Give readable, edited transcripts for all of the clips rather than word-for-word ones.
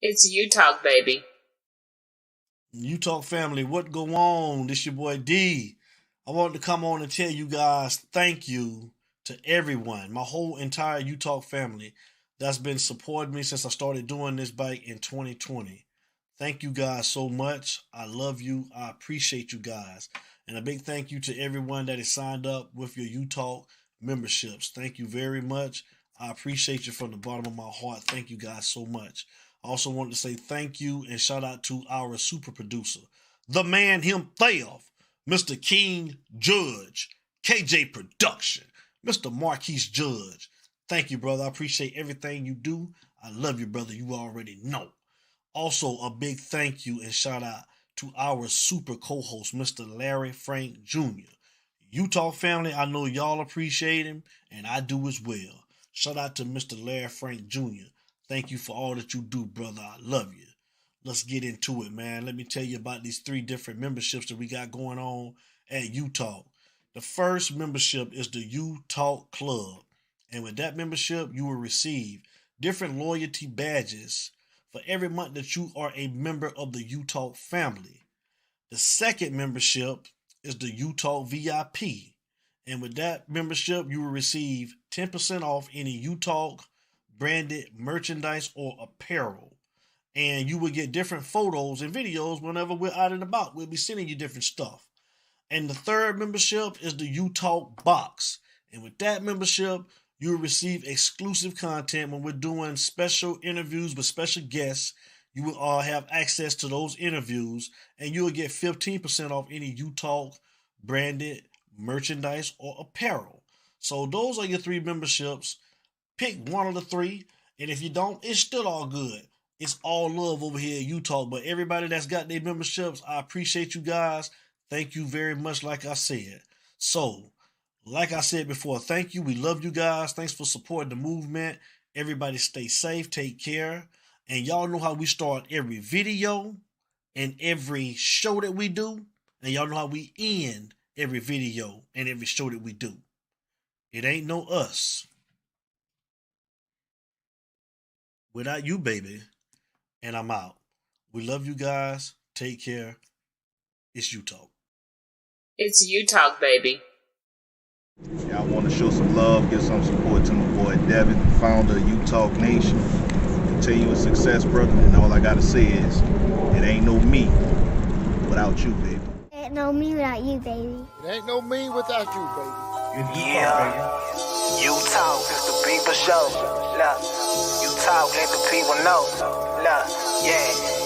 It's you talk, baby. You Talk family, what go on? This your boy D. I wanted to come on and tell you guys thank you to everyone, my whole entire You Talk family that's been supporting me since I started doing this back in 2020. Thank you guys so much. I love you. I appreciate you guys. And a big thank you to everyone that is signed up with your You Talk memberships. Thank you very much. I appreciate you from the bottom of my heart. Thank you guys so much. I also wanted to say thank you and shout out to our super producer, the man himself, Mr. King Judge, KJ Production, Mr. Marquise Judge. Thank you, brother. I appreciate everything you do. I love you, brother. You already know. Also, a big thank you and shout out to our super co-host, Mr. Larry Frank Jr. You Talk family, I know y'all appreciate him, and I do as well. Shout out to Mr. Larry Frank Jr. Thank you for all that you do, brother. I love you. Let's get into it, man. Let me tell you about these 3 different memberships that we got going on at You Talk. The first membership is the You Talk Club. And with that membership, you will receive different loyalty badges for every month that you are a member of the You Talk family. The second membership is the You Talk VIP. And with that membership, you will receive 10% off any You Talk branded merchandise or apparel. And you will get different photos and videos whenever we're out and about. We'll be sending you different stuff. And the third membership is the You Talk Box. And with that membership, you'll receive exclusive content when we're doing special interviews with special guests. You will all have access to those interviews, and you'll get 15% off any You Talk branded merchandise or apparel. So those are your 3 memberships. Pick one of the 3, and if you don't, it's still all good. It's all love over here at You Talk, but everybody that's got their memberships, I appreciate you guys. Thank you very much, like I said. So, like I said before, thank you. We love you guys. Thanks for supporting the movement. Everybody stay safe, take care. And y'all know how we start every video and every show that we do. And y'all know how we end every video and every show that we do. It ain't no us without you, baby. And I'm out. We love you guys. Take care. It's You Talk. It's you talk, baby. Yeah, I want to show some love, give some support to my boy Devin, founder of You Talk Nation. Continuous success, brother. And all I got to say is, it ain't no me without you, baby. Ain't no me without you, baby. It ain't no me without you, baby. Yeah, You Talk, it's the people show. Look, You Talk, let the people know. Look, yeah.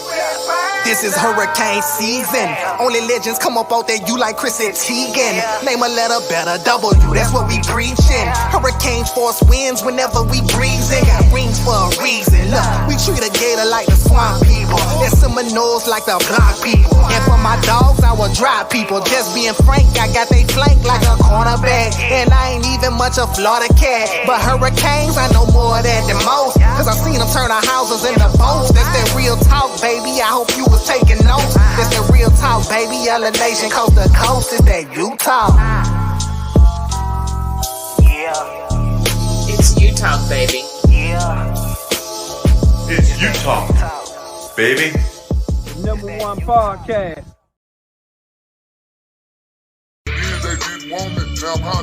This is hurricane season. Only legends come up out there, you like Chris and Teigen. Name a letter better, W, that's what we preaching. Hurricanes force winds whenever we breezing. Got rings for a reason. Look, we treat a gator like the swamp people. And Seminoles like the block people. And for my dogs, I will drive people. Just being frank, I got they flank like a cornerback. And I ain't even much a Florida cat. But hurricanes, I know more of that than most. Cause I seen them turn our houses into boats. That's that real talk, baby. I hope you was taking notes. That's the real talk, baby. Yellow Nation, coast to coast. Is that You Talk? Yeah. It's you talk, baby. Yeah. It's You Talk, baby. #1 podcast.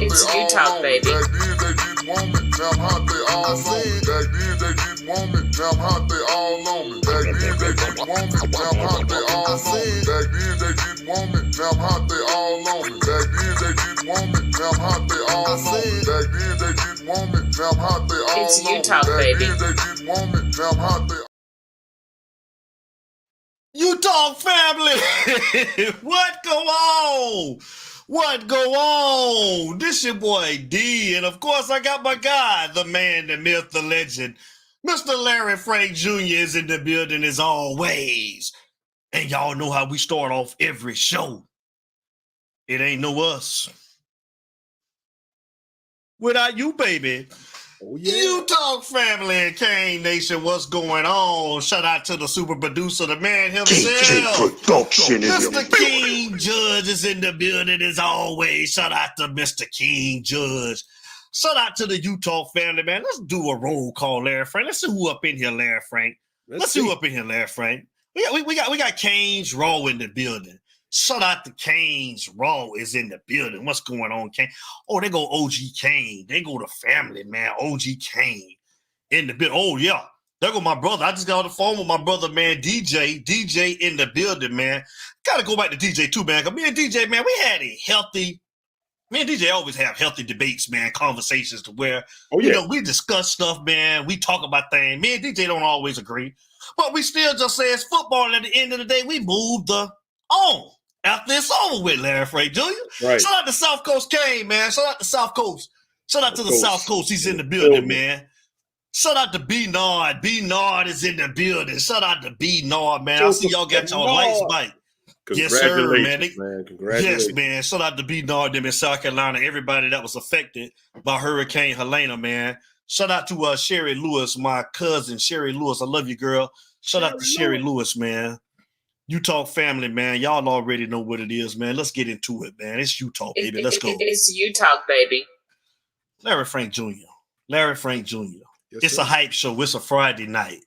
It's you talk, baby. It's you talk, baby. You Talk family. What go on? What go on? This your boy D, and of course I got my guy, the man, the myth, the legend, Mr. Larry Frank Jr. is in the building as always. And y'all know how we start off every show. It ain't no us without you, baby. Oh, yeah. You Talk family and Kane Nation, what's going on? Shout out to the super producer, the man himself. KJ Production in Mr. the King Judge is in the building as always. Shout out to Mr. King Judge. Shout out to the You Talk family, man. Let's do a roll call, Larry Frank. Let's see who up in here, Larry Frank. Let's see who up in here, Larry Frank. We got Canes Raw in the building. Shout out to Canes Raw is in the building. What's going on, Kane? Oh, they go OG Kane. They go to family, man. OG Kane in the building. Oh, yeah. There go my brother. I just got on the phone with my brother, man, DJ. DJ in the building, man. Got to go back to DJ too, man. Because me and DJ, man, we had a healthy, me and DJ always have healthy debates, man, conversations to where, you know, we discuss stuff, man. We talk about things. Me and DJ don't always agree. But we still just say it's football. And at the end of the day, we moved on. After it's over with, Larry Frank Jr. Right. Shout out to South Coast Kane, man. Shout out to South Coast. Shout out to the South Coast. He's in the building, man. Shout out to B Nard. B Nard is in the building. Shout out to B Nard, man. I see y'all got your lights bite. Yes, sir, man. Congratulations. Yes, man. Shout out to B Nard them in South Carolina. Everybody that was affected by Hurricane Helena, man. Shout out to Sherry Lewis, my cousin, Sherry Lewis. I love you, girl. Shout out to Sherry Lewis, man. U-Talk family, man. Y'all already know what it is, man. Let's get into it, man. It's U-Talk, baby. Let's go. It's U-Talk, baby. Larry Frank Jr. Larry Frank Jr. Yes, it's a hype show. It's a Friday night.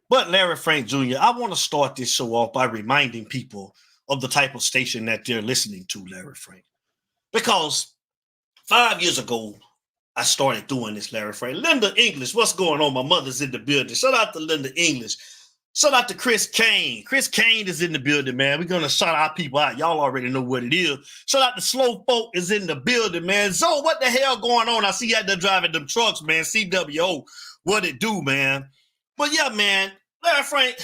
But Larry Frank Jr., I want to start this show off by reminding people of the type of station that they're listening to, Larry Frank. Because 5 years ago, I started doing this, Larry Frank. Linda English, what's going on? My mother's in the building. Shout out to Linda English. Shout out to Chris Kane. Chris Kane is in the building, man. We're going to shout our people out. Y'all already know what it is. Shout out to Slow Folk is in the building, man. Zoe, what the hell going on? I see you out there driving them trucks, man. CWO, what it do, man? But yeah, man, Larry Frank,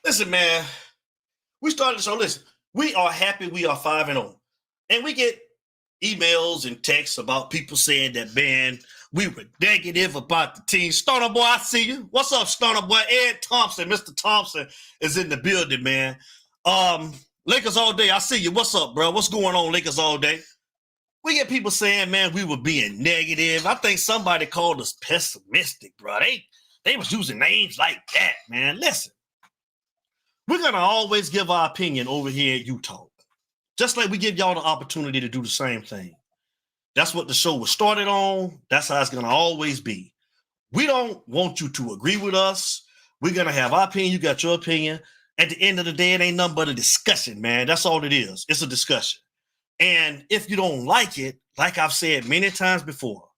listen, man. We started the show. Listen, we are happy we are 5-0. And we get emails and texts about people saying that, man, we were negative about the team. Stunner Boy, I see you. What's up, Stunner Boy? Ed Thompson, Mr. Thompson is in the building, man. Lakers all day, I see you. What's up, bro? What's going on, Lakers all day? We get people saying, man, we were being negative. I think somebody called us pessimistic, bro. They was using names like that, man. Listen, we're going to always give our opinion over here at U-Talk. Just like we give y'all the opportunity to do the same thing. That's what the show was started on. That's how it's going to always be. We don't want you to agree with us. We're going to have our opinion. You got your opinion. At the end of the day, it ain't nothing but a discussion, man. That's all it is. It's a discussion. And if you don't like it, like I've said many times before,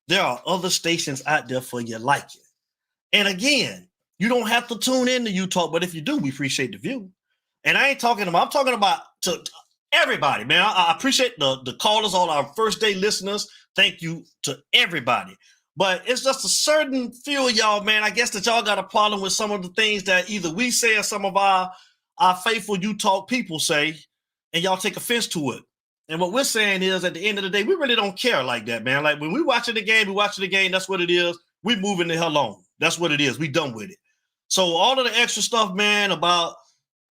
there are other stations out there for you like it. And again, you don't have to tune in to U-Talk, but if you do, we appreciate the view. And I'm talking about to everybody, man. I appreciate the callers, all our first day listeners. Thank you to everybody. But it's just a certain few of y'all, man. I guess that y'all got a problem with some of the things that either we say or some of our faithful U-Talk people say, and y'all take offense to it. And what we're saying is, at the end of the day, we really don't care like that, man. Like when we watching the game, that's what it is. We moving the hell on. That's what it is. We done with it. So all of the extra stuff, man, about,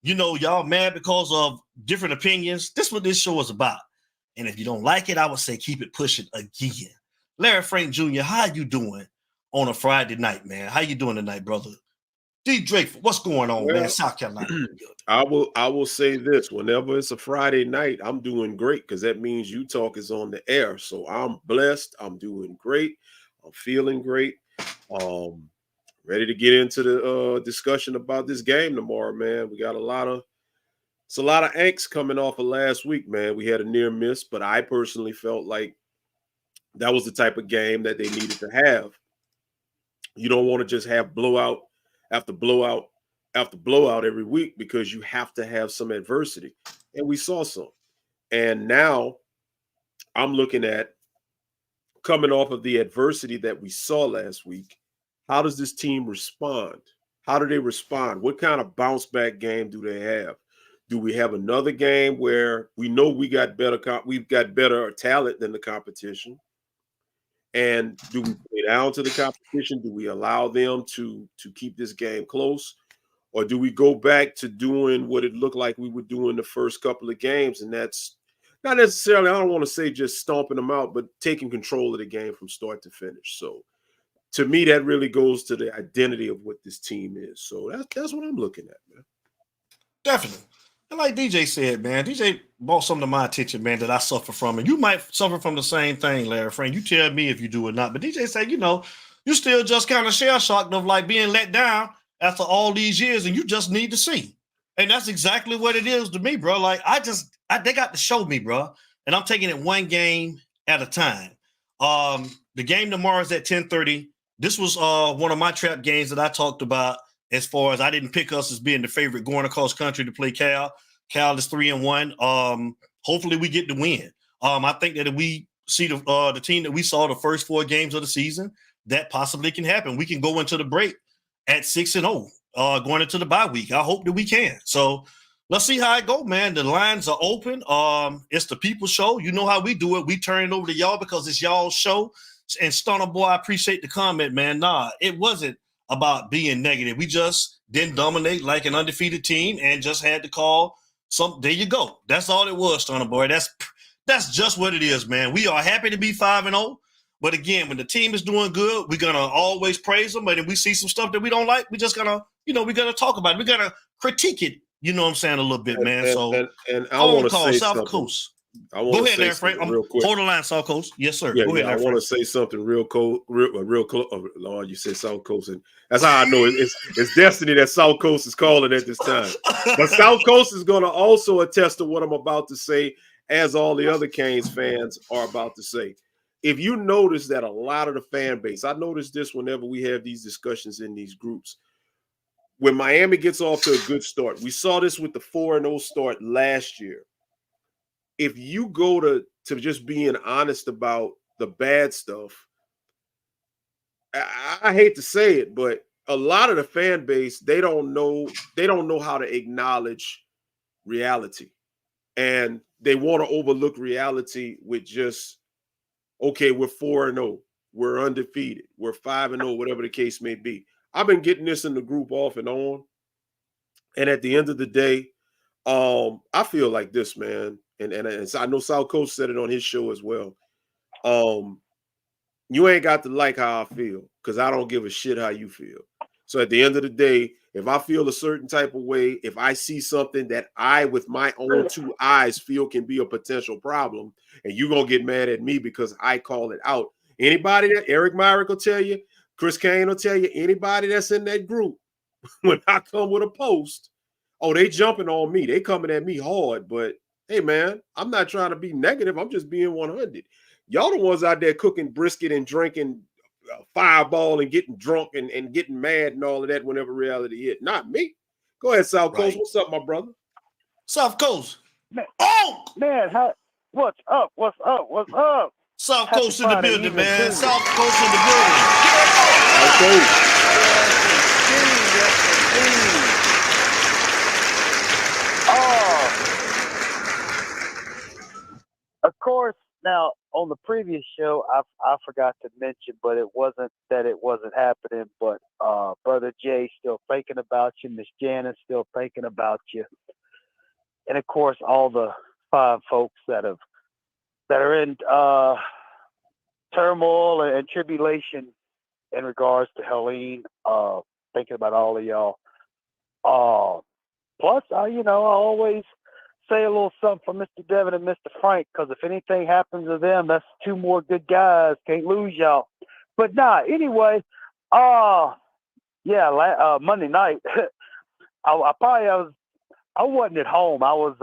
you know, y'all mad because of different opinions. This is what this show is about. And if you don't like it, I would say keep it pushing again. Larry Frank Jr., how you doing on a Friday night, man? How you doing tonight, brother? D. Drake, what's going on, man? South Carolina. I will say this. Whenever it's a Friday night, I'm doing great because that means U-Talk is on the air. So I'm blessed. I'm doing great. I'm feeling great. Ready to get into the discussion about this game tomorrow, man. We got a lot of angst coming off of last week, man. We had a near miss, but I personally felt like that was the type of game that they needed to have. You don't want to just have blowout after blowout after blowout every week because you have to have some adversity. And we saw some. And now I'm looking at coming off of the adversity that we saw last week. How does this team respond? How do they respond? What kind of bounce back game do they have? Do we have another game where we know we've got better talent than the competition? And do we play down to the competition? Do we allow them to keep this game close? Or do we go back to doing what it looked like we were doing the first couple of games? And that's not necessarily, I don't want to say just stomping them out, but taking control of the game from start to finish. So to me, that really goes to the identity of what this team is. So that's what I'm looking at, man. Definitely. And like DJ said, man, DJ brought something to my attention, man, that I suffer from. And you might suffer from the same thing, Larry Frank. You tell me if you do or not. But DJ said, you know, you still just kind of shell-shocked of like being let down after all these years, and you just need to see. And that's exactly what it is to me, bro. Like they got to show me, bro. And I'm taking it one game at a time. The game tomorrow is at 10:30. This was one of my trap games that I talked about as far as I didn't pick us as being the favorite going across country to play Cal. Cal is 3-1. Hopefully we get the win. I think that if we see the team that we saw the first 4 games of the season, that possibly can happen. We can go into the break at 6-0, going into the bye week. I hope that we can. So let's see how it go, man. The lines are open. It's the people show. You know how we do it. We turn it over to y'all because it's y'all's show. And Stunner Boy, I appreciate the comment, man. Nah, it wasn't about being negative. We just didn't dominate like an undefeated team and just had to call some. There you go. That's all it was, Stunner Boy. That's just what it is, man. We are happy to be 5-0. But again, when the team is doing good, we're going to always praise them. But if we see some stuff that we don't like, we're just going to, we're going to talk about it. We're going to critique it, you know what I'm saying, a little bit, man. And I want to say South something. Coast. Go ahead, there, Frank. Real quick. Hold the line, South Coast. Yes, sir. Yeah, go ahead, I want to say something real close. Lord, you said South Coast, and that's how I know it's destiny that South Coast is calling at this time. But South Coast is going to also attest to what I'm about to say, as all the other Canes fans are about to say. If you notice that a lot of the fan base, I notice this whenever we have these discussions in these groups, when Miami gets off to a good start, we saw this with the 4-0 start last year. If you go to just being honest about the bad stuff, I hate to say it, but a lot of the fan base, they don't know how to acknowledge reality. And they want to overlook reality with just, okay, we're 4-0, we're undefeated, we're 5-0, whatever the case may be. I've been getting this in the group off and on. And at the end of the day, I feel like this, man. And I know South Coast said it on his show as well. You ain't got to like how I feel, because I don't give a shit how you feel. So at the end of the day, if I feel a certain type of way, if I see something that I, with my own 2 eyes, feel can be a potential problem, and you're going to get mad at me because I call it out. Anybody that Eric Myrick will tell you, Chris Kane will tell you, anybody that's in that group, when I come with a post, oh, they jumping on me. They coming at me hard. But hey, man, I'm not trying to be negative. I'm just being 100. Y'all the ones out there cooking brisket and drinking Fireball and getting drunk and getting mad and all of that whenever reality hit. Not me. Go ahead, South Coast. What's up, my brother? South Coast. Man, what's up? What's up? What's up? South Coast in the building, man. South Coast in the building. South Coast. Of course, now on the previous show, I forgot to mention, but it wasn't that it wasn't happening. But Brother Jay still thinking about you, Miss Janice still thinking about you, and of course all the fine folks that are in turmoil and tribulation in regards to Helene. Thinking about all of y'all. Plus, I always say a little something for Mr. Devin and Mr. Frank, because if anything happens to them, that's 2 more good guys. Can't lose y'all. But anyway, Monday night, I wasn't at home. I was,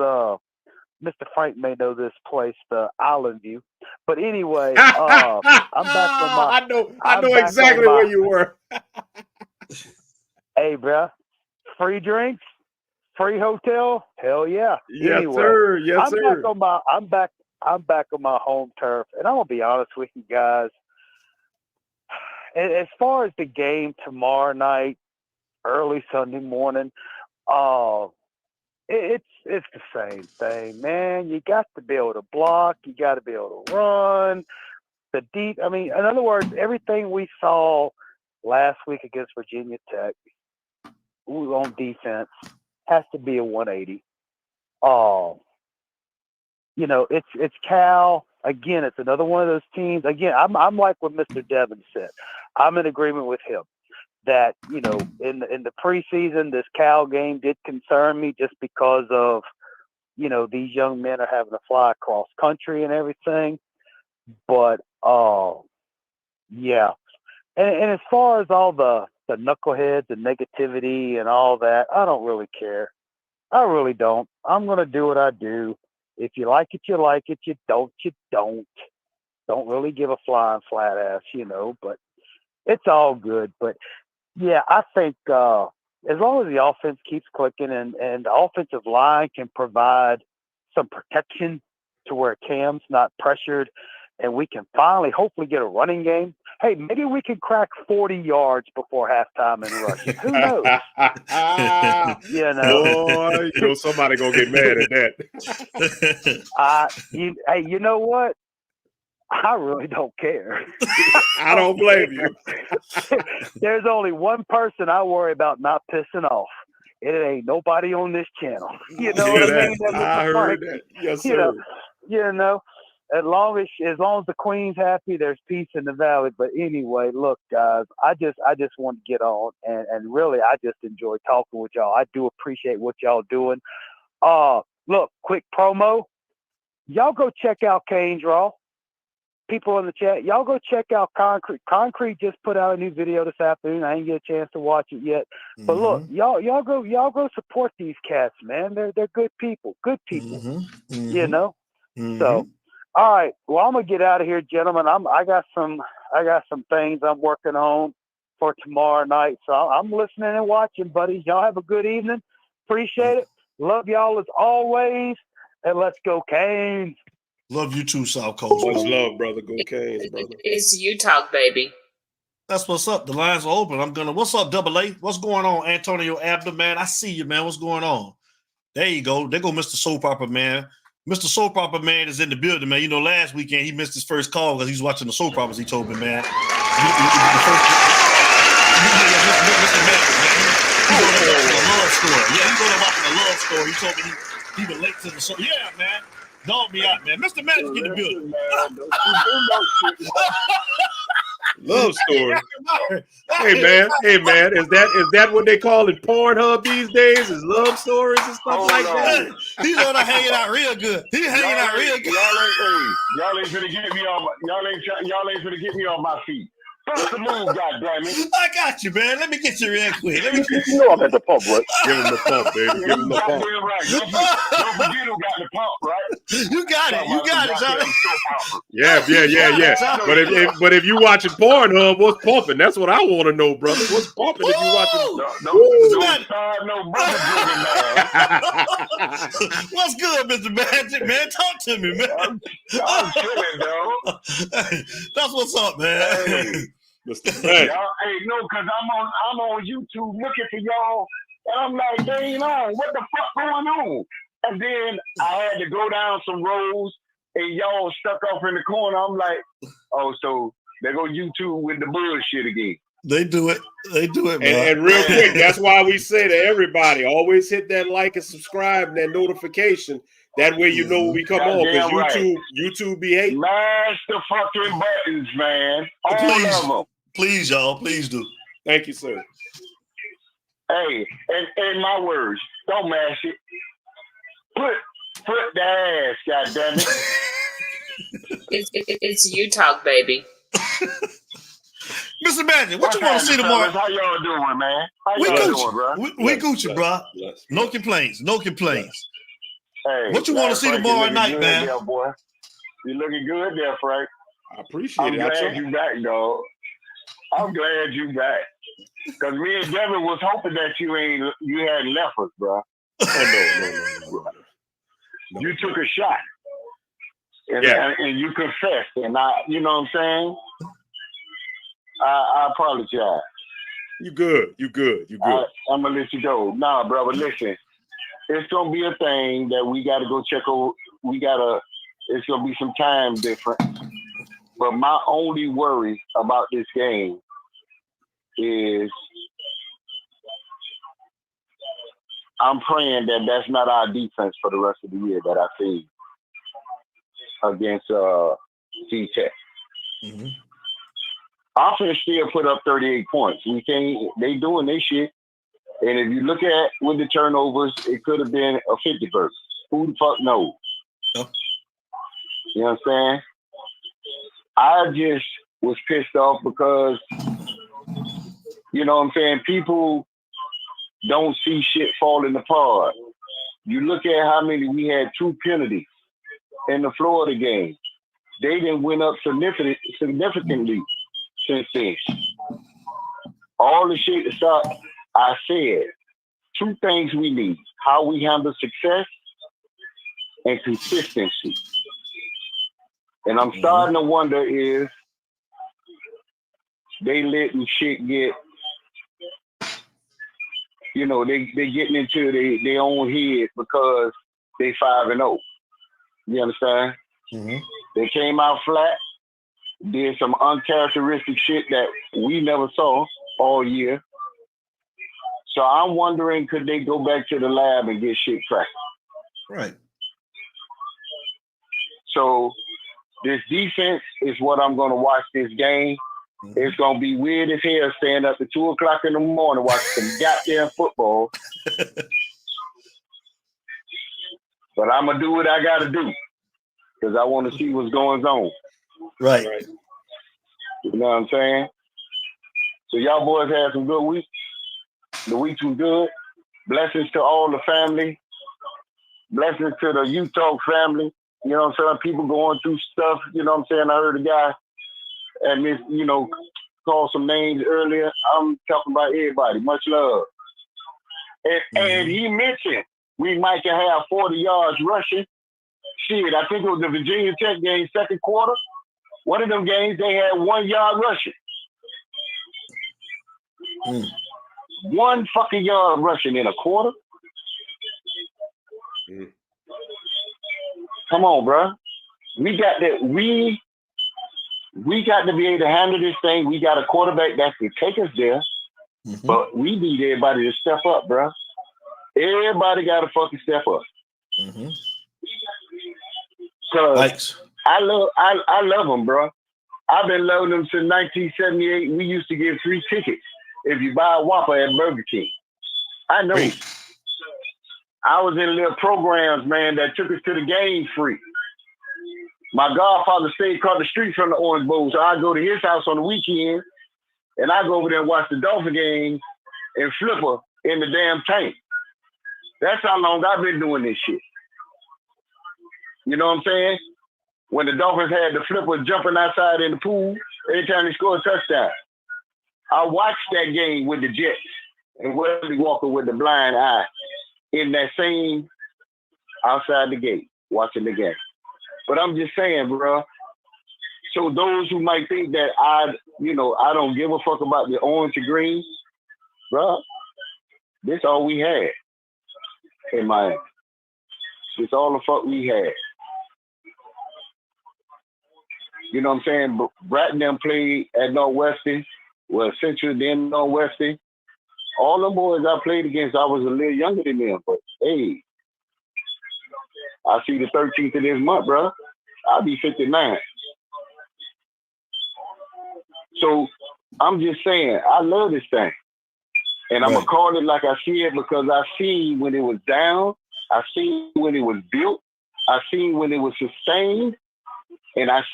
Mr. Frank may know this place, the Island View. But anyway, I'm back on my. I know exactly where you were. Hey, bro, free drinks. Free hotel? Hell yeah. Yes, anyway, sir. Yes, sir. I'm back on my home turf, and I'm gonna be honest with you guys. As far as the game tomorrow night, early Sunday morning, it's the same thing, man. You got to be able to block. You got to be able to run. In other words, everything we saw last week against Virginia Tech on defense has to be a 180. It's Cal. Again, it's another one of those teams. Again, I'm like what Mr. Devin said. I'm in agreement with him that, in the preseason, this Cal game did concern me just because of, these young men are having to fly across country and everything. But, yeah. And as far as all the the knuckleheads and negativity and all that. I don't really care. I really don't. I'm going to do what I do. If you like it, you like it. You don't, you don't. Don't really give a flying flat ass, but it's all good. But yeah, I think as long as the offense keeps clicking and the offensive line can provide some protection to where Cam's not pressured and we can finally hopefully get a running game. Hey, maybe we can crack 40 yards before halftime in rushing. Who knows? Boy, somebody gonna get mad at that. Hey, you know what? I really don't care. I don't blame you. There's only one person I worry about not pissing off. It ain't nobody on this channel. You know what I mean? I heard that. Yes, sir. As long as the Queen's happy, there's peace in the valley. But anyway, look, guys, I just want to get on and really I just enjoy talking with y'all. I do appreciate what y'all doing. Look, quick promo. Y'all go check out Kane's Raw. People in the chat, y'all go check out Concrete. Concrete just put out a new video this afternoon. I didn't get a chance to watch it yet. But look, y'all go support these cats, man. They're good people. Good people. So all right. Well, I'm gonna get out of here, gentlemen. I got some things I'm working on for tomorrow night. So I'm listening and watching, buddies. Y'all have a good evening. Appreciate it. Love y'all as always. And let's go Canes. Love you too, South Coast. Much love, brother. Go Canes, brother. It's you talk, baby. That's what's up. The lines are open. What's up, Double A? What's going on, Antonio Abner, man? I see you, man. What's going on? There you go. There go Mr. Soap Opera Man. Mr. Soap Opera Man is in the building, man. Last weekend he missed his first call because he was watching the soap operas, he told me, man. Mr. Magic, man. He's going to watch a love story. Yeah, he's going to watch a love story. He told me he was late to the show. Yeah, man. Dog me out, man. Mr. Magic in the building. Love story. Hey man, is that what they call it? Pornhub these days? Is love stories and stuff like that? He's on there hanging out real good. He's hanging out real good. Y'all ain't finna get me off my feet. First the move, goddammit. I got you, man. Let me get you real quick. You know I'm at the pump, right? Give him the pump, baby. Give him the pump. Right. Don't forget who got the pump, right? You got it, Johnny. Yeah. But if you watching Pornhub, what's pumping? That's what I want to know, brother. What's pumping if you watching? Don't start no brother man. What's good, Mr. Magic, man? Talk to me, man. I'm chilling, dog. That's what's up, man. Hey. Mr. Magic. Hey, no, because I'm on YouTube looking for y'all, and I'm like, they ain't on. What the fuck going on? And then I had to go down some roads, and y'all stuck off in the corner. I'm like, oh, so they go YouTube with the bullshit again. They do it, man. And real quick, that's why we say to everybody, always hit that like and subscribe and that notification. That way you know when we come on, because YouTube be hating. Mash the fucking buttons, man. All of them. Please, y'all. Please do. Thank you, sir. Hey, and my words, don't mash it. Put the ass, goddammit. It's you talk, baby. Mr. Magic, what you want to see tomorrow? How y'all doing, man? We Gucci, bro. No complaints. Hey, what you want to see tomorrow night, man? There, boy. You looking good there, Frank. I appreciate it. I'm glad you back, dog. I'm glad you back. Because me and Devin was hoping that you hadn't left us, bro. Oh, no. You took a shot. And you confessed. And you know what I'm saying? I apologize. You good. I'm going to let you go. Nah, brother, listen. It's going to be a thing that we got to go check over. It's going to be some time different. But my only worry about this game is I'm praying that that's not our defense for the rest of the year that I see against C-Tech. Mm-hmm. Offense still put up 38 points. They doing this shit. And if you look at with the turnovers, it could have been a 50 burger. Who the fuck knows? Yep. You know what I'm saying? I just was pissed off because You know what I'm saying? People don't see shit falling apart. You look at how many we had, 2 penalties in the Florida game. They didn't went up significantly since then. All the shit stuff I said, 2 things we need: how we handle success and consistency. And I'm starting to wonder if they letting shit get, you know, they getting into their own head because they 5-0. You understand? Mm-hmm. They came out flat, did some uncharacteristic shit that we never saw all year. So I'm wondering, could they go back to the lab and get shit cracked? Right. So this defense is what I'm going to watch this game. Mm-hmm. It's going to be weird as hell staying up at 2 o'clock in the morning watching some goddamn football. But I'm going to do what I got to do because I want to see what's going on. Right. You know what I'm saying? So y'all boys had some good weeks. The weeks were good. Blessings to all the family. Blessings to the Utah family. You know what I'm saying? People going through stuff. You know what I'm saying? I heard a guy and this, you know, call some names earlier. I'm talking about everybody. Much love. And he mentioned we might can have 40 yards rushing. Shit, I think it was the Virginia Tech game, second quarter. One of them games, they had 1 yard rushing. 1 fucking yard rushing in a quarter. Come on, bro. We got that. We got to be able to handle this thing. We got a quarterback that can take us there, but we need everybody to step up, bro. Everybody got to fucking step up. Cause I love them, bro. I've been loving them since 1978. We used to give free tickets if you buy a Whopper at Burger King. I know. I was in little programs, man, that took us to the game free. My godfather stayed across the street from the Orange Bowl, so I go to his house on the weekend, and I go over there and watch the Dolphin game and flipper in the damn tank. That's how long I've been doing this shit. You know what I'm saying? When the Dolphins had the flipper jumping outside in the pool, every time they scored a touchdown. I watched that game with the Jets and Wesley Walker with the blind eye in that same outside the gate, watching the game. But I'm just saying, bro. So those who might think that I don't give a fuck about the orange and green, bro, this all we had in Miami. This all the fuck we had. You know what I'm saying? Bratton them played at Northwestern, well, Central, then Northwestern. All them boys I played against, I was a little younger than them, but hey, I see the 13th of this month, bro. I'll be 59. So I'm just saying, I love this thing. And I'm going to call it like I see it because I seen when it was down, I seen when it was built, I seen when it was sustained, and I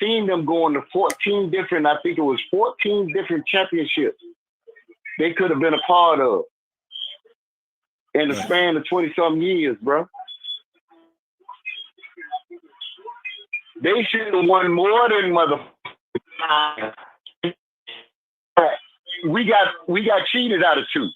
seen them going to 14 different, I think it was 14 different championships they could have been a part of in the span of 20-something years, bro. They should have won more than motherfuckers. We got cheated out of 2.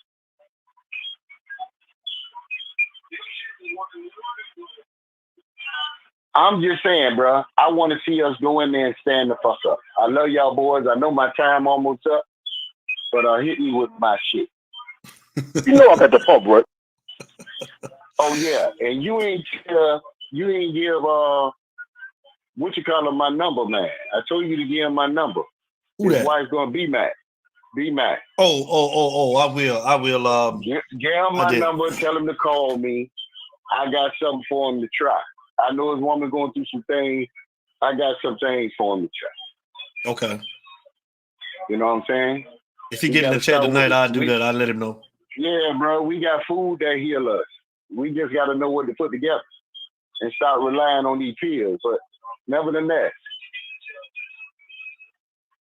I'm just saying, bro, I want to see us go in there and stand the fuck up. I love y'all boys. I know my time almost up, but hit me with my shit. You know I'm at the pub, right? Oh yeah, and you ain't give what you call him my number, man. I told you to give him my number. His wife's gonna be Mac. Be Mac. Oh, I will. Give him my number, tell him to call me. I got something for him to try. I know his woman going through some things. I got some things for him to try. Okay. You know what I'm saying? If he get in the chat tonight, I'll do that. I'll let him know. Yeah, bro. We got food that heal us. We just got to know what to put together and start relying on these pills. But nevertheless,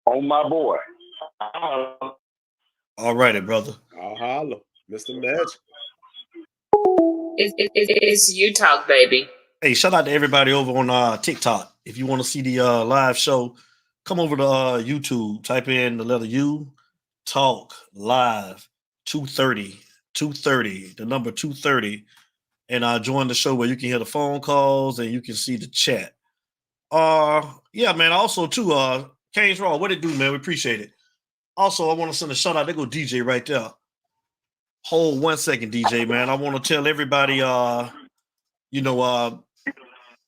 on my boy, All righty, brother. I'll holler. Mr. Magic. It's you talk, baby. Hey, shout out to everybody over on TikTok. If you want to see the live show, come over to YouTube. Type in the letter U, talk live 230, the number 230, and join the show where you can hear the phone calls and you can see the chat. Yeah, man. Also, too, Kane's Raw, what it do, man? We appreciate it. Also, I want to send a shout out. There go DJ right there. Hold 1 second, DJ, man. I want to tell everybody,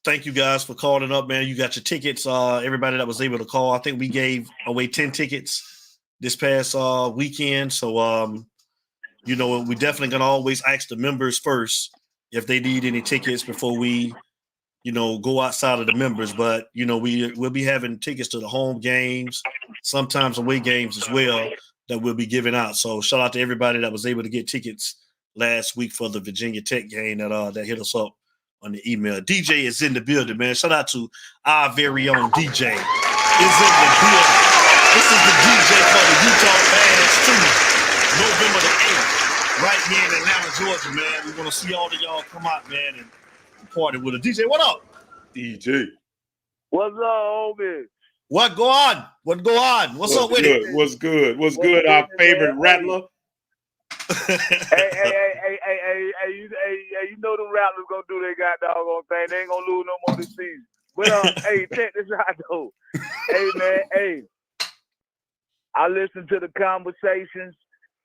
thank you guys for calling up, man. You got your tickets. Everybody that was able to call. I think we gave away 10 tickets this past weekend. So, we definitely gonna always ask the members first if they need any tickets before we, go outside of the members. But we'll be having tickets to the home games, sometimes away games as well, that we'll be giving out. So shout out to everybody that was able to get tickets last week for the Virginia Tech game that hit us up on the email. DJ is in the building, man. Shout out to our very own DJ. Is in the building. This is the DJ for the Utah Bash 2, November the 8th, right here in Atlanta, Georgia, man. We want to see all of y'all come out, man, and party with a DJ. What up? DJ. What's up, homie? What go on? What go on? What's up with it? What's good? What's good? Our favorite rattler. Hey, you know the Rattlers gonna do their goddamn thing. They ain't gonna lose no more this season. But hey, check this out though. Hey man, hey. I listened to the conversations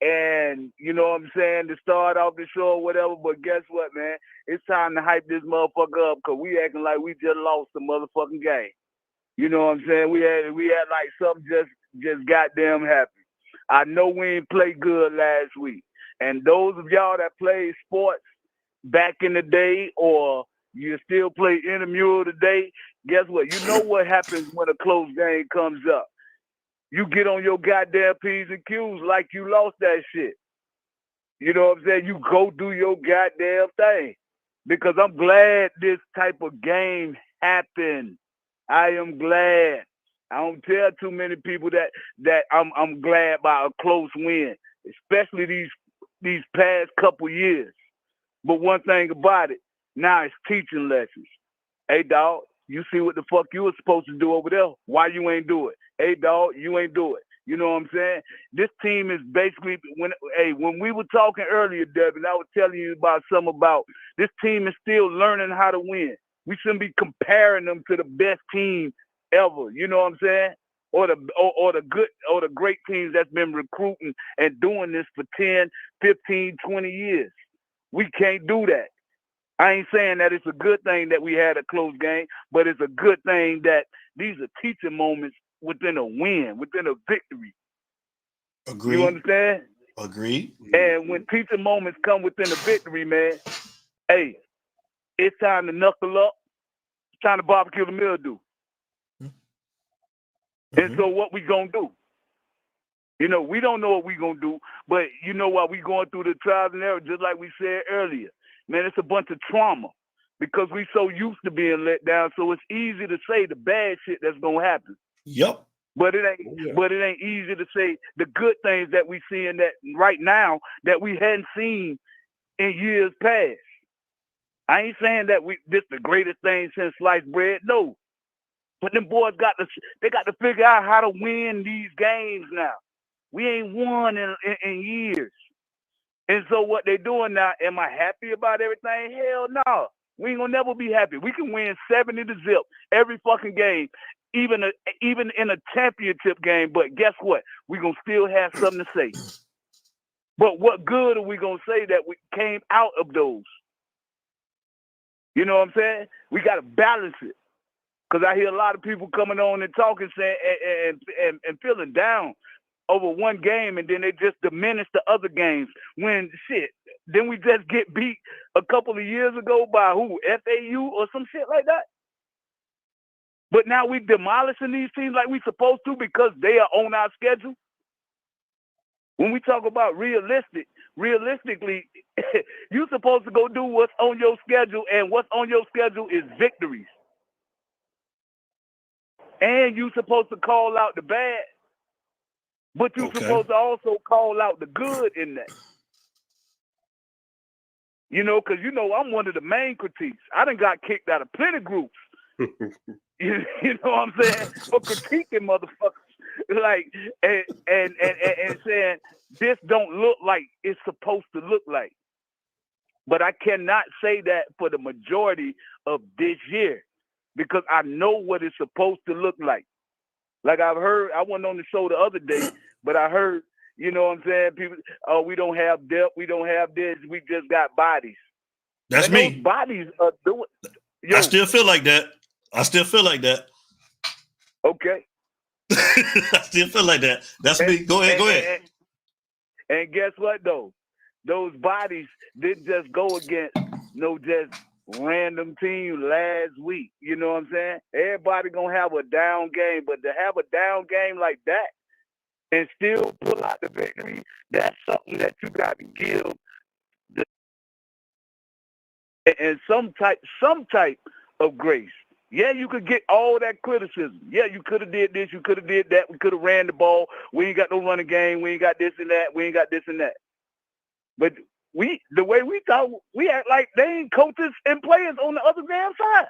and you know what I'm saying, to start off the show or whatever, but guess what, man? It's time to hype this motherfucker up because we acting like we just lost the motherfucking game. You know what I'm saying? We had like something just goddamn happen. I know we ain't played good last week. And those of y'all that played sports back in the day or you still play intramural today, guess what? You know what happens when a close game comes up. You get on your goddamn P's and Q's like you lost that shit. You know what I'm saying? You go do your goddamn thing. Because I'm glad this type of game happened. I am glad. I don't tell too many people that I'm glad by a close win, especially these past couple years. But one thing about it, now it's teaching lessons. Hey, dog, you see what the fuck you were supposed to do over there? Why you ain't do it? Hey, dog, you ain't do it. You know what I'm saying? This team is basically, when we were talking earlier, Devin, I was telling you about this team is still learning how to win. We shouldn't be comparing them to the best team ever. You know what I'm saying? Or the great teams that's been recruiting and doing this for 10, 15, 20 years. We can't do that. I ain't saying that it's a good thing that we had a close game, but it's a good thing that these are teaching moments within a win, within a victory. Agreed. You understand? Agreed. And when teaching moments come within a victory, man, hey, it's time to knuckle up. It's time to barbecue the mildew. Mm-hmm. And so what we gonna do? You know, we don't know what we gonna do, but you know why we going through the trials and errors, just like we said earlier. Man, it's a bunch of trauma because we so used to being let down. So it's easy to say the bad shit that's gonna happen. Yep. But it ain't easy to say the good things that we seeing that right now that we hadn't seen in years past. I ain't saying that this the greatest thing since sliced bread. No. But them boys got to figure out how to win these games now. We ain't won in years. And so what they doing now, am I happy about everything? Hell no. We ain't gonna never be happy. We can win 70-0 every fucking game, even in a championship game. But guess what? We gonna still have something to say. But what good are we gonna say that we came out of those? You know what I'm saying? We gotta balance it. Because I hear a lot of people coming on and talking saying and feeling down over one game, and then they just diminish the other games. When shit, then we just get beat a couple of years ago by who? FAU or some shit like that. But now we demolishing these teams like we supposed to because they are on our schedule. When we talk about realistically, you're supposed to go do what's on your schedule, and what's on your schedule is victories. And you're supposed to call out the bad. But you're supposed to also call out the good in that. You know, because, you know, I'm one of the main critiques. I done got kicked out of plenty groups. You know what I'm saying? For critiquing motherfuckers. Like, and saying, this don't look like it's supposed to look like. But I cannot say that for the majority of this year because I know what it's supposed to look like. Like I've heard, I wasn't on the show the other day, but I heard, you know what I'm saying? People, oh, we don't have depth, we don't have this, we just got bodies. That's and me. Those bodies are doing. Yo, I still feel like that. Okay. I still feel like that. That's me. Go ahead. And guess what though? Those bodies didn't just go against just random team last week. You know what I'm saying? Everybody gonna have a down game, but to have a down game like that and still pull out the victory, that's something that you got to give. And some type of grace. Yeah, you could get all that criticism. Yeah, you could have did this, you could have did that, we could have ran the ball. We ain't got no running game, we ain't got this and that, we ain't got this and that. But the way we talk, we act like they ain't coaches and players on the other damn side.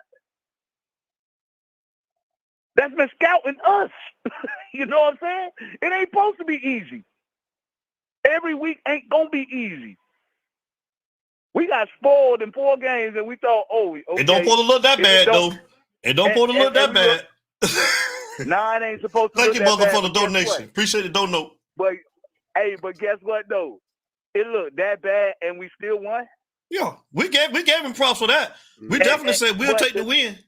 That's been scouting us. You know what I'm saying? It ain't supposed to be easy. Every week ain't gonna be easy. We got spoiled in 4 games and we thought, okay. It don't supposed to look that bad though. It don't supposed to look that bad. Nah, it ain't supposed to Thank look you, that mother, bad. for the donation. Appreciate the donate. But guess what though? It looked that bad and we still won. Yeah, we gave him props for that. We definitely said we'll take the win.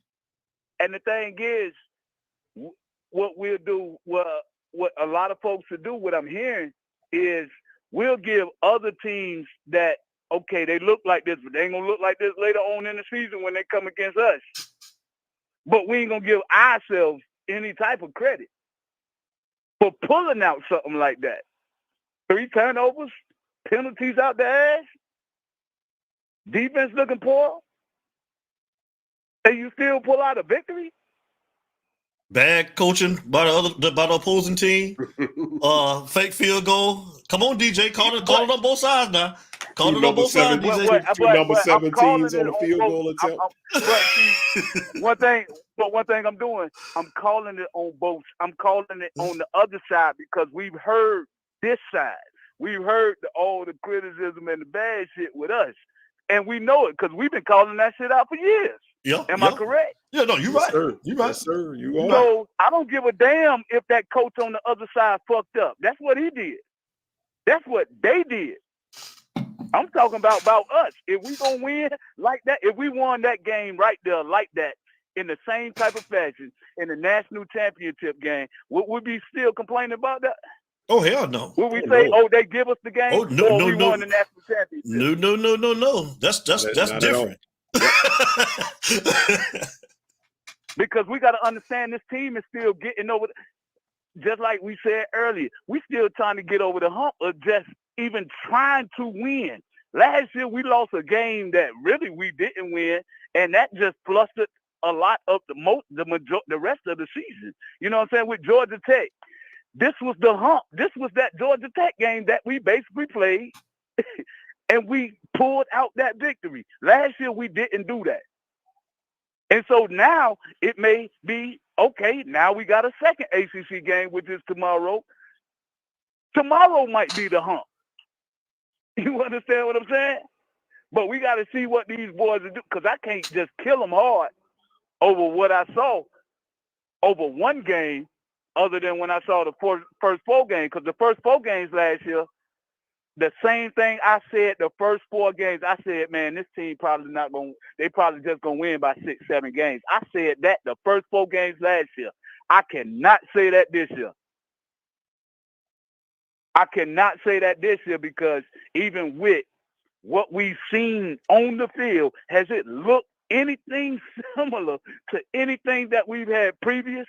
And the thing is, what we'll do, what a lot of folks will do, what I'm hearing is we'll give other teams that, okay, they look like this, but they ain't gonna look like this later on in the season when they come against us. But we ain't gonna give ourselves any type of credit for pulling out something like that. 3 turnovers, penalties out the ass, defense looking poor, and you still pull out a victory? Bad coaching by the opposing team. Fake field goal. Come on, DJ. Call it on both sides now. Call it on both sides, DJ. Two number 17s on a field goal attempt. One thing I'm doing, I'm calling it on both. I'm calling it on the other side because we've heard this side. We've heard all the criticism and the bad shit with us. And we know it because we've been calling that shit out for years. Yeah. Am I correct? Yeah, no, you're right. Sir. You're right. Yes, sir. You are. So I don't give a damn if that coach on the other side fucked up. That's what he did. That's what they did. I'm talking about us. If we gonna win like that, if we won that game right there like that in the same type of fashion in the national championship game, would we be still complaining about that? Oh, hell no. Would we say, they give us the game? Oh, no, or we won the national championship? No. That's different. Because we got to understand this team is still getting over, just like we said earlier, we still trying to get over the hump of just even trying to win. Last year, we lost a game that really we didn't win, and that just flustered a lot of the rest of the season. You know what I'm saying? With Georgia Tech. This was the hump. This was that Georgia Tech game that we basically played, and we pulled out that victory. Last year, we didn't do that. And so now it may be, okay, now we got a second ACC game, which is tomorrow. Tomorrow might be the hump. You understand what I'm saying? But we got to see what these boys do, because I can't just kill them hard over what I saw over one game, other than when I saw the first 4 games. Because the first 4 games last year, the same thing I said the first 4 games, I said, man, this team probably not going to, they probably just going to win by 6, 7 games. I said that the first 4 games last year. I cannot say that this year. I cannot say that this year because even with what we've seen on the field, has it looked anything similar to anything that we've had previous?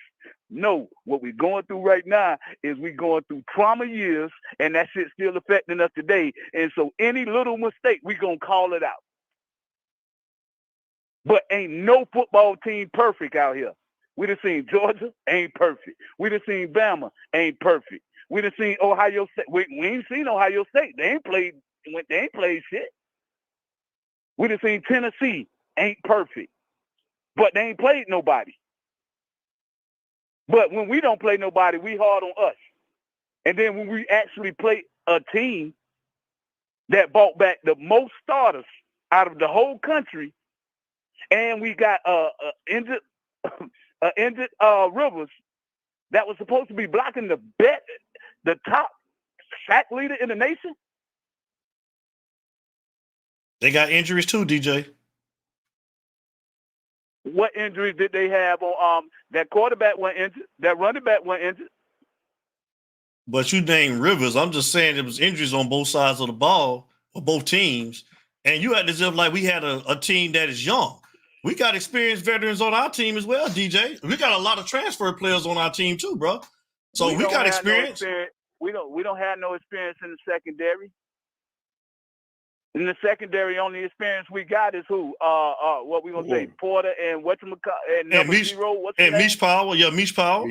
No. What we're going through right now is we're going through trauma years, and that shit's still affecting us today. And so any little mistake, we're going to call it out. But ain't no football team perfect out here. We done seen Georgia, ain't perfect. We done seen Bama, ain't perfect. We done seen Ohio State. We ain't seen Ohio State. They ain't played shit. We done seen Tennessee ain't perfect, but they ain't played nobody. But when we don't play nobody, we hard on us. And then when we actually play a team that brought back the most starters out of the whole country, and we got injured Rivers that was supposed to be blocking the top sack leader in the nation. They got injuries too, DJ. What injuries did they have on that quarterback went injured, that running back went injured? But you named Rivers. I'm just saying there was injuries on both sides of the ball for both teams. And you had to just like we had a team that is young. We got experienced veterans on our team as well, DJ. We got a lot of transfer players on our team too, bro. So we got experience. We don't have no experience in the secondary. In the secondary, only experience we got is who? What we gonna say? Porter and number 0. What's his name? Mish Powell. Yeah, Mish Powell.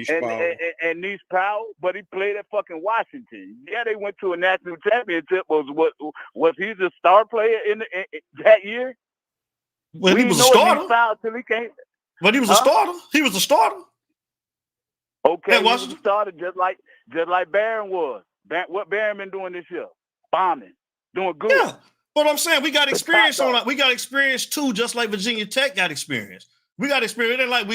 And Nish Powell, but he played at fucking Washington. Yeah, they went to a national championship. Was he the star player in that year? Well, he was a starter. Till he came. But he was a starter. He was a starter. Okay, he was a starter just like Barron was. What Barron been doing this year? Bombing, doing good. Yeah. But I'm saying we got experience on it. We got experience too, just like Virginia Tech got experience. We got experience. It ain't like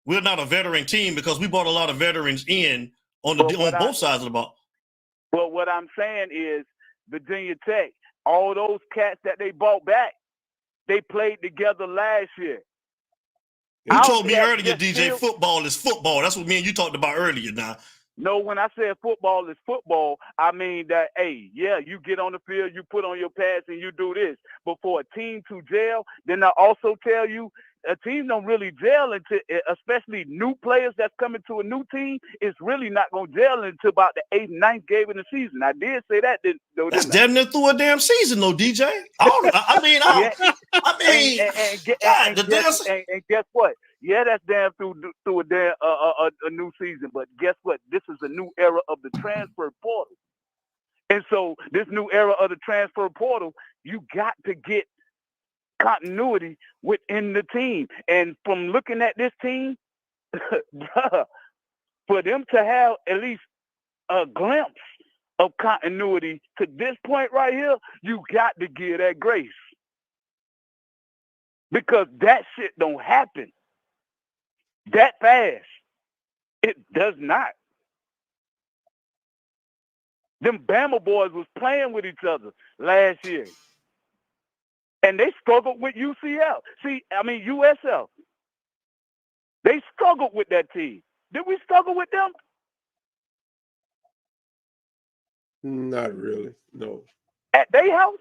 we're not a veteran team because we brought a lot of veterans in on both sides of the ball. Well, what I'm saying is Virginia Tech, all those cats that they brought back, they played together last year. You told me earlier, DJ, football is football. That's what me and you talked about earlier now. No, when I said football is football, I mean that, hey, yeah, you get on the field, you put on your pads, and you do this. But for a team to gel, then I also tell you, a team don't really gel until, especially new players that's coming to a new team, it's really not going to gel until about the 8th, 9th game of the season. I did say that. That's damn near through a damn season, though, DJ. And guess what? Yeah, that's damn through a new season. But guess what? This is a new era of the transfer portal. And so this new era of the transfer portal, you got to get continuity within the team. And from looking at this team, for them to have at least a glimpse of continuity to this point right here, you got to give that grace. Because that shit don't happen that fast. It does not. Them Bama boys was playing with each other last year. And they struggled with USL. They struggled with that team. Did we struggle with them? Not really, no. At their house?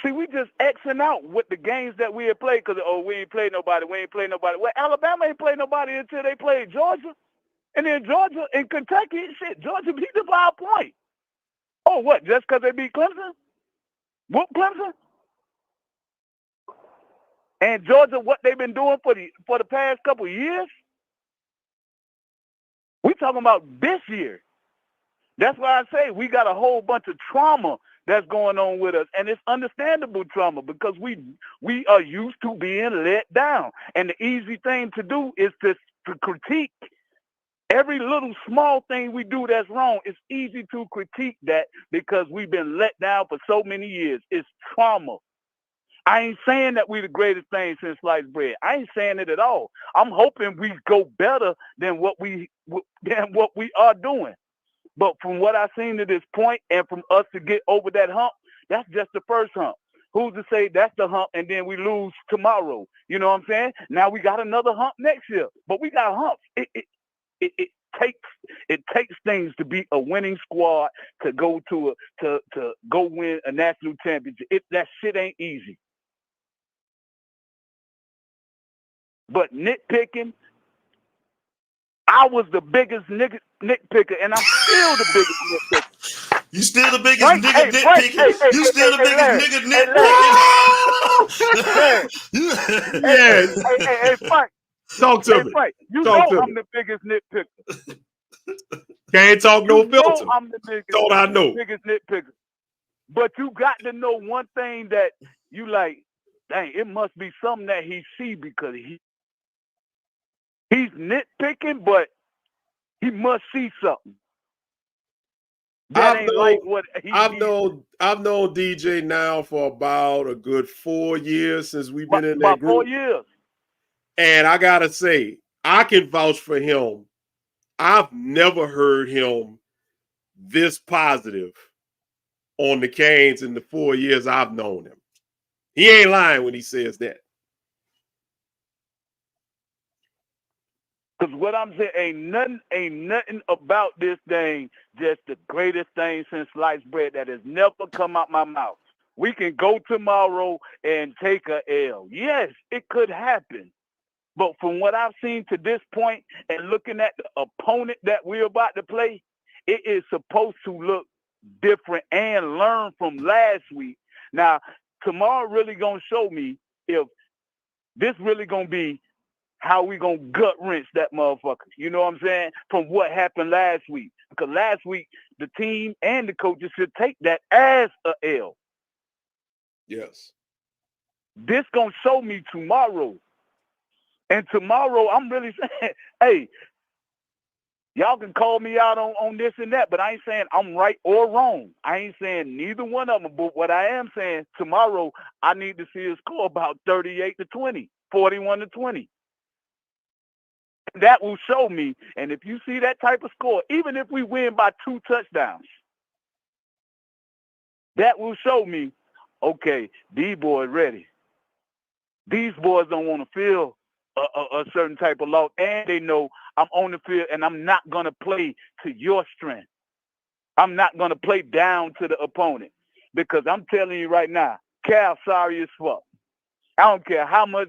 See, we just Xing out with the games that we had played because, we ain't played nobody. Well, Alabama ain't played nobody until they played Georgia. And then Georgia and Kentucky, Georgia beat them by a point. Oh, what, just because they beat Clemson? Whoop Clemson? And Georgia, what they've been doing for the past couple of years? We talking about this year. That's why I say we got a whole bunch of trauma that's going on with us. And it's understandable trauma because we are used to being let down. And the easy thing to do is to critique every little small thing we do that's wrong. It's easy to critique that because we've been let down for so many years. It's trauma. I ain't saying that we the greatest thing since sliced bread. I ain't saying it at all. I'm hoping we go better than what we are doing. But from what I've seen to this point and from us to get over that hump, that's just the first hump. Who's to say that's the hump and then we lose tomorrow? You know what I'm saying? Now we got another hump next year. But we got humps. It takes things to be a winning squad to go to go win a national championship. That shit ain't easy. But nitpicking, I was the biggest nitpicker, and I'm still the biggest nitpicker. You still the biggest nitpicker. You still the biggest nitpicker. Hey, Frank. Talk to Hey, me. Frank, you Talk know to I'm me. the biggest nitpicker. Can't talk no You know filter. I'm the Thought I know. biggest nitpicker. But you got to know one thing that you like, dang, it must be something that he see because he's nitpicking, but he must see something. That I've ain't known, like what I've known DJ now for about a good 4 years since we've been in that about group. 4 years. And I gotta say, I can vouch for him. I've never heard him this positive on the Canes in the 4 years I've known him. He ain't lying when he says that. Because what I'm saying, ain't nothing about this thing just the greatest thing since sliced bread that has never come out my mouth. We can go tomorrow and take a L. Yes, it could happen. But from what I've seen to this point and looking at the opponent that we're about to play, it is supposed to look different and learn from last week. Now, tomorrow really going to show me if this really going to be how we going to gut wrench that motherfucker. You know what I'm saying? From what happened last week. Because last week, the team and the coaches should take that as a L. Yes. This going to show me tomorrow. And tomorrow, I'm really saying, hey, y'all can call me out on this and that, but I ain't saying I'm right or wrong. I ain't saying neither one of them. But what I am saying, tomorrow, I need to see a score about 38-20, 41-20. That will show me. And if you see that type of score, even if we win by 2 touchdowns, that will show me, okay, these boys ready. These boys don't want to feel a certain type of loss, and they know I'm on the field and I'm not going to play to your strength. I'm not going to play down to the opponent because I'm telling you right now, Cal sorry as fuck. I don't care how much.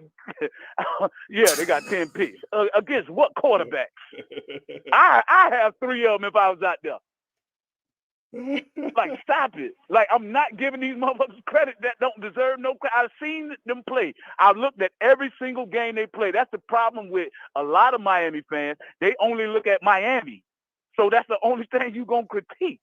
Yeah, they got 10 picks. Against what quarterbacks? I have 3 of them if I was out there. Like, stop it. Like, I'm not giving these motherfuckers credit that don't deserve no credit. I've seen them play. I've looked at every single game they play. That's the problem with a lot of Miami fans. They only look at Miami. So that's the only thing you're going to critique.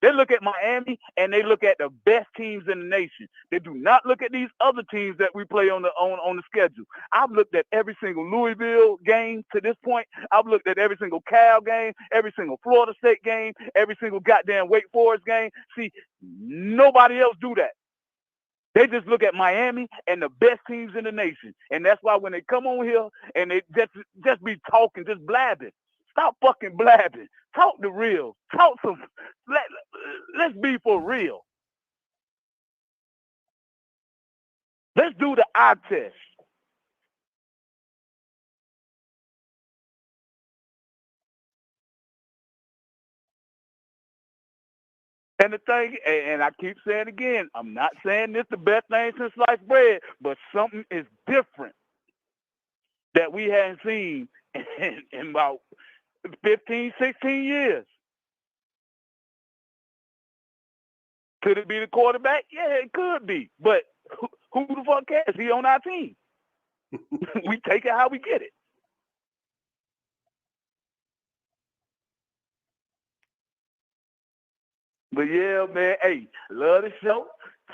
They look at Miami and they look at the best teams in the nation. They do not look at these other teams that we play on the schedule. I've looked at every single Louisville game to this point. I've looked at every single Cal game, every single Florida State game, every single goddamn Wake Forest game. See, nobody else do that. They just look at Miami and the best teams in the nation. And that's why when they come on here and they just be talking, just blabbing. Stop fucking blabbing. Talk the real. Talk some. Let's be for real. Let's do the eye test. And the thing, and I keep saying again, I'm not saying this the best thing since sliced bread, but something is different that we hadn't seen in about 15, 16 years. Could it be the quarterback? Yeah, it could be. But who the fuck cares? He on our team. We take it how we get it. But yeah, man, hey, love the show.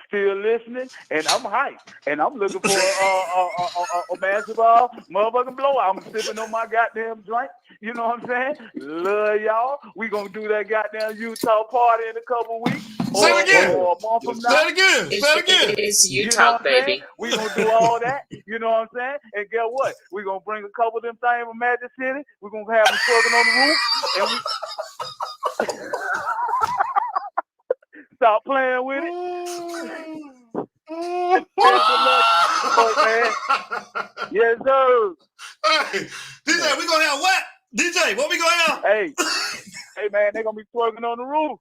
Still listening, and I'm hyped. And I'm looking for a basketball motherfucking blowout. I'm sipping on my goddamn drink. You know what I'm saying? Love y'all. We gonna do that goddamn Utah party in a couple weeks. Say it again. Or a month from now. Say it again. Say it again. It's You know Utah, what I'm saying? baby. We gonna do all that. You know what I'm saying? And guess what? We gonna bring a couple of them things from Magic City. We're gonna have them twerking on the roof. And we stop playing with it. Man. Yes, sir. Hey, DJ, we gonna have what? DJ, what we gonna have? Hey, man, they gonna be twerking on the roof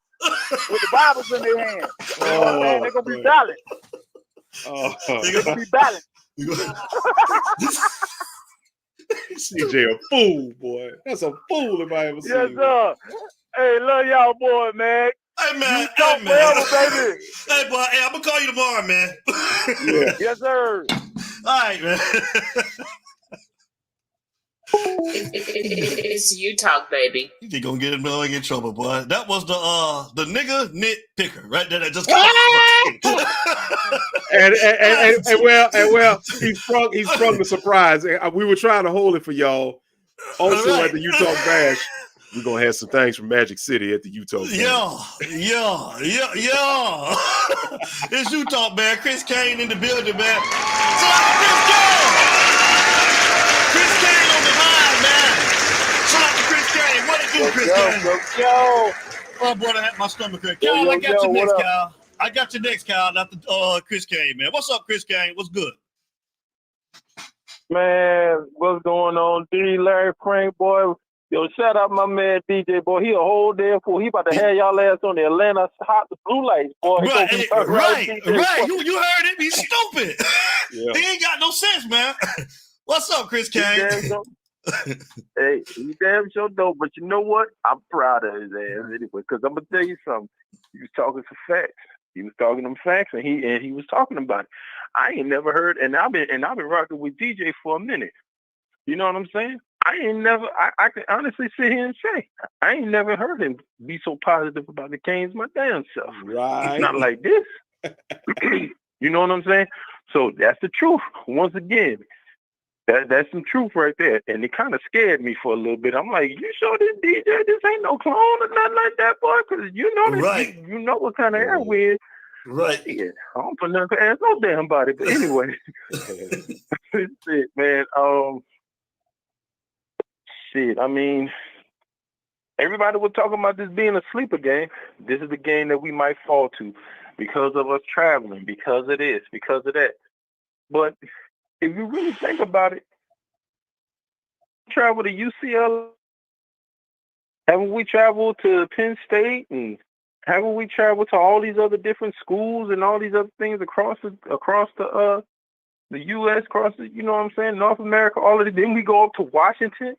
with the Bibles in their hands. You know what I'm saying? They gonna be balanced. They gonna be balanced. CJ a fool, boy. That's a fool if I ever seen Yes, him. sir. Hey, love y'all, boy, man. Hey, man. You talk forever, baby. Hey, boy, hey, I'm gonna call you tomorrow, man. Yeah. Yes, sir. All right, man. It's you talk, baby. You gonna get him in trouble, boy. That was the nigga nitpicker right there. That just and well, he sprung the surprise. We were trying to hold it for y'all. Also right. At the Utah Bash, we're gonna have some things from Magic City at the Utah Bash. Yeah. It's Utah, man. Chris Kane in the building, man. Shout out to Chris Kane. Chris Kane on the line, man. Shout out to Chris Kane. What it do, Chris Kane? Yo. Oh, boy, I had my stomach hurt. Cal, I got you next, Cal. I got you next, Cal, after Chris Kane, man. What's up, Chris Kane? What's good? Man, what's going on, D. Larry Frank, boy? Yo, shout out my man DJ, boy. He a whole damn fool. He about to have y'all ass on the Atlanta Hot Blue Lights, boy. Right. You heard it. He's stupid. Yeah. He ain't got no sense, man. What's up, Chris Kane? Hey, he damn sure dope, but you know what? I'm proud of his ass anyway, because I'm gonna tell you something. He was talking some facts. He was talking them facts, and he was talking about it. I ain't never heard, and I've been rocking with DJ for a minute. You know what I'm saying? I can honestly sit here and say I ain't never heard him be so positive about the Canes my damn self. Right? It's not like this. You know what I'm saying? So that's the truth. Once again, that's some truth right there, and it kind of scared me for a little bit. I'm like, you sure this DJ? This ain't no clone or nothing like that, boy? Because you know this, right. You know what kind of air we is. Right. Yeah, I don't put nothing ask no damn body. But anyway, shit, man. Shit. I mean, everybody was talking about this being a sleeper game. This is the game that we might fall to because of us traveling, because of this, because of that. But if you really think about it, travel to UCLA, haven't we traveled to Penn State, and haven't we traveled to all these other different schools and all these other things across the U.S., across the, you know what I'm saying, North America, all of it. Then we go up to Washington.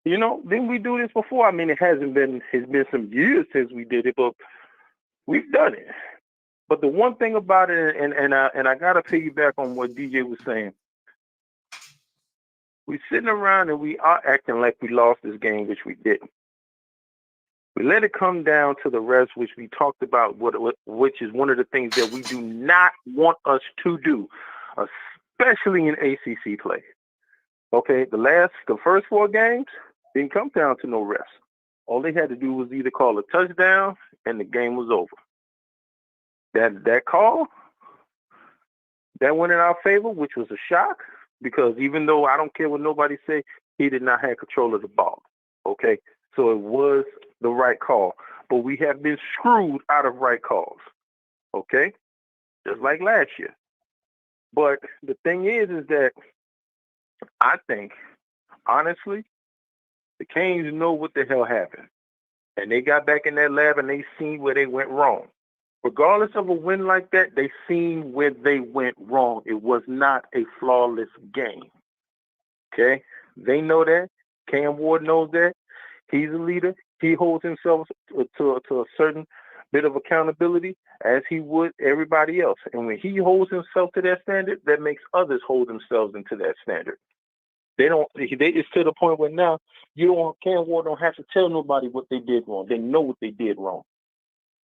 You know, didn't we do this before? I mean, it's been some years since we did it, but we've done it. But the one thing about it, and I gotta piggyback on what DJ was saying. We sitting around and we are acting like we lost this game, which we didn't. We let it come down to the refs, which we talked about, which is one of the things that we do not want us to do, especially in ACC play. Okay, the first 4 games didn't come down to no refs. All they had to do was either call a touchdown and the game was over. That call, that went in our favor, which was a shock, because even though I don't care what nobody say, he did not have control of the ball. Okay, so it was the right call. But we have been screwed out of right calls. Okay, just like last year. But the thing is that I think, honestly, the Canes know what the hell happened. And they got back in that lab and they seen where they went wrong. Regardless of a win like that, they seen where they went wrong. It was not a flawless game. Okay? They know that. Cam Ward knows that. He's a leader. He holds himself to a certain bit of accountability as he would everybody else. And when he holds himself to that standard, that makes others hold themselves into that standard. It's to the point where now Cam Ward don't have to tell nobody what they did wrong. They know what they did wrong.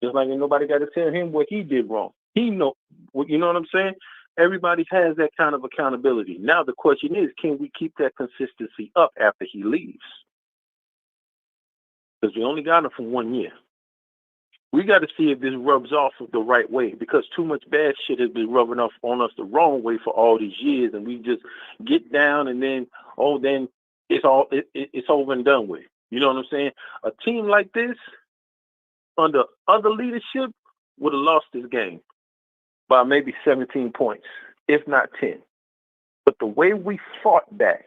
Just like nobody got to tell him what he did wrong. He know, you know what I'm saying? Everybody has that kind of accountability. Now the question is, can we keep that consistency up after he leaves? Because we only got him for 1 year. We got to see if this rubs off the right way, because too much bad shit has been rubbing off on us the wrong way for all these years, and we just get down and then it's over and done with. You know what I'm saying? A team like this, under other leadership, would have lost this game by maybe 17 points, if not 10. But the way we fought back,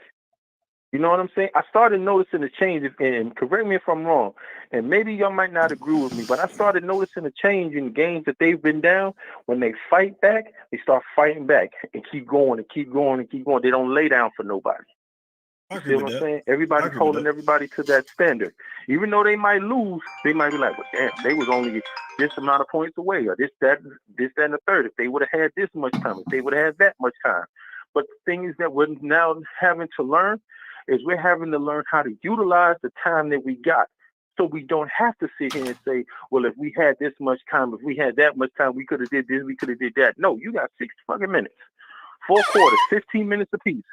you know what I'm saying? I started noticing a change, and correct me if I'm wrong, and maybe y'all might not agree with me, but I started noticing a change in games that they've been down. When they fight back, they start fighting back and keep going and keep going and keep going. They don't lay down for nobody. You see what I'm saying? Everybody's holding everybody to that standard. Even though they might lose, they might be like, well, damn, they was only this amount of points away, or this, that, and the third. If they would have had this much time, if they would have had that much time. But the thing is that we're now having to learn is we're having to learn how to utilize the time that we got. So we don't have to sit here and say, well, if we had this much time, if we had that much time, we could have did this, we could have did that. No, you got 60 fucking minutes. 4 quarters, 15 minutes apiece.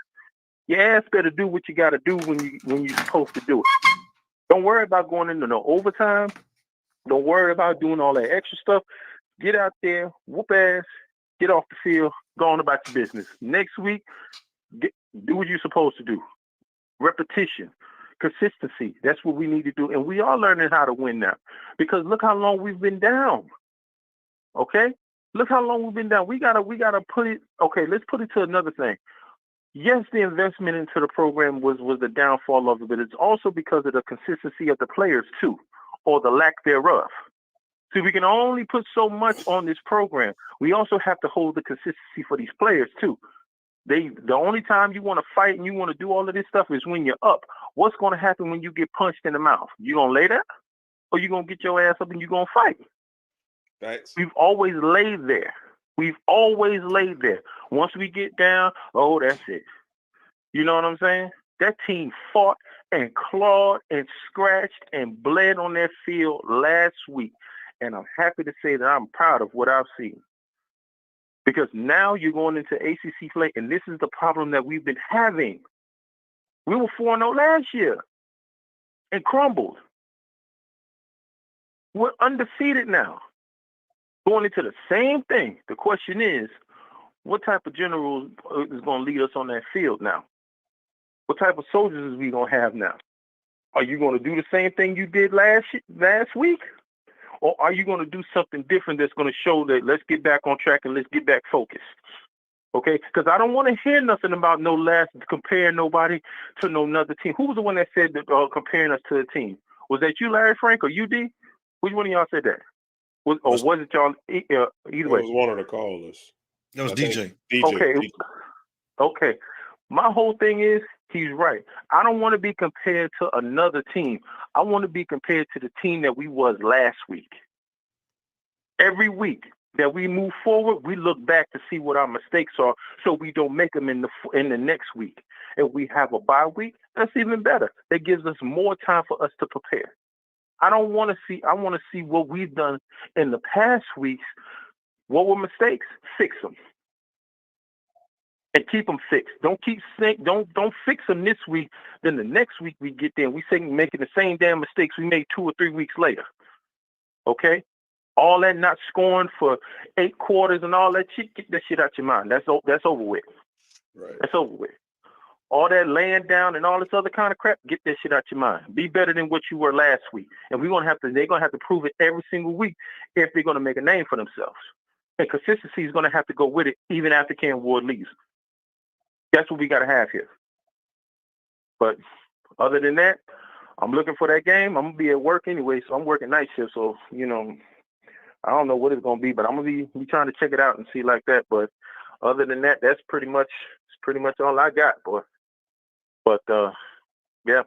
Your ass better do what you got to do when you're supposed to do it. Don't worry about going into no overtime. Don't worry about doing all that extra stuff. Get out there, whoop ass, get off the field, go on about your business. Next week, do what you're supposed to do. Repetition, consistency. That's what we need to do. And we are learning how to win now. Because look how long we've been down. Okay? Look how long we've been down. We gotta put it, okay, let's put it to another thing. Yes, the investment into the program was the downfall of it, but it's also because of the consistency of the players too, or the lack thereof. See, we can only put so much on this program. We also have to hold the consistency for these players too. The only time you want to fight and you want to do all of this stuff is when you're up. What's going to happen when you get punched in the mouth? You gonna lay there, or you gonna get your ass up and you gonna fight? Thanks. We've always laid there. We've always laid there. Once we get down, oh, that's it. You know what I'm saying? That team fought and clawed and scratched and bled on that field last week. And I'm happy to say that I'm proud of what I've seen. Because now you're going into ACC play, and this is the problem that we've been having. We were 4-0 last year and crumbled. We're undefeated now. Going into the same thing. The question is, what type of general is going to lead us on that field now? What type of soldiers is we going to have now? Are you going to do the same thing you did last week? Or are you going to do something different that's going to show that let's get back on track and let's get back focused? Okay? Because I don't want to hear nothing about comparing nobody to no another team. Who was the one that said that, comparing us to a team? Was that you, Larry Frank, or you, D? Which one of y'all said that? Was it y'all? Either way. It was one of the callers. That was DJ. Okay. DJ. Okay. My whole thing is, he's right. I don't want to be compared to another team. I want to be compared to the team that we was last week. Every week that we move forward, we look back to see what our mistakes are so we don't make them in the next week. If we have a bye week, that's even better. That gives us more time for us to prepare. I want to see what we've done in the past weeks. What were mistakes? Fix them. And keep them fixed. Don't fix them this week. Then the next week we get there and we say making the same damn mistakes we made 2 or 3 weeks later. Okay? All that not scoring for 8 quarters and all that shit, get that shit out your mind. That's over with. Right. That's over with. All that laying down and all this other kind of crap, get that shit out your mind. Be better than what you were last week. And they're gonna have to prove it every single week if they're gonna make a name for themselves. And consistency is gonna have to go with it even after Cam Ward leaves. That's what we gotta have here. But other than that, I'm looking for that game. I'm gonna be at work anyway, so I'm working night shift. So, I don't know what it's gonna be, but I'm gonna be trying to check it out and see like that. But other than that, that's pretty much all I got, boy. But yeah.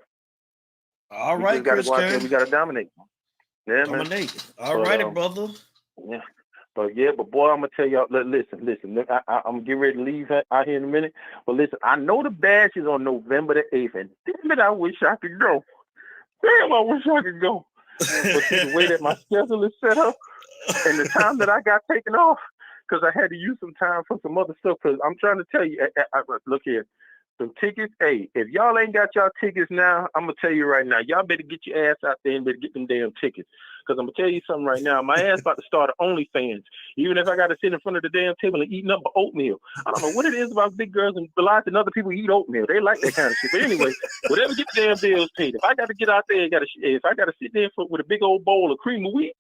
All right, Chris Kane. We gotta dominate. Yeah, dominate. Man. All righty, brother. Yeah. But boy, I'm gonna tell y'all. Listen. I'm getting ready to leave out here in a minute. But listen, I know the bash is on November the 8th, and damn it, I wish I could go. Damn, I wish I could go. But see, the way that my schedule is set up, and the time that I got taken off, because I had to use some time for some other stuff. Because I'm trying to tell you, look here. Some tickets. Hey, if y'all ain't got y'all tickets now, I'm gonna tell you right now, y'all better get your ass out there and better get them damn tickets. Because I'm gonna tell you something right now, my ass about to start an OnlyFans. Even if I gotta sit in front of the damn table and eat nothing but oatmeal. I don't know what it is about big girls and realizing other people eat oatmeal. They like that kind of shit. But anyway, whatever, get the damn bills paid. If I gotta get out there, if I gotta sit there with a big old bowl of cream of wheat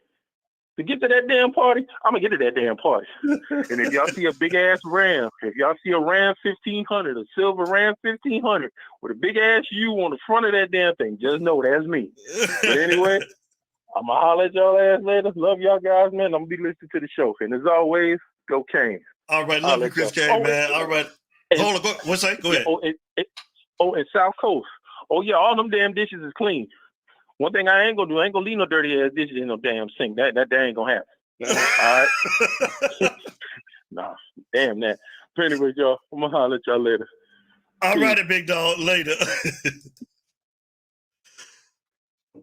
to get to that damn party, I'm gonna get to that damn party. And if y'all see a big ass Ram, if y'all see a Ram 1500, a silver Ram 1500 with a big ass U on the front of that damn thing, just know that's me. But anyway, I'm gonna holler at y'all ass later. Love y'all guys, man. I'm gonna be listening to the show. And as always, go Canes. All right, love you, Chris Kane, man. All right. Hold on, what's that? Go ahead. And South Coast. Oh yeah, all them damn dishes is clean. One thing I ain't gonna do, I ain't gonna leave no dirty ass dishes in no damn sink. That ain't gonna happen. All right. Nah, damn that. But anyway, y'all, I'm gonna holler at y'all later. All righty, big dog. Later.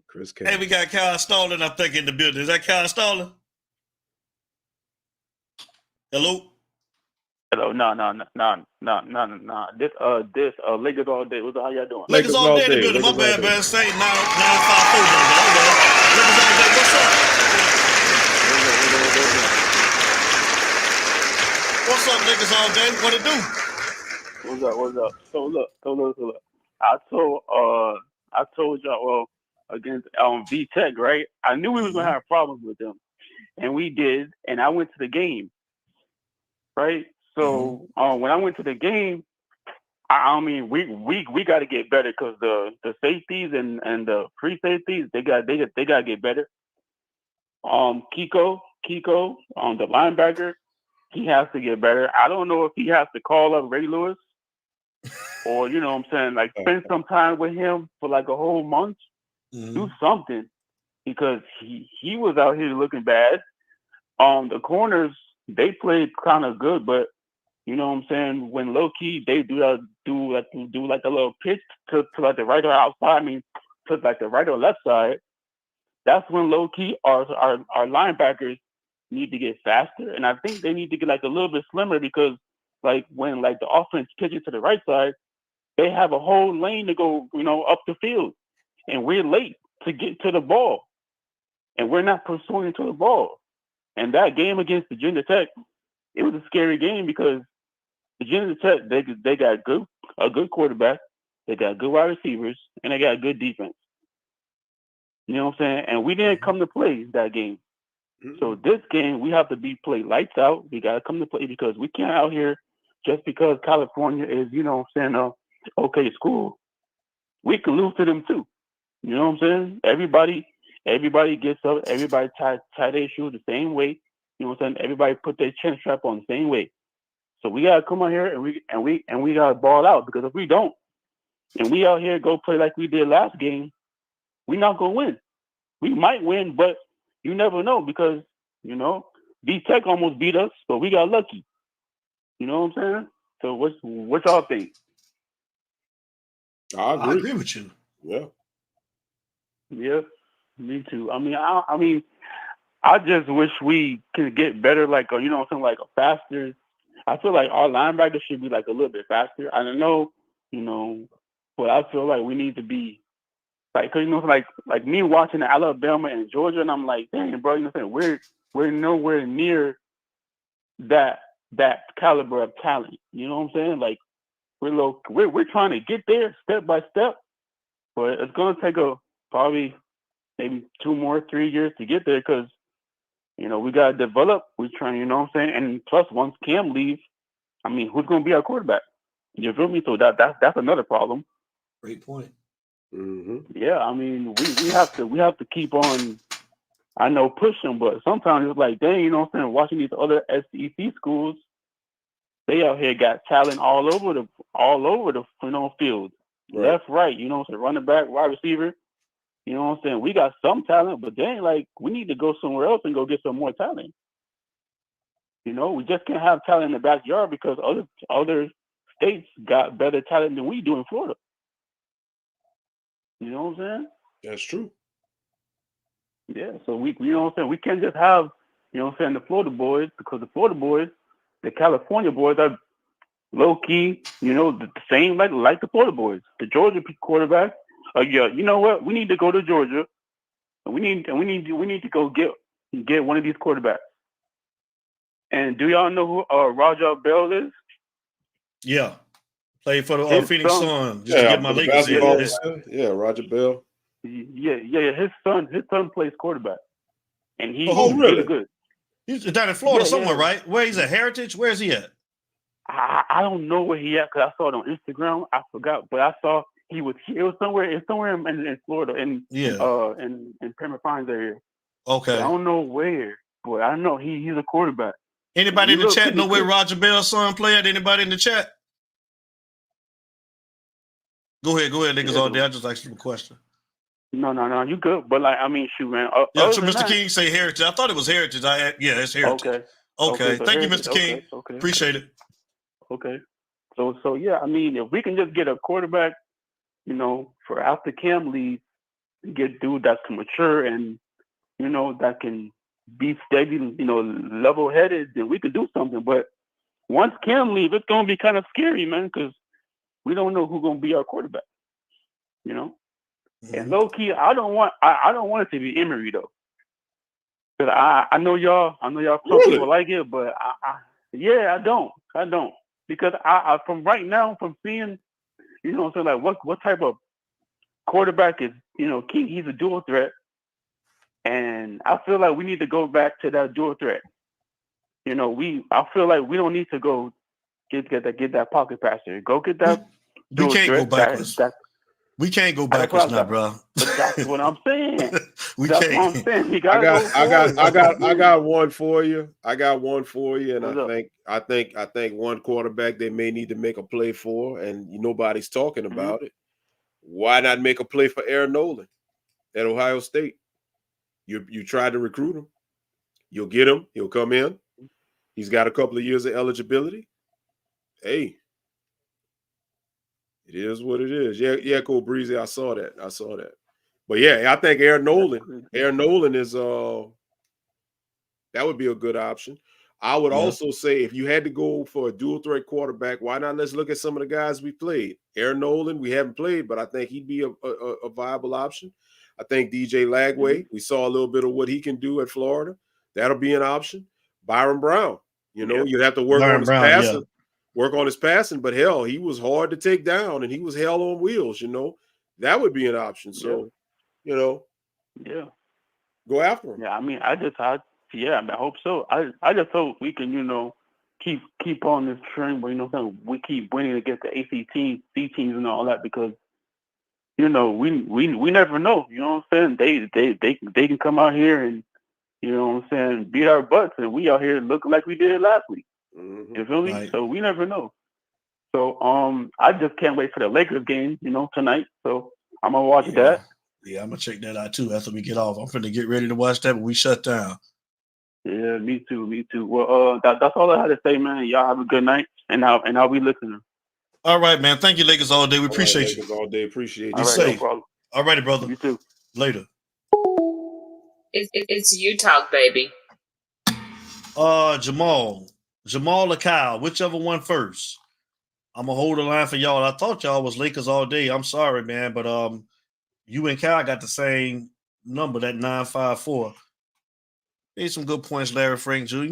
Chris Hey, we got Kyle Stalling, I think, in the building. Is that Kyle Stalling? Hello? Hello, no. This Lakers all day. How y'all doing? Lakers all day in the building. My bad, man. Say 954. Lakers all day. What's up? What's up, Lakers all day? What it do? What's up? So look. I told y'all against V-Tech, right? I knew we was gonna have problems with them, and we did. And I went to the game, right? So when I went to the game, I mean we got to get better because the safeties and the free safeties they got to get better. Kiko, the linebacker, he has to get better. I don't know if he has to call up Ray Lewis or you know what I'm saying, like spend some time with him for like a whole month, do something because he was out here looking bad. The corners they played kind of good, but you know what I'm saying, when low key they do like a little pitch to like the right or outside, I mean to like the right or left side. That's when low key our linebackers need to get faster, and I think they need to get like a little bit slimmer because like when like the offense pitches to the right side, they have a whole lane to go, you know, up the field, and we're late to get to the ball, and we're not pursuing to the ball. And that game against Virginia Tech, it was a scary game because Virginia Tech they got a good quarterback, they got good wide receivers, and they got good defense. You know what I'm saying? And we didn't come to play that game. So this game, we have to play lights out. We got to come to play because we can't out here just because California is, you know what I'm saying, okay school. We can lose to them too. You know what I'm saying? Everybody gets up. Everybody tie their shoes the same way. You know what I'm saying? Everybody put their chin strap on the same way. So we gotta come out here and we gotta ball out because if we don't, and we out here go play like we did last game, we're not gonna win. We might win, but you never know because, you know, V-Tech almost beat us, but we got lucky. You know what I'm saying? So what y'all think? I agree with you. Yeah. Yeah, me too. I mean, I just wish we could get better, like, you know what I'm saying, like a faster. I feel like our linebackers should be like a little bit faster. I don't know, you know, but I feel like we need to be like, cause you know, like me watching Alabama and Georgia, and I'm like, dang, bro, you know what I'm saying? We're nowhere near that caliber of talent. You know what I'm saying? Like we're trying to get there step by step, but it's gonna take probably maybe 2 more 3 years to get there because, you know, we gotta develop. We're trying, you know what I'm saying? And plus once Cam leaves, I mean, who's gonna be our quarterback? You feel me? So that's another problem. Great point. Yeah, I mean, we have to keep on. I know pushing, but sometimes it's like, dang, you know what I'm saying? Watching these other SEC schools, they out here got talent all over the you know field, left, right. You know what I'm saying? Running back, wide receiver. You know what I'm saying? We got some talent, but dang, like we need to go somewhere else and go get some more talent. You know, we just can't have talent in the backyard because other states got better talent than we do in Florida. You know what I'm saying? That's true. Yeah, so we, you know what I'm saying, we can't just have, you know what I'm saying, the Florida boys, because the Florida boys, the California boys are low key, you know, the same like the Florida boys. The Georgia quarterback, yeah, you know what? We need to go to Georgia, and we need to go get one of these quarterbacks. And do y'all know who Roger Bell is? Yeah, played for the Phoenix Suns. Just to get my Lakers in. Yeah, Roger Bell. Yeah. His son plays quarterback, and he's really? really good. He's down in Florida somewhere, right? Where he's at? Heritage? Where is he at? I don't know where he at because I saw it on Instagram. I forgot, but I saw he was here. It was somewhere in Florida, in Pembroke Pines area. Okay. But I don't know where, but I know he's a quarterback. Anybody in the chat know where Roger Bell's son play at? Anybody in the chat? Go ahead, niggas all day. I just asked you a question. No, you good. But like, I mean, shoot, man. So Mr. King say Heritage. I thought it was Heritage. It's Heritage. Okay. Thank you, Mr. King. Okay. Appreciate it. Okay. So yeah, I mean, if we can just get a quarterback, for after Cam leaves, get dude that's mature and that can be steady, level headed, then we could do something. But once Cam leaves, it's gonna be kind of scary, man, because we don't know who's gonna be our quarterback. And low key, I don't want it to be Emery though. Cause I know y'all some people like it, but I don't because I from right now from seeing, like what type of quarterback is King. He's a dual threat, and I feel like we need to go back to that dual threat. I feel like we don't need to go get that pocket passer. Go get that. We can't go backwards. We can't go backwards now, bro. But that's what I'm saying. We that's can't. What I'm saying. We I gotta got one for you. And I think one quarterback they may need to make a play for, and nobody's talking about it. Why not make a play for Aaron Nolan at Ohio State? You tried to recruit him. You'll get him. He'll come in. He's got a couple of years of eligibility. Hey, it is what it is. Yeah, Cole Breezy. I saw that. But yeah, I think Aaron Nolan is that would be a good option. I would also say if you had to go for a dual threat quarterback, why not let's look at some of the guys we played. Aaron Nolan, we haven't played, but I think he'd be a viable option. I think DJ Lagway, we saw a little bit of what he can do at Florida. That'll be an option. Byron Brown, you'd have to work on his passing. Yeah. Work on his passing, but hell, he was hard to take down and he was hell on wheels, That would be an option. So, go after him. Yeah, I mean, I hope so. I just hope we can, keep on this trend where, we keep winning against the ACT teams and all that because, we never know, what I'm saying? They can come out here and, beat our butts and we out here looking like we did last week. You feel me? Right. So we never know. So I just can't wait for the Lakers game, tonight. So I'm gonna watch that. Yeah, I'm gonna check that out too after we get off. I'm finna get ready to watch that when we shut down. Yeah, me too. Well, that's all I had to say, man. Y'all have a good night, and I'll be listening. All right, man. Thank you, Lakers all day. We appreciate you. Lakers all day. Appreciate you. Be safe. No problem. All righty, brother. You too. Later. It's you talk, baby. Jamal or Kyle, whichever one first. I'm gonna hold the line for y'all. I thought y'all was Lakers all day. I'm sorry, man, but you and Kyle got the same number, that 954. Made some good points, Larry Frank Jr.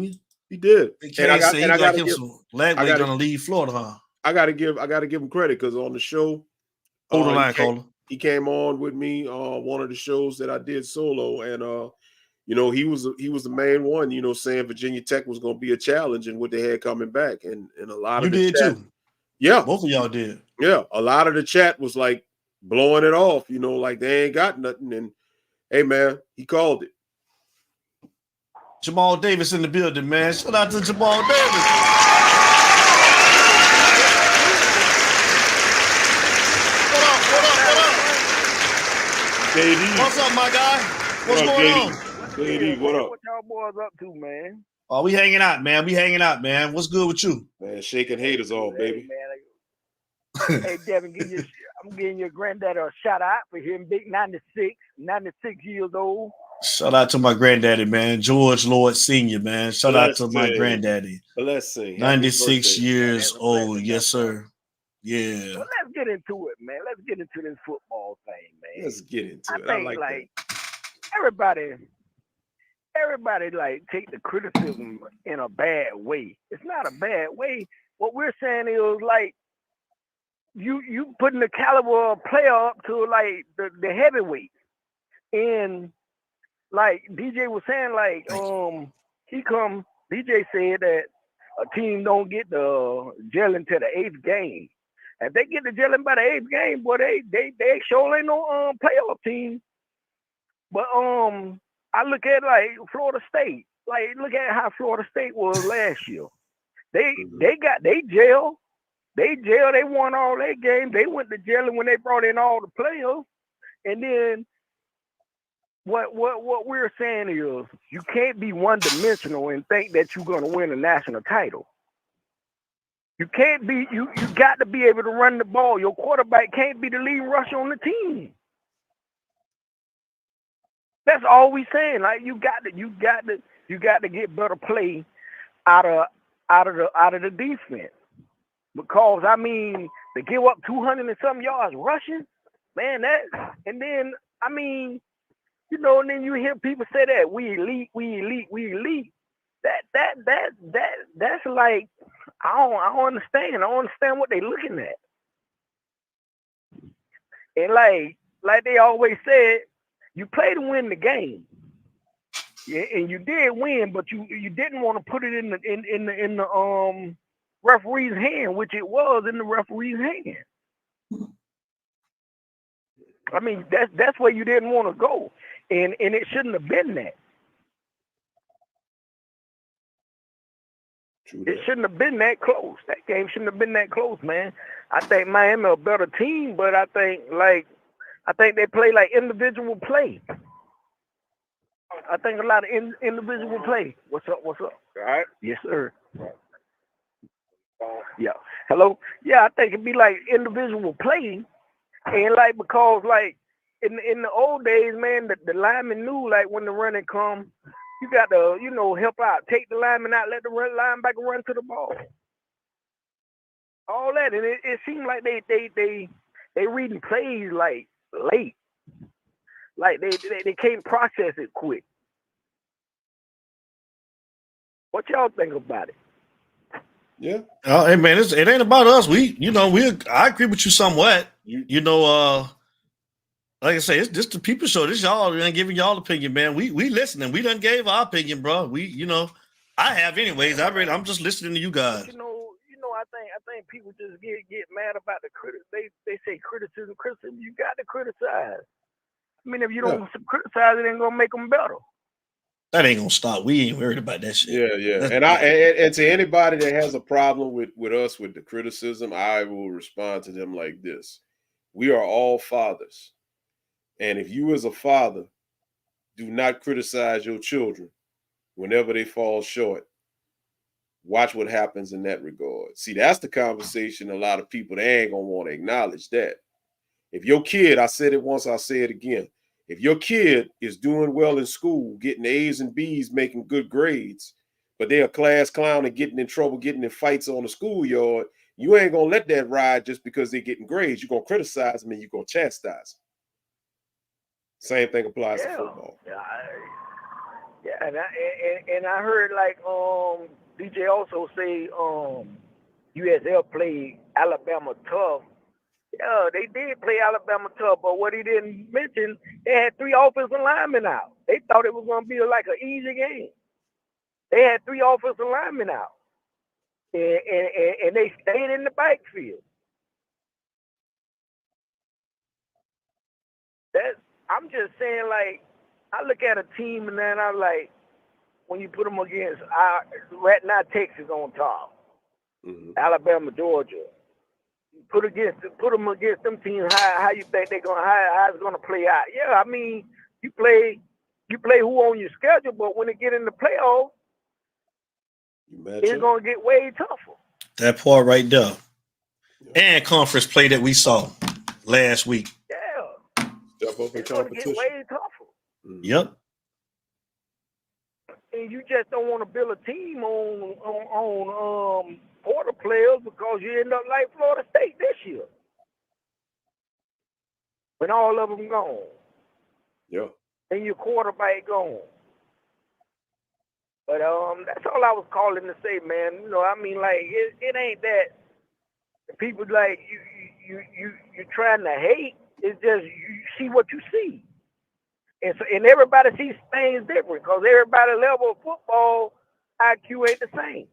He did. And I got him some Lagway gonna leave Florida, huh? I gotta give him credit because on the show, hold the line, caller. He came on with me on one of the shows that I did solo, and he was the main one, saying Virginia Tech was going to be a challenge and what they had coming back, and a lot of the chat, too. Yeah, both of y'all did. Yeah, a lot of the chat was like blowing it off, like they ain't got nothing. And hey, man, he called it. Jamal Davis in the building, man. Shout out to Jamal Davis. What up? KD. What's up, my guy? What's going on? KD, what up? What y'all boys up to, man? Oh, we hanging out, man. What's good with you? Man, shaking haters off, baby. Hey, Devin, I'm giving your granddaddy a shout out for him, big 96 years old. Shout out to my granddaddy, man. George Lord Sr., man. Shout out to my granddaddy. Let's see. 96 years old. Yes, sir. Yeah. Well, let's get into it, man. Let's get into this football thing, man. Let's get into it. I think, everybody take the criticism in a bad way. It's not a bad way. What we're saying is you putting the caliber of player up to the heavyweight. And like DJ was saying, DJ said that a team don't get the gelling to the 8th game. If they get the gelling by the 8th game, boy, they sure ain't no playoff team. But I look at Florida State. Look at how Florida State was last year. They jail. They won all their games. They went to jail when they brought in all the players. And then what we're saying is you can't be one-dimensional and think that you're going to win a national title. You can't be you got to be able to run the ball. Your quarterback can't be the lead rusher on the team. That's all we saying. Like you got to get better play out of the defense. Because I mean, to give up 200 and some yards rushing, man, that, and then I mean, you know, and then you hear people say that we elite. That's like I don't understand. I don't understand what they looking at. And like they always said, you play to win the game. Yeah, and you did win, but you didn't want to put it in the referee's hand, which it was in the referee's hand. I mean, that's where you didn't want to go, and it shouldn't have been that. It shouldn't have been that close. That game shouldn't have been that close, man. I think Miami a better team, but I think they play like individual play. I think a lot of individual play. What's up? All right. Yes, sir. Yeah. Hello? Yeah, I think it'd be like individual play. And like, because like in the old days, man, the lineman knew like when the running come, you got to, you know, help out, take the lineman out, let the linebacker run to the ball. All that. And it seemed like they reading plays like late. Like they can't process it quick. What y'all think about it? Yeah. Hey man, it ain't about us. I agree with you somewhat. Like I say, it's just the people show. This y'all ain't giving y'all opinion, man. We listening. We done gave our opinion, bro. I have anyways. I'm just listening to you guys. You know, I think people just get mad about the critics. They say criticism. You got to criticize. I mean, if you don't criticize, it ain't gonna make them better. That ain't gonna stop. We ain't worried about that shit. Yeah. And to anybody that has a problem with us with the criticism, I will respond to them like this: we are all fathers, and if you as a father do not criticize your children whenever they fall short, watch what happens in that regard. See, that's the conversation. A lot of people, they ain't gonna want to acknowledge that. If your kid, I said it once, I'll say it again. If your kid is doing well in school, getting A's and B's, making good grades, but they're a class clown and getting in trouble, getting in fights on the schoolyard, you ain't going to let that ride just because they're getting grades. You're going to criticize them and you're going to chastise them. Same thing applies to football. And I heard like DJ also say USL played Alabama tough. Yeah, they did play Alabama tough, but what he didn't mention, they had 3 offensive linemen out. They thought it was going to be like an easy game. They had 3 offensive linemen out, and they stayed in the backfield. I'm just saying, like, I look at a team and then I'm like, when you put them against, right now Texas on top, Alabama, Georgia. Put them against them teams. How you think how it's gonna play out? Yeah, I mean, you play who on your schedule, but when it get in the playoffs, it's gonna get way tougher. That part right there, and conference play that we saw last week. Yeah, it's gonna get way tougher. Yep. And you just don't want to build a team on porter players because you end up like Florida State this year. When all of them gone. Yeah. And your quarterback gone. But that's all I was calling to say, man. You know, I mean, like it ain't that people like you're trying to hate. It's just you see what you see. And everybody sees things different because everybody level of football IQ ain't the same.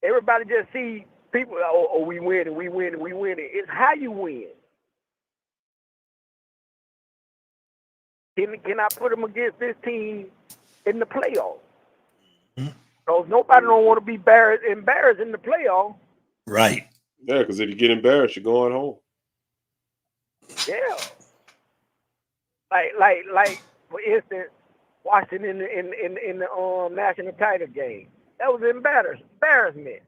Everybody just see people, we win. It's how you win. Can I put them against this team in the playoffs? Because nobody don't want to be embarrassed in the playoffs. Right. Yeah, because if you get embarrassed, you're going home. Yeah. Like for instance, Washington in the national title game. That was embarrassment.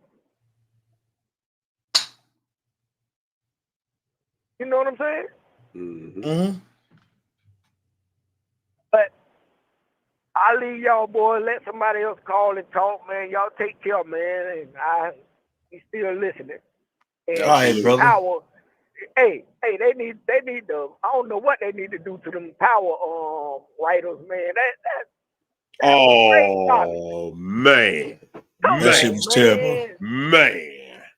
You know what I'm saying? Mm-hmm. But I'll leave y'all, boys. Let somebody else call and talk, man. Y'all take care, man. And we still listening. And all right, brother. Power, hey, they need to. I don't know what they need to do to them power writers, man. Oh man, that shit was terrible, man.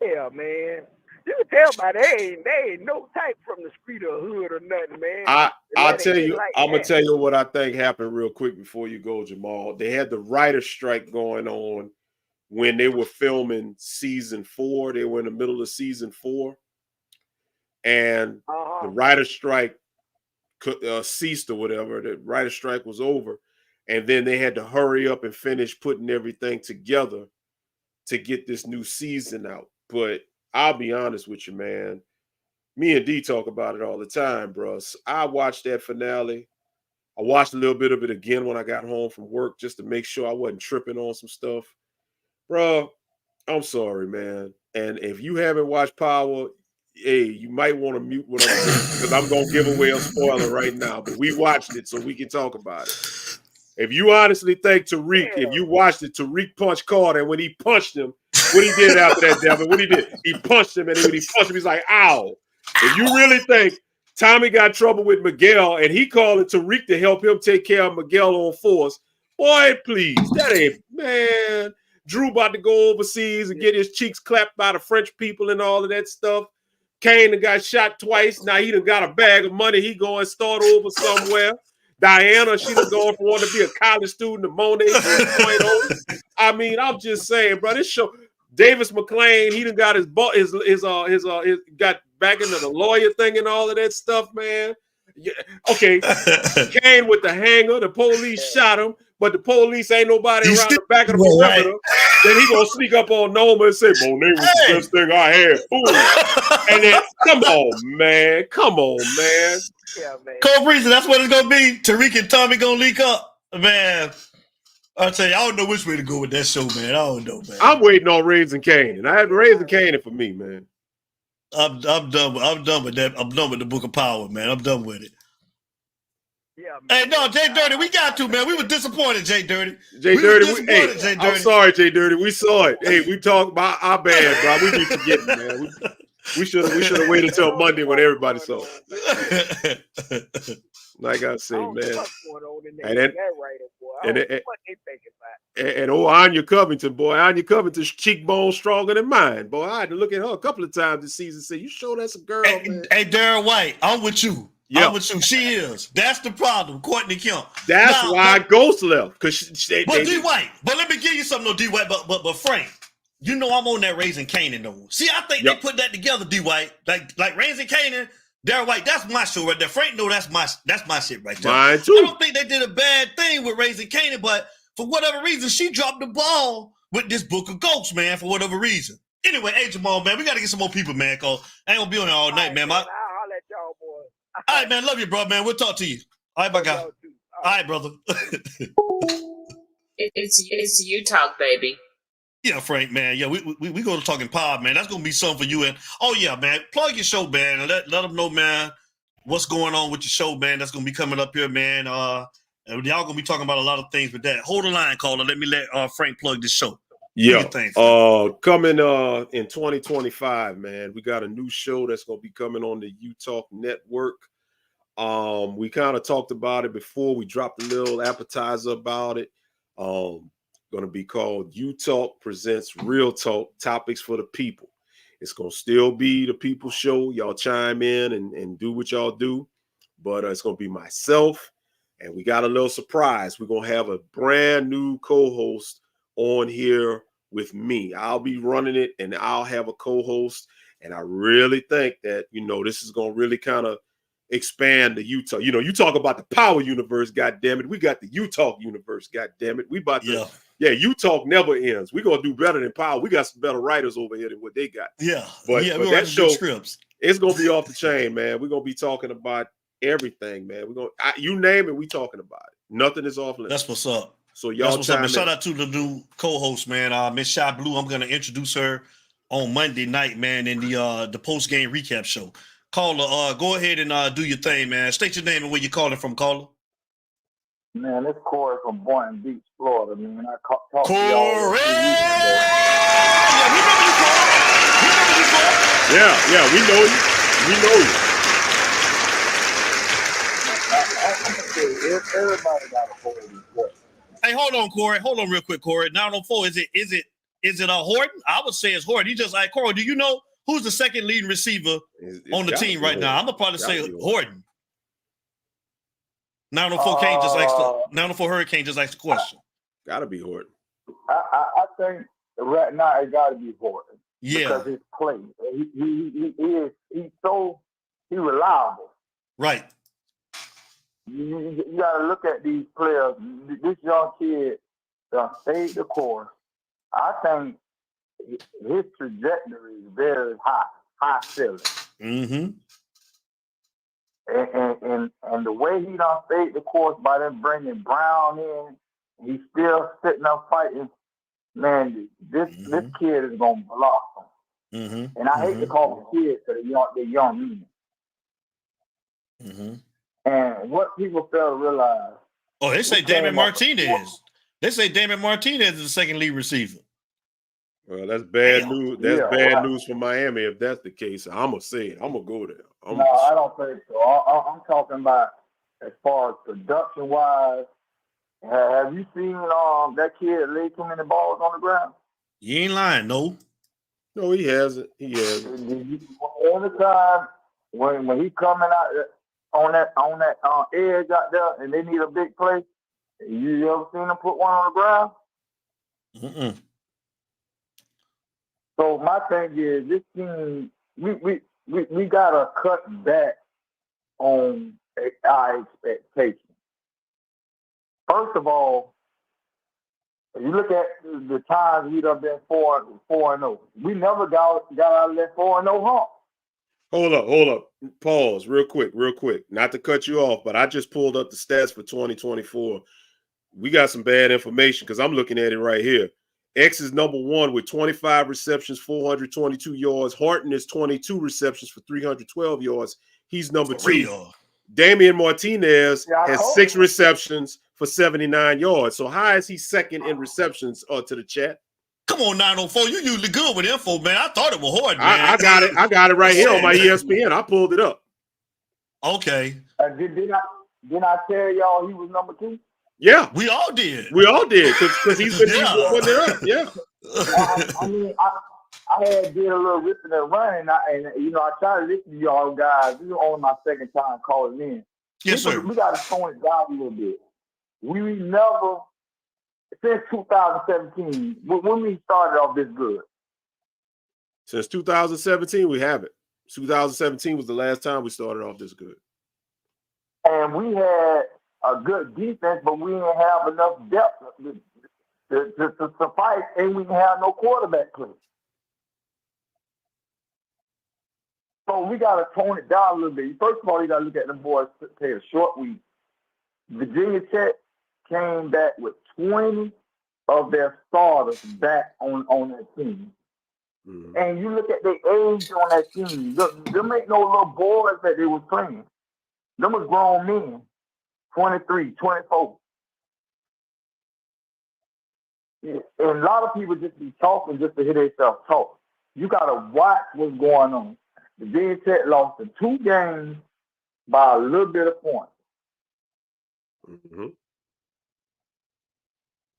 Yeah, man. You can tell by they ain't no type from the street or hood or nothing, man. I'll tell you, I'm gonna tell you what I think happened real quick before you go, Jamal. They had the writer's strike going on when they were filming season 4. They were in the middle of season 4, and the writer's strike ceased or whatever. The writer's strike was over, and then they had to hurry up and finish putting everything together to get this new season out. But I'll be honest with you, man. Me and D talk about it all the time, bro. So I watched that finale. I watched a little bit of it again when I got home from work just to make sure I wasn't tripping on some stuff. Bro, I'm sorry, man. And if you haven't watched Power, hey, you might want to mute what I'm saying because I'm going to give away a spoiler right now. But we watched it so we can talk about it. If you honestly think Tariq, if you watched it, Tariq punched Carter, and when he punched him, what he did after that, Devin, what he did, he punched him, and when he punched him, he's like, ow. If you really think Tommy got trouble with Miguel, and he called Tariq to help him take care of Miguel on force, boy, please, that ain't, man. Drew about to go overseas and get his cheeks clapped by the French people and all of that stuff. Kane done got shot twice. Now he done got a bag of money. He go and start over somewhere. Diana, she done gone from wanting to be a college student to Monet 3.0. I mean, I'm just saying, bro, this show, Davis McClain, he done got his got back into the lawyer thing and all of that stuff, man. Yeah, okay, Kane with the hanger, the police shot him, but the police ain't nobody around the back of the perimeter. Right. Then he gonna sneak up on Noma and say, Monet was the best thing I had. Boom. And then, come on, man. Yeah, man. Cole Breezy, that's what it's gonna be. Tariq and Tommy gonna leak up, man. I'll tell you, I don't know which way to go with that show, man. I don't know, man. I'm waiting on Raising Kanan. I had Raising Kanan for me, man. I'm done with that. I'm done with the Book of Power, man. I'm done with it. Yeah, hey, no, Jay Dirty, we got to, man. We were disappointed, Jay Dirty. Jay Dirty, I'm sorry, Jay Dirty. We saw it. Hey, we talked about our bad, bro. We be forgetting, man. We should have waited until Monday when everybody saw it. Like I say, man. And Anya Covington, boy, Anya Covington's cheekbones stronger than mine, boy. I had to look at her a couple of times this season and say, "You sure that's a girl?" Man? Hey, Darren White, I'm with you. Yeah. I'm with you. She is. That's the problem, Courtney Kemp. That's why Ghost left, because D White. But let me give you something, though, D White. But Frank, you know I'm on that Raising Kanan though. See, I think they put that together, D White. Like Raising Kanan. Darren White, that's my show right there. Frank, no, that's my shit right there. Mine too. I don't think they did a bad thing with Raising Kanan, but for whatever reason, she dropped the ball with this Book of Ghosts, man, for whatever reason. Anyway, hey, Jamal, man, we got to get some more people, man, because I ain't going to be on there all night, man. I'll let y'all, boys. All right, man, love you, bro, man. We'll talk to you. All right, my guy. All right, brother. It's you talk, baby. Yeah, Frank, man. Yeah, we go to Talking Pod, man. That's going to be something for you. And yeah, man, plug your show, man, and let them know, man, what's going on with your show, man. That's going to be coming up here, man. And y'all going to be talking about a lot of things with that. Hold the line, caller. Let me let Frank plug this show. Yeah. Coming in 2025, man. We got a new show that's going to be coming on the U-Talk network. We kind of talked about it before. We dropped a little appetizer about it. Going to be called U-Talk Presents Real Talk, Topics for the People. It's going to still be the people show. Y'all chime in and do what y'all do. But it's going to be myself. And we got a little surprise. We're going to have a brand new co-host on here with me. I'll be running it and I'll have a co-host. And I really think that, this is going to really kind of expand the U-Talk. You talk about the Power universe, goddammit. We got the U-Talk universe, goddammit. We about to, U-Talk never ends. We're going to do better than Power. We got some better writers over here than what they got. Yeah. But that show, it's going to be off the chain, man. We're going to be talking about everything, man. You name it, we talking about it. Nothing is off limits. That's what's up. So y'all That's what's up, man. chime Shout in. out to the new co-host, man. Miss Shy Blue. I'm gonna introduce her on Monday night, man, in the post-game recap show. Caller, go ahead and do your thing, man. State your name and where you're calling from, caller. Man, it's Corey from Boynton Beach, Florida, man. I talked Corey! to y'all a few weeks ago. Yeah, we know you. We know you. Everybody got a hold of it. Hey, hold on, Corey. Hold on real quick, Corey. 904, is it Horton? I would say it's Horton. He just like, Corey, do you know who's the second leading receiver on the team right now? I'm gonna probably say Horton. 904 Kane just asked the 904 Hurricane just asked the question. Gotta be Horton. I think right now it gotta be Horton. Yeah. Because his play. He's reliable. Right. You got to look at these players. This young kid stayed the course. I think his trajectory is very high ceiling. Mm-hmm. And the way he done stayed the course by them bringing Brown in, he's still sitting up fighting. Man, this kid is gonna blossom. Mm-hmm. And I hate to call them kids because they're young men. Mm-hmm. And what people fail to realize. Oh, they say Damon Martinez. They say Damon Martinez is the second lead receiver. Well, that's bad news. That's bad news for Miami if that's the case. I'm gonna say it. I'm gonna go there. No, I don't think so. I'm talking about as far as production wise. Have you seen that kid lay too many balls on the ground? You ain't lying, no. No, he hasn't. He hasn't. Every time when he coming out on that edge out there and they need a big play, you ever seen him put one on the ground? Mm-mm. So my thing is, this team, we gotta cut back on our expectations. First of all, if you look at the times we've been 4-0, we never got out of that 4-0 hump. Hold up. Pause real quick. Not to cut you off, but I just pulled up the stats for 2024. We got some bad information because I'm looking at it right here. X is number one with 25 receptions, 422 yards. Horton is 22 receptions for 312 yards. He's number two. Damian Martinez has 6 receptions for 79 yards. So how is he second in receptions to the chat? Come on, 904. You usually good with info, man. I thought it was Horton, man. I got it right here on my ESPN. I pulled it up. Okay. Did I tell y'all he was number 2? Yeah. We all did. Because he's been putting it up. Yeah. I mean, I had did a little ripping and running, and I tried to listen to y'all guys. This is only my second time calling in. Yes, sir. We got to tone it down a little bit. We never, since 2017, when we started off this good. Since 2017, we haven't. 2017 was the last time we started off this good. And we had a good defense, but we didn't have enough depth to suffice, and we didn't have no quarterback play. So we got to tone it down a little bit. First of all, you got to look at the boys play a short week. Virginia Tech came back with 20 of their starters back on that team. Mm-hmm. And you look at the age on that team. Them ain't no little boys that they was playing. Them was grown men, 23, 24. And a lot of people just be talking just to hear themselves talk. You got to watch what's going on. Virginia Tech lost the 2 games by a little bit of points. Mm-hmm.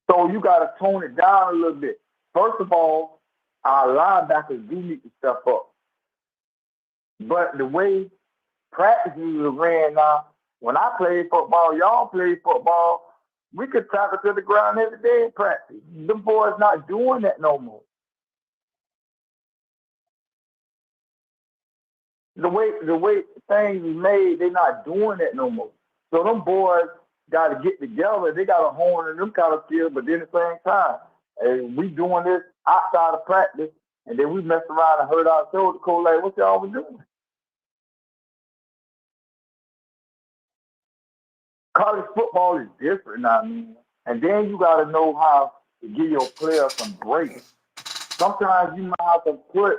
So you got to tone it down a little bit. First of all, our linebackers do need to step up. But the way practices are ran now, when I played football, y'all played football, we could tackle to the ground every day in practice. Them boys not doing that no more. The way things is made, they're not doing that no more. So them boys got to get together. They got a horn in them kind of field, but then at the same time, and we doing this outside of practice, and then we mess around and hurt our shoulder. Coach, like, what y'all was doing? College football is different now, man. And then you got to know how to give your player some breaks. Sometimes you might have to put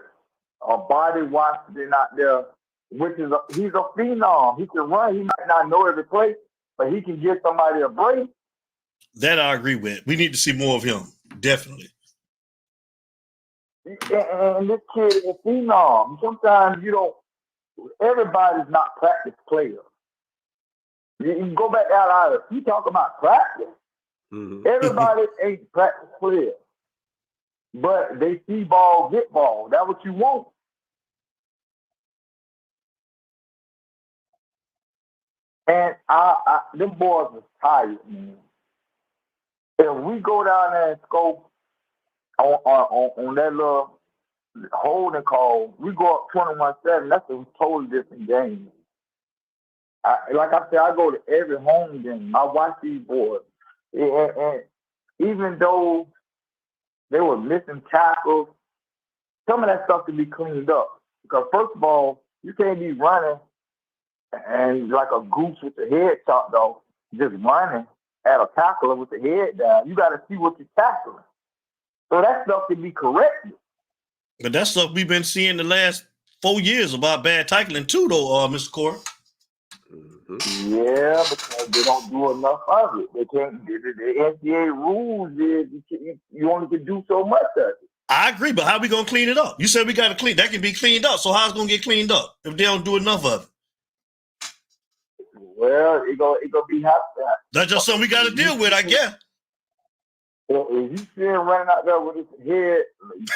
a body Washington out there, he's a phenom. He can run. He might not know every play, but he can give somebody a break. That I agree with. We need to see more of him. Definitely. And this kid is a phenom. Sometimes everybody's not practice players. You can go back out of it. You talk about practice. Mm-hmm. Everybody ain't practice players. But they see ball, get ball. That's what you want. And them boys are tired, man. If we go down there and score on that little holding call, we go up 21-7. That's a totally different game. Like I said, I go to every home game. I watch these boys. And even though they were missing tackles, some of that stuff can be cleaned up. Because first of all, you can't be running and like a goose with the head chopped off, just running at a tackler with the head down. You got to see what you're tackling. So that stuff can be corrected. But that's stuff we've been seeing the last 4 years about bad tackling too, though, Mr. Corey. Mm-hmm. Yeah, because they don't do enough of it. They can't. The NCAA rules is you only can do so much of it. I agree, but how we gonna clean it up? You said we got to clean. That can be cleaned up. So how's it gonna get cleaned up if they don't do enough of it? Well, it gonna be happening. That's just something we got to deal with, I guess. If you see him running out there with his head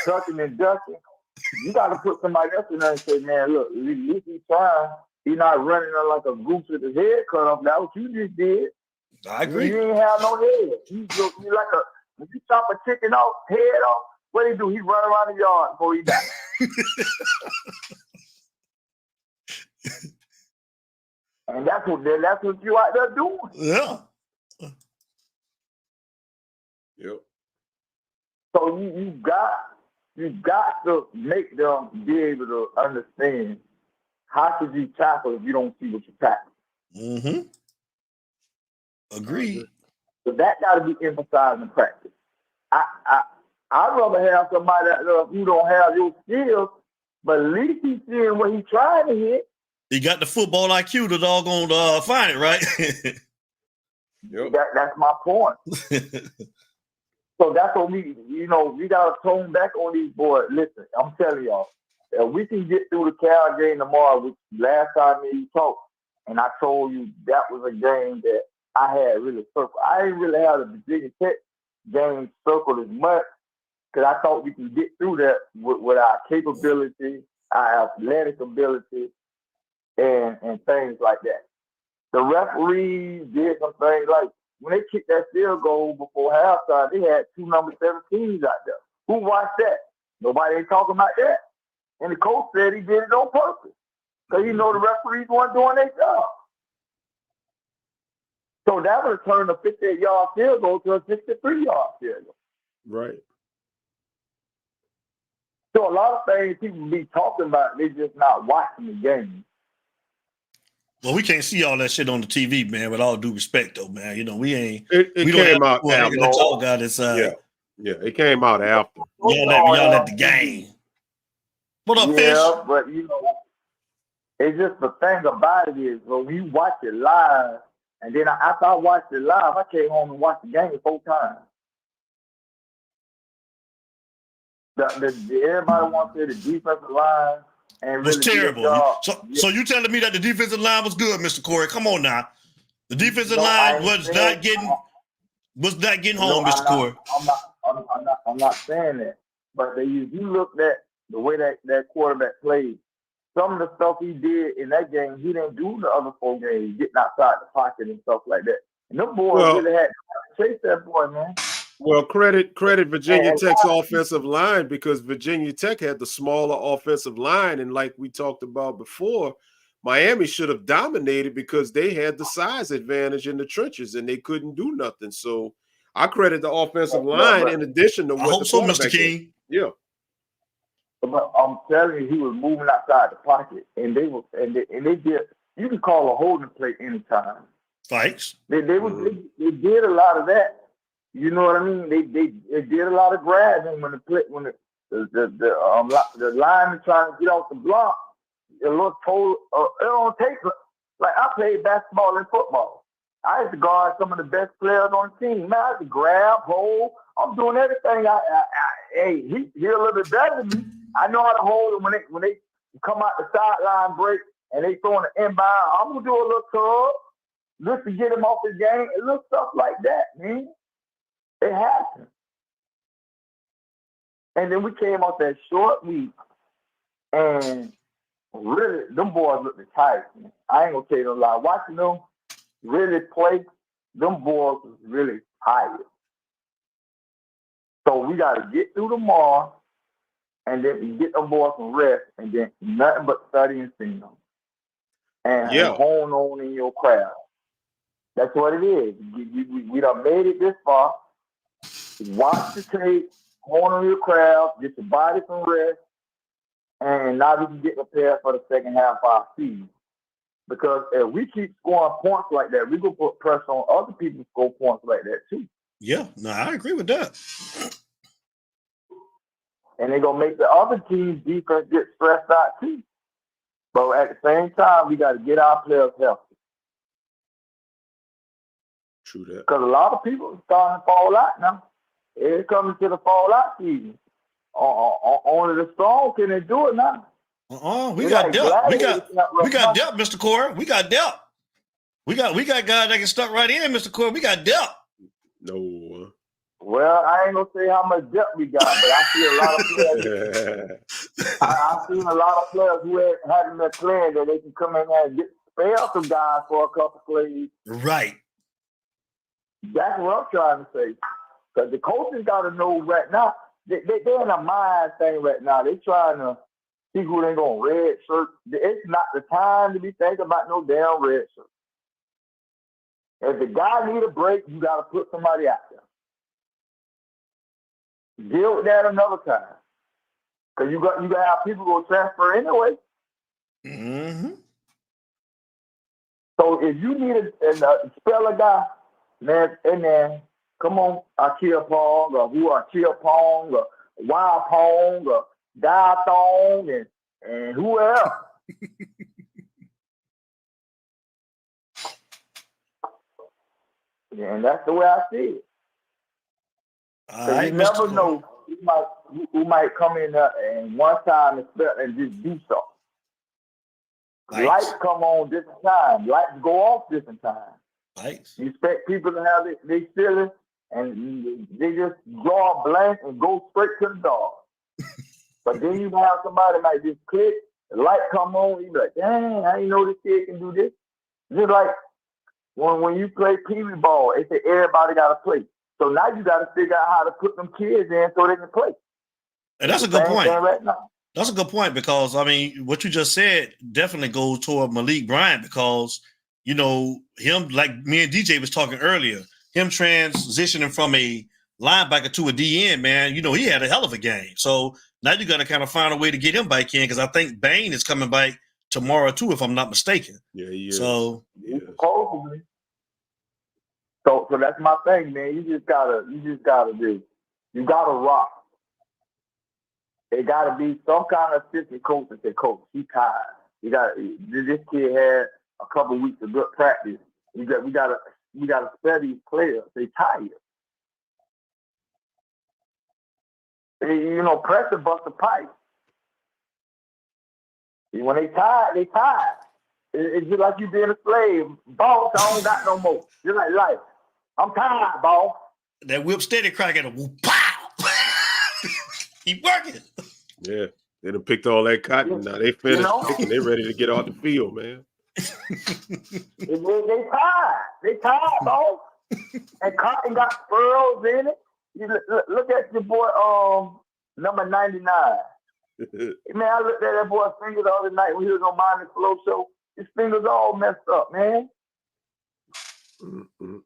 ducking and ducking, you got to put somebody else in there and say, man, look, at least he's trying. He's not running like a goose with his head cut off. That's what you just did. I agree. You ain't have no head. You like when you chop a chicken off, head off, what do? He run around the yard before he dies. And that's what you out there doing. Yeah. Yep. So you got to make them be able to understand how should you tackle if you don't see what you tackle. Mm-hmm. Agreed. So that got to be emphasized in practice. I'd rather have somebody who don't have your skills, but at least he's seeing what he's trying to hit. He got the football IQ to doggone find it, right? Yep. That's my point. So that's what we got to tone back on these boys. Listen, I'm telling y'all, if we can get through the Cal game tomorrow, which last time you talked, and I told you that was a game that I had really circled. I didn't really have the Virginia Tech game circled as much because I thought we can get through that with our capability, our athletic ability, and things like that. The referees did some things like when they kicked that field goal before halftime, they had 2 number 17s out there. Who watched that? Nobody ain't talking about that. And the coach said he did it on purpose. Because the referees weren't doing their job. So that would have turned a 58-yard field goal to a 63-yard field goal. Right. So a lot of things people be talking about, they just not watching the game. Well, we can't see all that shit on the TV, man. With all due respect, though, man, we ain't. It we came out after. Y'all got this. Yeah, it came out after. Y'all at the game. What up, Fish? Yeah, but it's just the thing about it is when you watch it live, and then after I watched it live, I came home and watched the game 4 times. Everybody wants to say the defensive line and really was terrible. So you telling me that the defensive line was good, Mr. Corey? Come on now. The defensive line was not getting home, Mr. Corey. I'm not saying that. But if you looked at the way that quarterback played, some of the stuff he did in that game, he didn't do in the other 4 games, getting outside the pocket and stuff like that. And them boys really had to chase that boy, man. Well, credit Virginia Tech's offensive line because Virginia Tech had the smaller offensive line. And like we talked about before, Miami should have dominated because they had the size advantage in the trenches and they couldn't do nothing. So I credit the offensive line in addition to what the quarterback did. Yeah. But I'm telling you, he was moving outside the pocket, and they did. You can call a holding play anytime. Thanks. They did a lot of that, You know what I mean? They did a lot of grabbing when the lineman trying to get off the block. It looked total. It don't take like I played basketball and football. I had to guard some of the best players on the team. Man, I had to grab, hold. I'm doing everything. Hey, he a little bit better than me. I know how to hold him when they come out the sideline break and they throwing an inbound. I'm gonna do a little tug just to get him off his game. It little stuff like that, man. It happened. And then we came off that short week, and really, them boys looked tight, man. I ain't gonna tell you no lie. Watching them really play, them boys was really tired. So we got to get through tomorrow, and then get them boys some rest, and then nothing but study and film. And hone on in your craft. That's what it is. We done made it this far. Watch the tape, hone on your craft, get your body some rest, and now we can get prepared for the second half of our season. Because if we keep scoring points like that, we're going to put pressure on other people to score points like that too. Yeah, no, I agree with that. And they're going to make the other team's defense get stressed out too. But at the same time, we got to get our players healthy. True that. Because a lot of people are starting to fall out now. It's coming to the fall out season. Only the strong can do it now. We got depth. We got depth, Mr. Corey. We got depth. We got guys that can stuck right in, Mr. Corey. We got depth. No. Well, I ain't gonna say how much depth we got, but I see a lot of players. I've seen a lot of players who haven't been playing that they can come in there and spare some guys for a couple plays. Right. That's what I'm trying to say. Because the coaches got to know right now. They're in a mind thing right now. They're trying to see who they going to red shirt. It's not the time to be thinking about no damn red shirt. If the guy need a break, you got to put somebody out there. Deal with that another time. Because you got to have people go transfer anyway. Mm-hmm. So if you need a spell a guy, man, and then come on, Akil Pong, or who Akil Pong, or Wild Pong, or Die Thong, and who else? Yeah, and that's the way I see it. You never know who might come in there and one time and just do something. Lights come on different times. Lights go off different times. Lights. You expect people to have their feelings, and they just draw a blank and go straight to the dog. But then you have somebody might just click, the light come on, you be like, dang, I didn't know this kid can do this. Just like when you play Pee-wee ball, they say everybody got to play. So now you got to figure out how to put them kids in so they can play. And that's a good point. Right now. That's a good point because, I mean, what you just said definitely goes toward Malik Bryant because, you know, him, like me and DJ was talking earlier, him transitioning from a linebacker to a DN, man, you know, he had a hell of a game. So now you got to kind of find a way to get him back in because I think Bain is coming back tomorrow too, if I'm not mistaken. Yeah, he is. So, supposedly. So that's my thing, man. You just gotta rock. It gotta be some kind of assistant coach that say, coach, he tired. This kid had a couple of weeks of good practice. We gotta spare these players. They tired. You know, pressure bust the pipe. When they tired, they tired. It's just like you being a slave. Boss, I don't got no more. Just like life. I'm tired, boss. That whip steady crack at a whoop, pow! Keep working. Yeah. They done picked all that cotton. Now they finished picking. They ready to get off the field, man. They tired. They tired, boss. And cotton got furrows in it. You look at your boy, number 99. Man, I looked at that boy's fingers the other night when he was on Mind and Flow show. His fingers all messed up, man.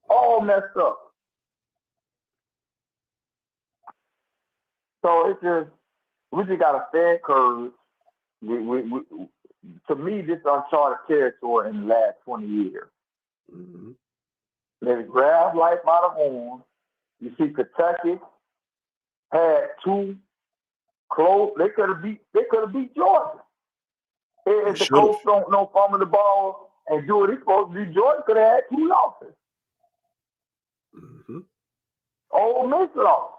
All messed up. So it's just, we just got to stay encouraged. To me, this is uncharted territory in the last 20 years. Let's grab life by the horn. You see, Kentucky had two close. They could have beat Georgia. If the coach don't fumble the ball and do what he's supposed to do, Georgia could have had 2 losses. Mm-hmm. Ole Miss lost.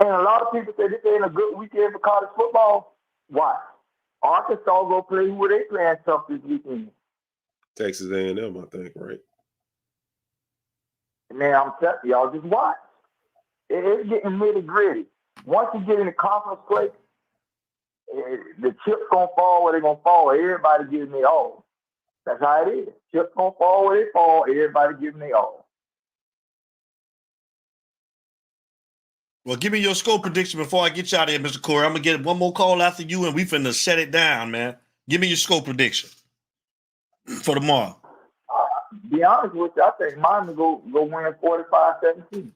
And a lot of people say this ain't a good weekend for college football. Why? Arkansas go play who they playing tough this weekend. Texas A&M, I think, right? Man, I'm telling y'all, just watch. It's getting nitty gritty. Once you get in the conference play, the chips gonna fall where they gonna fall. Everybody giving their all. That's how it is. Chips gonna fall where they fall. Everybody giving their all. Well, give me your score prediction before I get you out of here, Mr. Corey. I'm going to get one more call after you, and we finna set it down, man. Give me your score prediction for tomorrow. Be honest with you, I think mine will go win 45-17.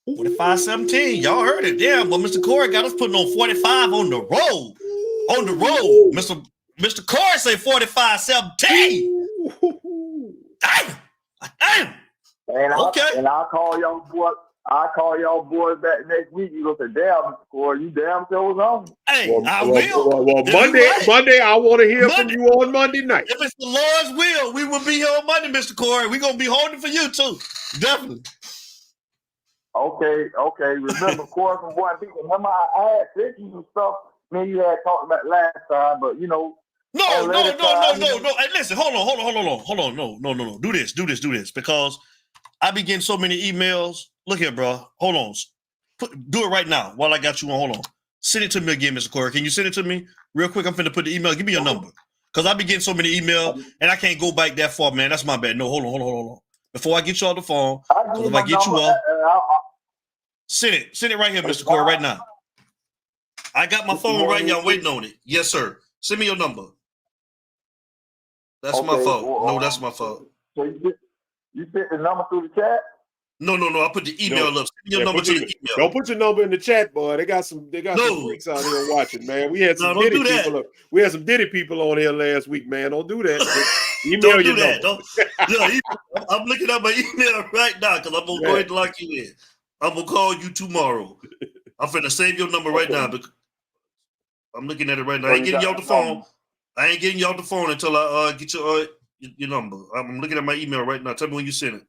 45-17. Y'all heard it. Damn, well, Mr. Corey got us putting on 45 on the road. On the road. Mr. Corey say 45-17. Damn. And I'll call y'all boys. I'll call y'all boys back next week. You go say, damn, Corey, you damn sure was on. Hey, I will. Well, Monday, I want to hear from you on Monday night. If it's the Lord's will, we will be here on Monday, Mr. Corey. We're going to be holding for you, too. Definitely. Okay. Remember, Corey from one people. Remember, I had sent you some stuff me and you had talked about last time, but, you know. No. Hey, listen, hold on. No. Do this. Because I be getting so many emails. Look here, bro. Hold on. Do it right now while I got you on. Hold on. Send it to me again, Mr. Corey. Can you send it to me real quick? I'm finna put the email. Give me your number. Because I be getting so many emails, and I can't go back that far, man. That's my bad. No, hold on. Before I get you off the phone, because if I get you off, send it right here, Mr. Corey, right now. I got my phone right here. I'm waiting on it. Yes, sir. Send me your number. That's my fault. No, that's my fault. So you sent the number through the chat? No. I put the email up. Send me your number to the email. Don't put your number in the chat, boy. They got some freaks out here watching, man. We had some Diddy people. We had some Diddy people on here last week, man. Don't do that. Email don't do your that. number. I'm looking at my email right now because I'm gonna go ahead and lock you in. I'm gonna call you tomorrow. I'm finna save your number right now because I'm looking at it right now. I ain't getting you off the phone. I ain't getting you off the phone until I get your number. I'm looking at my email right now. Tell me when you send it.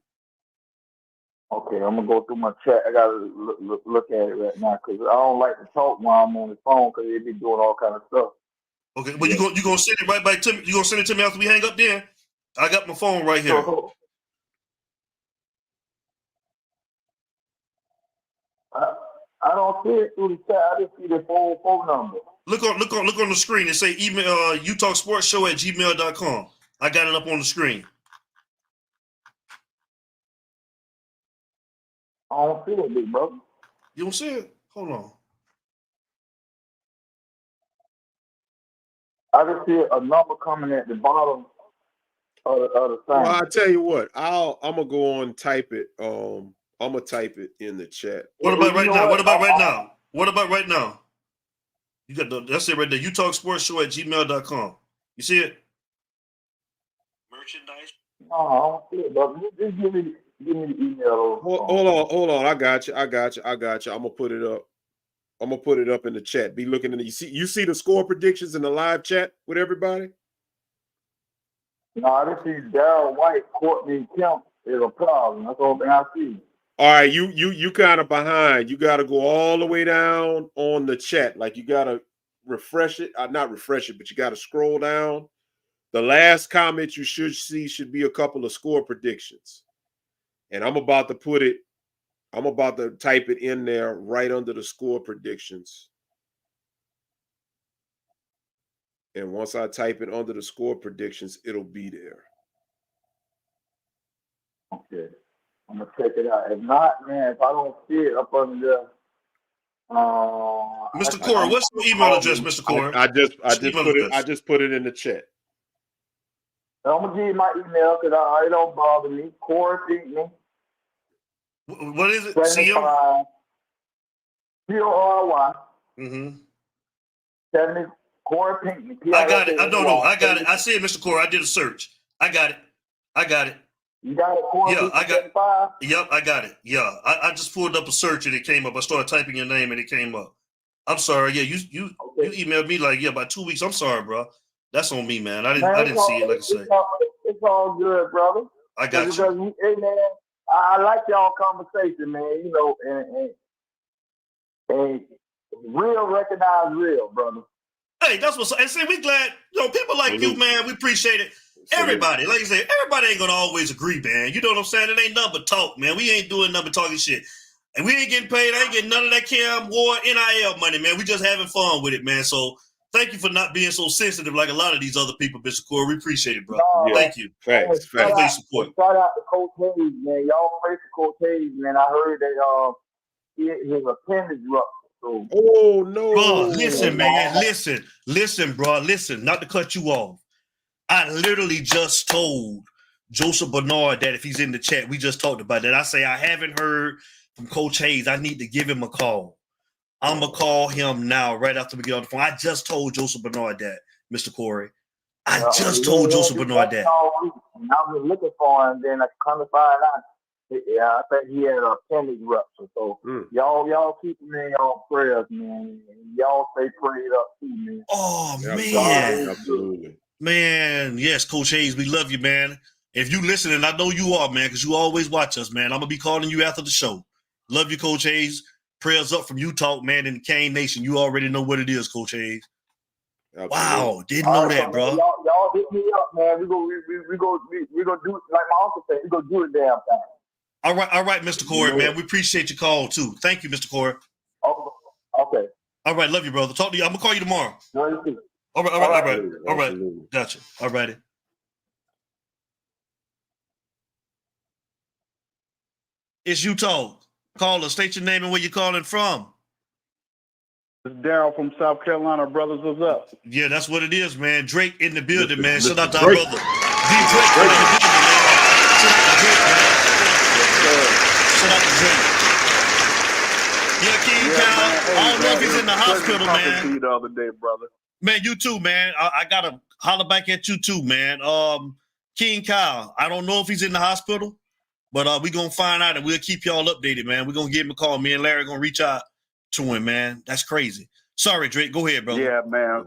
Okay, I'm gonna go through my chat. I gotta look at it right now because I don't like to talk while I'm on the phone because they be doing all kind of stuff. Okay, well you gonna send it right back to me. You gonna send it to me after we hang up? Then I got my phone right here. I don't see it through the chat. I just see the phone number. Look on the screen. It say email utalksportshow@gmail.com. I got it up on the screen. I don't see it, big brother. You don't see it? Hold on. I just see a number coming at the bottom of the thing. Well, I tell you what, I'm gonna go on and type it. I'm gonna type it in the chat. What about right now? What about right now? You got that's it right there. utalksportshow@gmail.com. You see it? Merchandise. No, I don't see it, brother. Just give me the email. Hold on. I got you. I'm gonna put it up. I'm gonna put it up in the chat. Be looking in the you see the score predictions in the live chat with everybody? No, I just see Darryl White, Courtney Kemp is a problem. That's the only thing I see. All right, you kind of behind. You got to go all the way down on the chat. Like you got to refresh it. Not refresh it, but you got to scroll down. The last comment you should see should be a couple of score predictions. And I'm about to type it in there right under the score predictions. And once I type it under the score predictions, it'll be there. Okay. I'm going to check it out. If not, man, if I don't see it up under there, Mr. Corey, what's your email address, Mr. Corey? I just put it in the chat. I'm going to give you my email because it don't bother me. Corey Pinckney. What is it? C-O-R-Y. Mm-hmm. 70. Corey Pinckney. I got it. I got it. I see it, Mr. Corey. I did a search. I got it. You got it, Corey? Yeah, I got. Yep, I got it. Yeah, I just pulled up a search and it came up. I started typing your name and it came up. I'm sorry. Yeah, you emailed me like about 2 weeks. I'm sorry, bro. That's on me, man. I didn't see it like I say. It's all good, brother. I got you. Because, hey, man, I like y'all conversation, man. You know, and real recognize real, brother. Hey, that's what's. And see, we glad. You know, people like you, man. We appreciate it. Everybody, like I say, everybody ain't gonna always agree, man. You know what I'm saying? It ain't nothing but talk, man. We ain't doing nothing but talking shit. And we ain't getting paid. I ain't getting none of that Cam Ward NIL money, man. We just having fun with it, man. So thank you for not being so sensitive like a lot of these other people, Mr. Corey. We appreciate it, bro. Thank you. Facts. Thank you for your support. Shout out to Coach Hayes, man. Y'all pray for Coach Hayes, man. I heard that his appendix ruptured. So. Oh no. Bro, listen, man. Listen, bro. Listen, not to cut you off. I literally just told Joseph Bernard that if he's in the chat, we just talked about that. I say I haven't heard from Coach Hayes. I need to give him a call. I'm going to call him now right after we get on the phone. I just told Joseph Bernard that, Mr. Corey. I just told Joseph Bernard that. I was looking for him, then I come to find out. Yeah, I think he had an appendix rupture. So y'all keep him in y'all prayers, man. Y'all stay prayed up too, man. Oh, man. Absolutely. Man, yes, Coach Hayes, we love you, man. If you listening, I know you are, man, because you always watch us, man. I'm going to be calling you after the show. Love you, Coach Hayes. Prayers up from Utah, man, in the Kane Nation. You already know what it is, Coach Hayes. Absolutely. Wow, didn't know that, bro. Y'all hit me up, man. We go do it like my uncle said. We go do it damn time. All right, Mr. Corey, man. We appreciate your call too. Thank you, Mr. Corey. Okay. All right, love you, brother. Talk to you. I'm gonna call you tomorrow. All right. Gotcha. All righty. It's Utah. Call us. State your name and where you're calling from. It's Daryl from South Carolina, brothers. What's up? Yeah, that's what it is, man. Drake in the building, man. Shout out to our brother. D Drake in the building, man. Shout out to Drake, man. Shout out to Drake. Yeah, King Kyle. I don't know if he's in the hospital, man. To you the other day, brother. Man, you too, man. I gotta holler back at you too, man. King Kyle. I don't know if he's in the hospital, but we gonna find out and we'll keep y'all updated, man. We're gonna give him a call. Me and Larry gonna reach out to him, man. That's crazy. Sorry, Drake. Go ahead, brother. Yeah, man.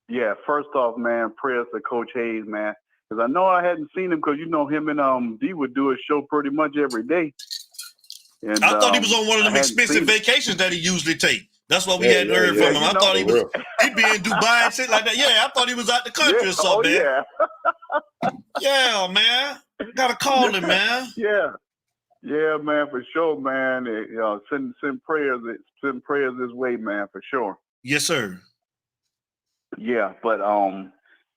Yeah, first off, man, prayers to Coach Hayes, man. Because I know I hadn't seen him because, you know, him and D would do a show pretty much every day. And I thought he was on one of them expensive vacations that he usually take. That's why we hadn't heard from him. I thought he'd be in Dubai and shit like that. Yeah, I thought he was out the country or something, man. Yeah, man. Gotta call him, man. Yeah, man, for sure, man. Send prayers this way, man, for sure. Yes, sir. Yeah, but I'm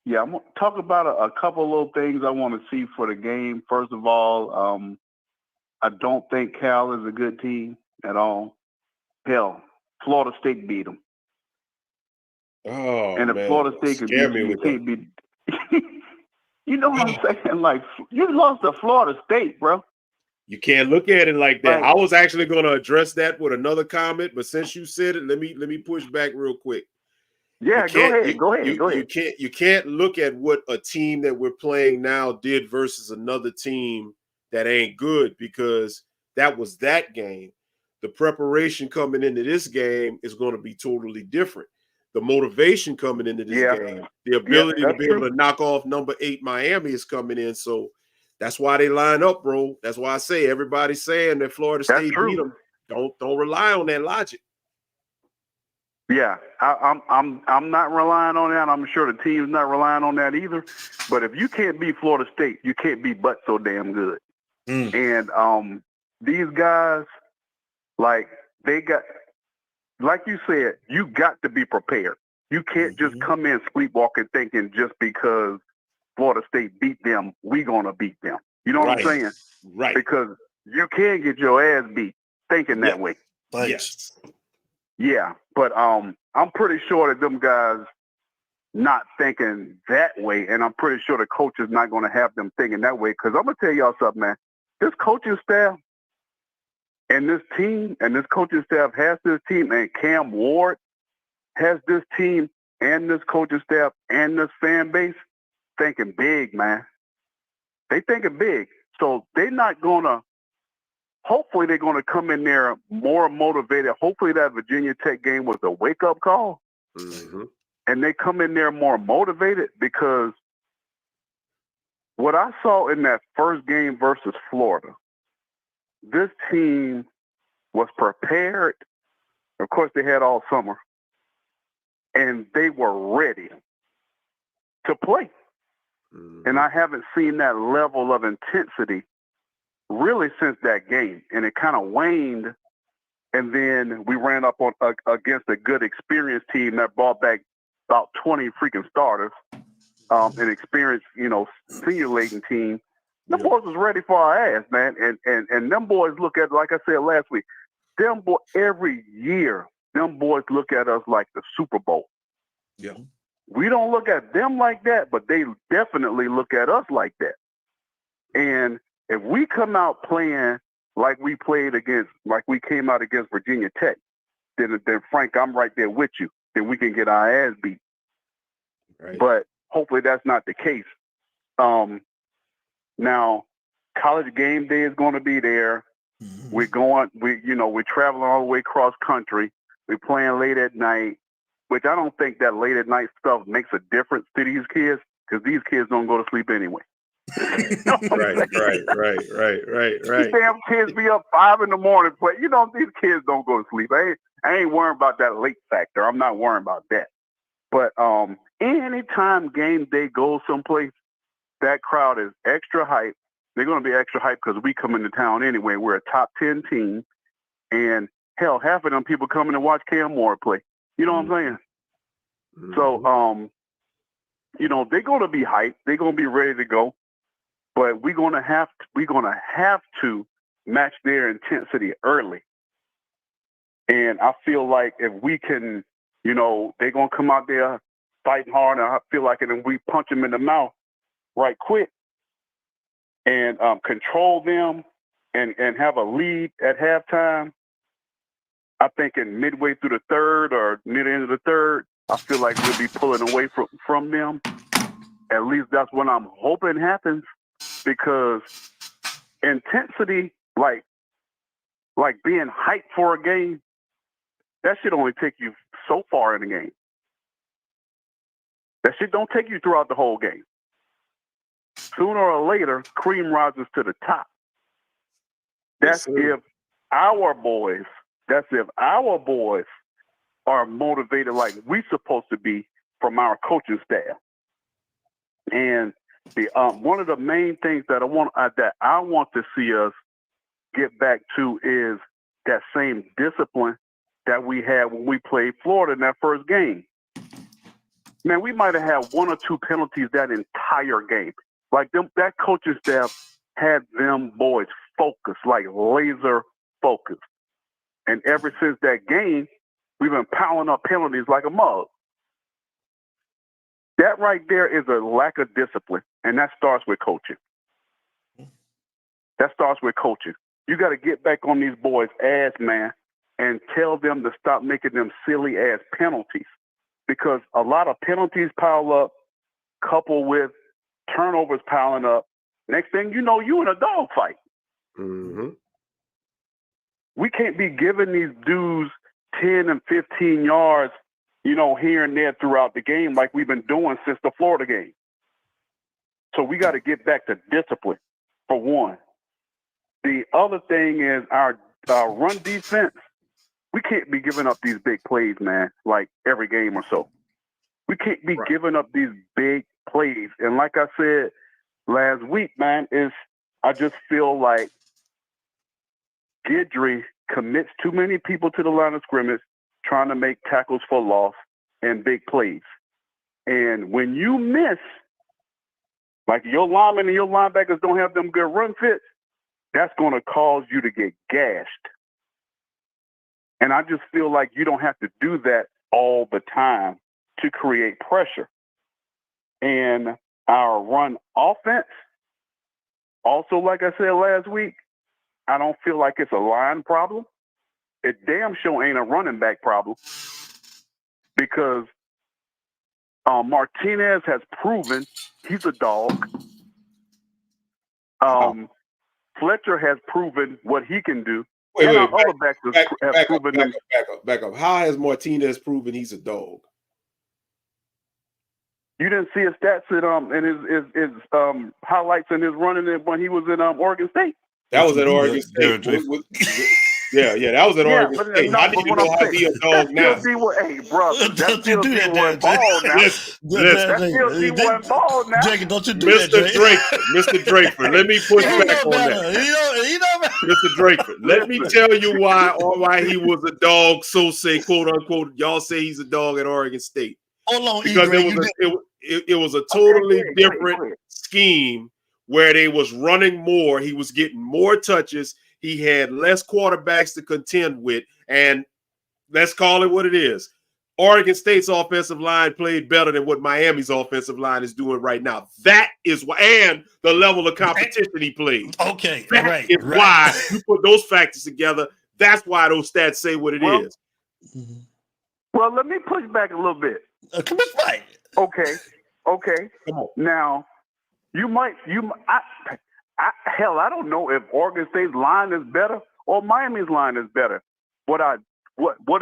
gonna talk about a couple of little things I want to see for the game. First of all, I don't think Cal is a good team at all. Hell, Florida State beat them. Oh, and if man. Florida State could beat you, you can't beat. You know what I'm saying? Like, you lost to Florida State, bro. You can't look at it like that. I was actually going to address that with another comment, but since you said it, let me push back real quick. Yeah, go ahead. You can't look at what a team that we're playing now did versus another team that ain't good, because that was that game. The preparation coming into this game is going to be totally different. The motivation coming into this game, the ability to be able to knock off number 8 Miami is coming in. So that's why they line up, bro. That's why I say everybody's saying that Florida State beat them. Don't rely on that logic. Yeah, I'm not relying on that. I'm sure the team's not relying on that either. But if you can't beat Florida State, you can't beat Butt so damn good. And these guys, like, they got, like you said, you got to be prepared. You can't just come in sleepwalking thinking just because Florida State beat them, we gonna beat them. You know what I'm saying? Right. Because you can get your ass beat thinking that way. Yes. Yeah, but I'm pretty sure that them guys not thinking that way, and I'm pretty sure the coach is not going to have them thinking that way. Because I'm gonna tell y'all something, man. This coaching staff and this team and this coaching staff has this team, and Cam Ward has this team and this coaching staff and this fan base thinking big, man. They thinking big. So they're not gonna. Hopefully, they're gonna come in there more motivated. Hopefully, that Virginia Tech game was a wake up call, and they come in there more motivated, because what I saw in that first game versus Florida, this team was prepared. Of course, they had all summer, and they were ready to play. And I haven't seen that level of intensity really since that game. And it kind of waned, and then we ran up on against a good experienced team that brought back about 20 freaking starters, an experienced, senior-laden team. Them boys was ready for our ass, man. And them boys look at, like I said last week, them boys every year, them boys look at us like the Super Bowl. Yeah. We don't look at them like that, but they definitely look at us like that. And if we come out playing like we came out against Virginia Tech, then Frank, I'm right there with you. Then we can get our ass beat. Right. But hopefully that's not the case. Now, college game day is going to be there. We're traveling all the way cross country. We're playing late at night, which I don't think that late at night stuff makes a difference to these kids, because these kids don't go to sleep anyway. Right. These damn kids be up 5 a.m. play. These kids don't go to sleep. I ain't worrying about that late factor. I'm not worrying about that. But anytime game day goes someplace, that crowd is extra hype. They're going to be extra hype because we come into town anyway. We're a top 10 team. And hell, half of them people coming to watch Cam Moore play. You know what I'm saying? So, they're going to be hyped. They're going to be ready to go. But we're going to have to match their intensity early. And I feel like if we can, they're going to come out there fighting hard. And I feel like if we punch them in the mouth right quick and control them and have a lead at halftime, I think in midway through the third or near the end of the third, I feel like we'll be pulling away from them. At least that's what I'm hoping happens, because intensity, like being hyped for a game, that shit only take you so far in the game. That shit don't take you throughout the whole game. Sooner or later, cream rises to the top. That's if our boys are motivated like we supposed to be from our coaching staff. And the one of the main things that I want to see us get back to is that same discipline that we had when we played Florida in that first game. Man, we might have had 1 or 2 penalties that entire game. Like that coaching staff had them boys focused, like laser focused. And ever since that game, we've been piling up penalties like a mug. That right there is a lack of discipline, and that starts with coaching. You got to get back on these boys' ass, man, and tell them to stop making them silly-ass penalties, because a lot of penalties pile up, coupled with turnovers piling up. Next thing you know, you in a dogfight. Mm-hmm. We can't be giving these dudes 10 and 15 yards, here and there throughout the game like we've been doing since the Florida game. So we got to get back to discipline, for one. The other thing is our run defense. We can't be giving up these big plays, man, like every game or so. We can't be giving up these big plays. And like I said last week, man, I just feel like Guidry commits too many people to the line of scrimmage, trying to make tackles for loss and big plays. And when you miss, like your linemen and your linebackers don't have them good run fits, that's going to cause you to get gashed. And I just feel like you don't have to do that all the time to create pressure. And our run offense, also, like I said last week, I don't feel like it's a line problem. It damn sure ain't a running back problem, because Martinez has proven he's a dog. Fletcher has proven what he can do. Wait, and wait, our other backs have proven them. back up. How has Martinez proven he's a dog? You didn't see his stats in his highlights in his running when he was in Oregon State. That was at Oregon State. Yeah, that was at Oregon State. I need to know how he a dog now. Hey, brother, that's still D1 ball now. That's still D1 ball now. Jake, don't you do that, Mr. Drakeford, let me push back on that. Mr. Drakeford, let me tell you why he was a dog, so say, quote unquote, y'all say he's a dog at Oregon State. Hold on, because it was a totally different scheme where they was running more. He was getting more touches. He had less quarterbacks to contend with. And let's call it what it is. Oregon State's offensive line played better than what Miami's offensive line is doing right now. That is why, and the level of competition he played. Okay, that is why you put those factors together. That's why those stats say what it is. Well, let me push back a little bit. Okay. Come on. Now, I don't know if Oregon State's line is better or Miami's line is better. What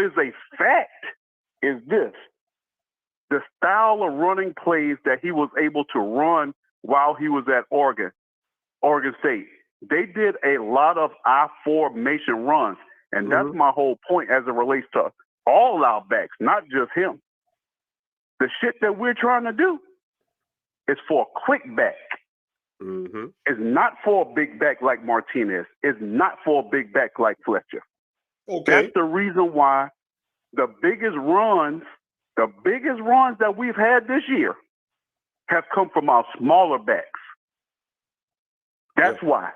is a fact is this: the style of running plays that he was able to run while he was at Oregon State. They did a lot of I-formation runs, and that's my whole point as it relates to all our backs, not just him. The shit that we're trying to do is for a quick back. It's not for a big back like Martinez. It's not for a big back like Fletcher. That's the reason why the biggest runs that we've had this year have come from our smaller backs. That's why.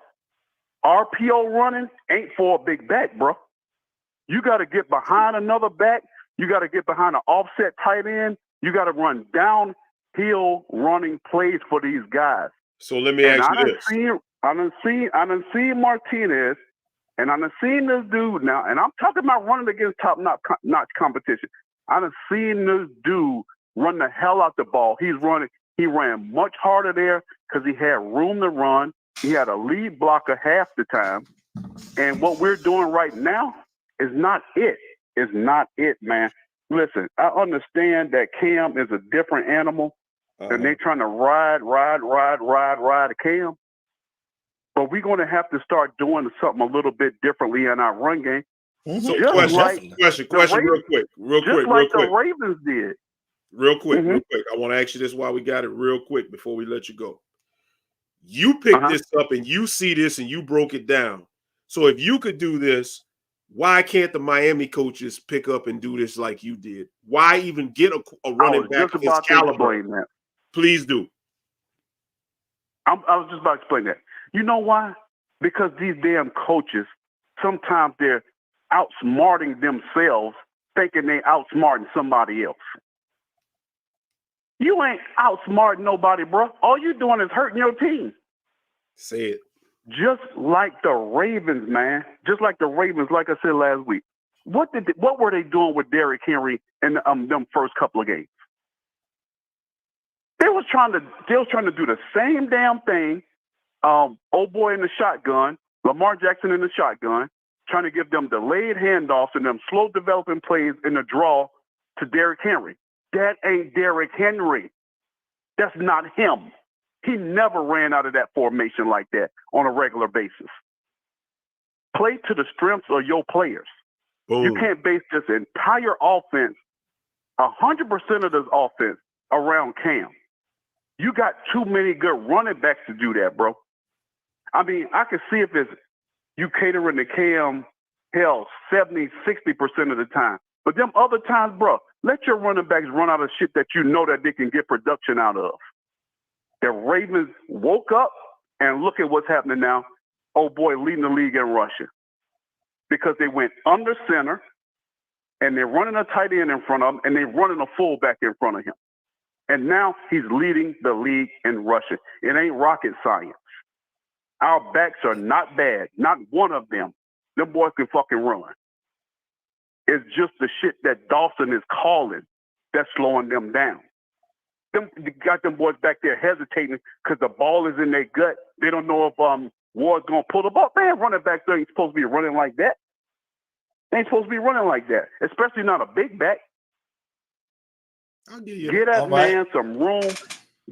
RPO running ain't for a big back, bro. You got to get behind another back. You got to get behind an offset tight end. You got to run downhill running plays for these guys. So let me ask you this. I done seen Martinez, and I done seen this dude now, and I'm talking about running against top-notch competition. I done seen this dude run the hell out the ball. He ran much harder there because he had room to run. He had a lead blocker half the time. And what we're doing right now is not it. It's not it, man. Listen, I understand that Cam is a different animal, and they're trying to ride Cam. But we're going to have to start doing something a little bit differently in our run game. So question real quick. The Ravens did. Real quick. I want to ask you this while we got it real quick before we let you go. You picked this up and you see this and you broke it down. So if you could do this, why can't the Miami coaches pick up and do this like you did? Why even get a running back of his caliber? Please do. I was just about to explain that. You know why? Because these damn coaches, sometimes they're outsmarting themselves, thinking they outsmarting somebody else. You ain't outsmarting nobody, bro. All you doing is hurting your team. Say it. Just like the Ravens, man. Just like the Ravens, like I said last week. What were they doing with Derrick Henry in them first couple of games? They was trying to do the same damn thing. Old boy in the shotgun, Lamar Jackson in the shotgun, trying to give them delayed handoffs and them slow developing plays in the draw to Derrick Henry. That ain't Derrick Henry. That's not him. He never ran out of that formation like that on a regular basis. Play to the strengths of your players. Boom. You can't base this entire offense, 100% of this offense, around Cam. You got too many good running backs to do that, bro. I mean, I can see if it's you catering to Cam, 70, 60% of the time. But them other times, bro, let your running backs run out of shit that you know that they can get production out of. The Ravens woke up and look at what's happening now. Oh, boy, leading the league in rushing. Because they went under center, and they're running a tight end in front of him, and they're running a fullback in front of him. And now he's leading the league in rushing. It ain't rocket science. Our backs are not bad. Not one of them. Them boys can fucking run. It's just the shit that Dawson is calling that's slowing them down. Got them boys back there hesitating because the ball is in their gut. They don't know if Ward's gonna pull the ball. Man, running back there ain't supposed to be running like that. They ain't supposed to be running like that, especially not a big back. I'll give you Get that man some room.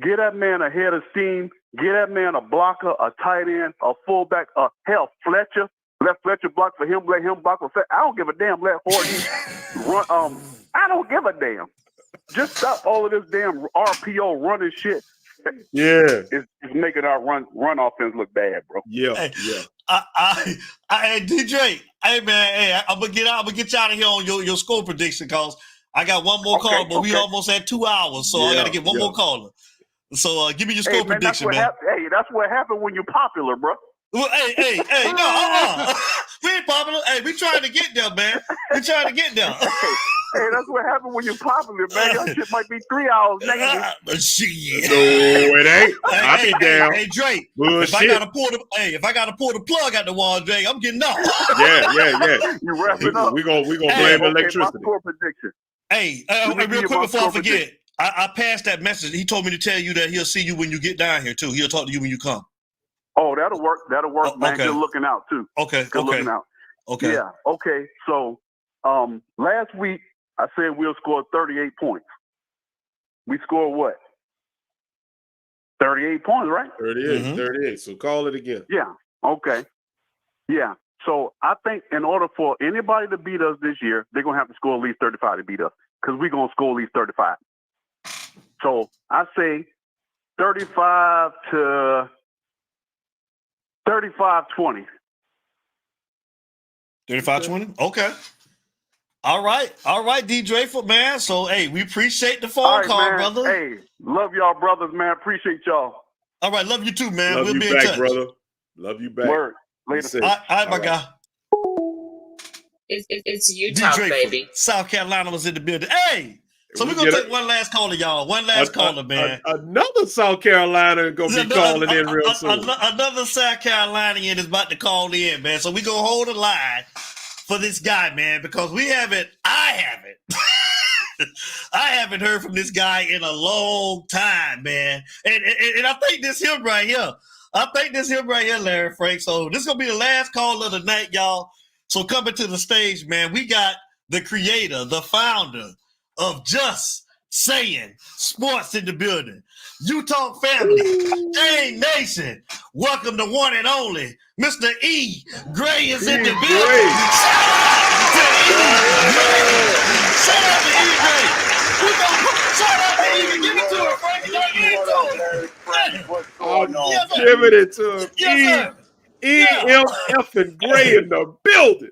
Get that man a head of steam. Get that man a blocker, a tight end, a fullback, hell, Fletcher. Let Fletcher block for him. Let him block for Fletcher. I don't give a damn. Let Horton run. I don't give a damn. Just stop all of this damn RPO running shit. Yeah, it's making our run offense look bad, bro. Yeah, Hey, yeah. Hey, DJ. Hey, man. Hey, I'm gonna get you out of here on your score prediction because I got one more call, but we almost at 2 hours, so I got to get one more caller. So give me your score prediction, man. That's what happened when you're popular, bro. Well, hey, no, we ain't popular. Hey, we trying to get there, man. We trying to get there. Hey, that's what happened when you're popular, man. Your shit might be 3 hours negative. Shit. No, it ain't. I'll be down. Hey, Drake. Bullshit. If I gotta pull the plug out the wall, Drake, I'm getting off. Yeah. You wrapping up. We gonna blame electricity. My score prediction. Hey, real quick before I forget, I passed that message. He told me to tell you that he'll see you when you get down here too. He'll talk to you when you come. Oh, that'll work. That'll work, man. Okay. Good looking out too. Okay. Good looking out. Okay. Yeah. Okay. So, last week I said we'll score 38 points. We scored what? 38 points, right? 38. 38. So call it again. Yeah. Okay. Yeah. So I think in order for anybody to beat us this year, they're gonna have to score at least 35 to beat us because we're gonna score at least 35. So I say 35 to 35-20. 35-20? Okay. All right, D. Dreyfus, man. So, hey, we appreciate the phone call, man. brother. Hey, love y'all, brothers, man. Appreciate y'all. All right, love you too, man. Love we'll you be back, in touch. brother. Love you back. Word. Later. All right, my guy. It's Utah, baby. South Carolina was in the building. Hey, so we're going to take one last caller, y'all. One last caller, man. Another South Carolina going to be calling in real soon. Another South Carolinian is about to call in, man. So we're going to hold a line for this guy, man, because I haven't heard from this guy in a long time, man. And I think this him right here. Larry Frank. So this is going to be the last call of the night, y'all. So coming to the stage, man, we got the creator, the founder of Just Saying Sports in the building. Utah family, Dang Nation, welcome to one and only Mr. E. Gray is in the building. Shout out to E. Gray. Shout out to E. Gray. Shout out to E. Give it to him, Frank. I'm giving it to him. Yes, EMF and Gray in the building.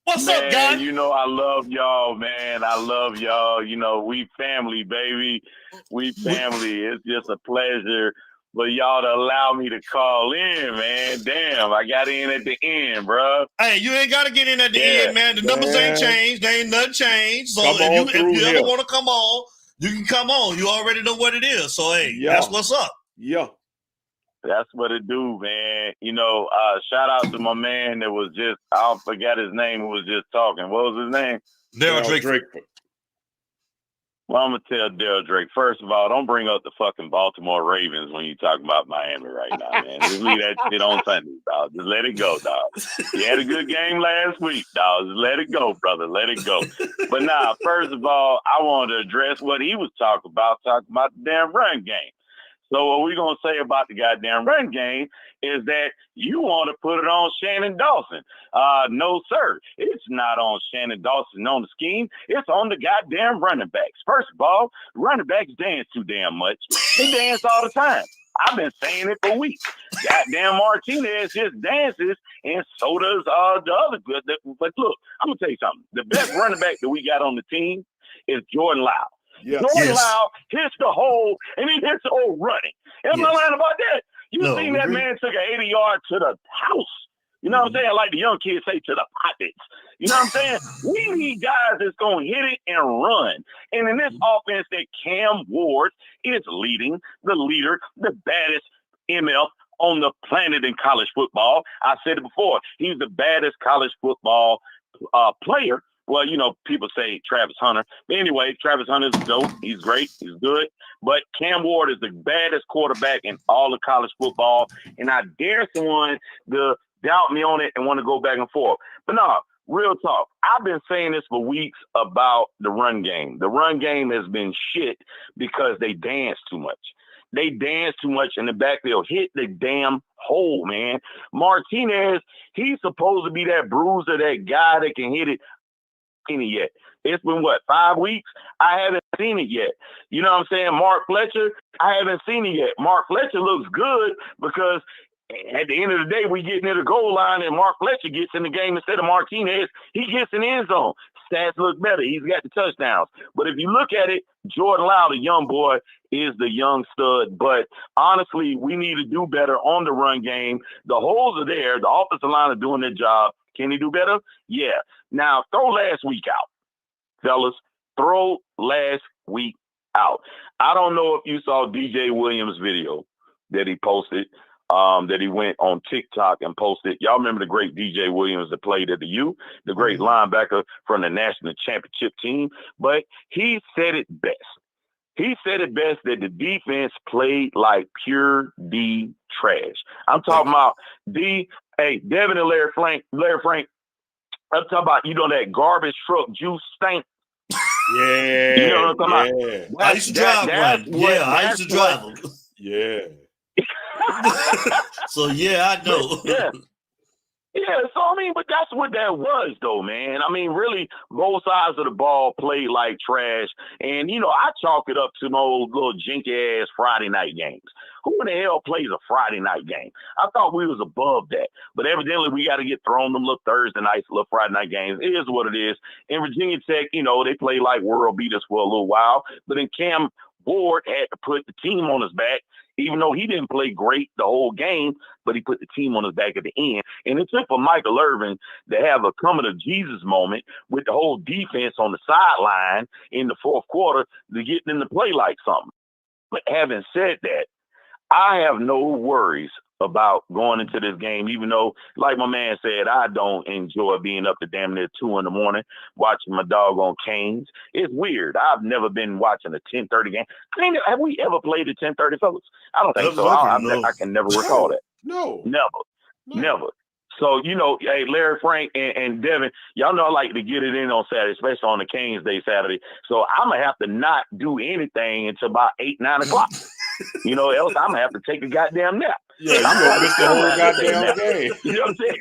What's up, guy? You know I love y'all, man. I love y'all. You know, we family, baby. We family. It's just a pleasure for y'all to allow me to call in, man. Damn, I got in at the end, bro. Hey, you ain't got to get in at the end, man. The numbers ain't changed. They ain't nothing changed. So if you ever want to come on, you can come on. You already know what it is. So, hey, that's what's up. Yeah. That's what it do, man. You know, shout out to my man that was just, I forgot his name, who was just talking. What was his name? Daryl Drake. Well, I'm going to tell Daryl Drake, first of all, don't bring up the fucking Baltimore Ravens when you talk about Miami right now, man. Just leave that shit on Sunday, dog. Just let it go, dog. You had a good game last week, dog. Just let it go, brother. Let it go. But nah, first of all, I wanted to address what he was talking about the damn run game. So what we're going to say about the goddamn run game is that you want to put it on Shannon Dawson. No, sir. It's not on Shannon Dawson on the scheme. It's on the goddamn running backs. First of all, running backs dance too damn much. They dance all the time. I've been saying it for weeks. Goddamn Martinez just dances, and so does the other good. But look, I'm going to tell you something. The best running back that we got on the team is Jordan Lyle. Jordan Lyle hits the hole, and he hits the hole running. And I'm not lying about that. You seen that man took an 80-yard to the house. You know what I'm saying? Like the young kids say, to the pockets. You know what I'm saying? We need guys that's going to hit it and run. And in this offense that Cam Ward is leading, the leader, the baddest MF on the planet in college football. I said it before. He's the baddest college football player Well, you know, people say Travis Hunter. But anyway, Travis Hunter's dope. He's great. He's good. But Cam Ward is the baddest quarterback in all of college football. And I dare someone to doubt me on it and want to go back and forth. But no, real talk. I've been saying this for weeks about the run game. The run game has been shit because they dance too much. They dance too much in the backfield. Hit the damn hole, man. Martinez, he's supposed to be that bruiser, that guy that can hit it. Seen it yet. It's been, what, 5 weeks? I haven't seen it yet. You know what I'm saying? Mark Fletcher, I haven't seen it yet. Mark Fletcher looks good because at the end of the day, we get near the goal line and Mark Fletcher gets in the game instead of Martinez. He gets in the end zone. Stats look better. He's got the touchdowns. But if you look at it, Jordan Lyle, the young boy, is the young stud. But honestly, we need to do better on the run game. The holes are there. The offensive line is doing their job. Can he do better? Yeah. Now, throw last week out, fellas. Throw last week out. I don't know if you saw DJ Williams' video that he posted, that he went on TikTok and posted. Y'all remember the great DJ Williams that played at the U, the great linebacker from the national championship team. But he said it best. He said it best that the defense played like pure D trash. I'm talking about D. Hey, Devin and Larry Frank. I'm talking about, you know, that garbage truck juice stank. Yeah. You know what I'm talking about? I used to drive one. Yeah, I used to drive them. Yeah. So, yeah, I know. Yeah. Yeah, so I mean, but that's what that was, though, man. I mean, really, both sides of the ball played like trash. And, you know, I chalk it up to those little jinky-ass Friday night games. Who in the hell plays a Friday night game? I thought we was above that. But evidently, we got to get thrown them little Thursday nights, little Friday night games. It is what it is. In Virginia Tech, you know, they play like world beaters for a little while. But then Cam Ward had to put the team on his back, even though he didn't play great the whole game, but he put the team on his back at the end. And it took for Michael Irvin to have a coming to Jesus moment with the whole defense on the sideline in the fourth quarter to get them to play like something. But having said that, I have no worries about going into this game, even though, like my man said, I don't enjoy being up to damn near 2 in the morning watching my doggone Canes. It's weird. I've never been watching a 10:30 game. Have we ever played a 10:30, fellas? I don't think so. I can never recall that. No. Never. So, you know, hey, Larry, Frank, and Devin, y'all know I like to get it in on Saturday, especially on the Canes Day Saturday. So I'm going to have to not do anything until about 8, 9 o'clock. You know, else I'm going to have to take a goddamn nap. Yeah, I'm going to miss the whole goddamn game. You know what I'm saying?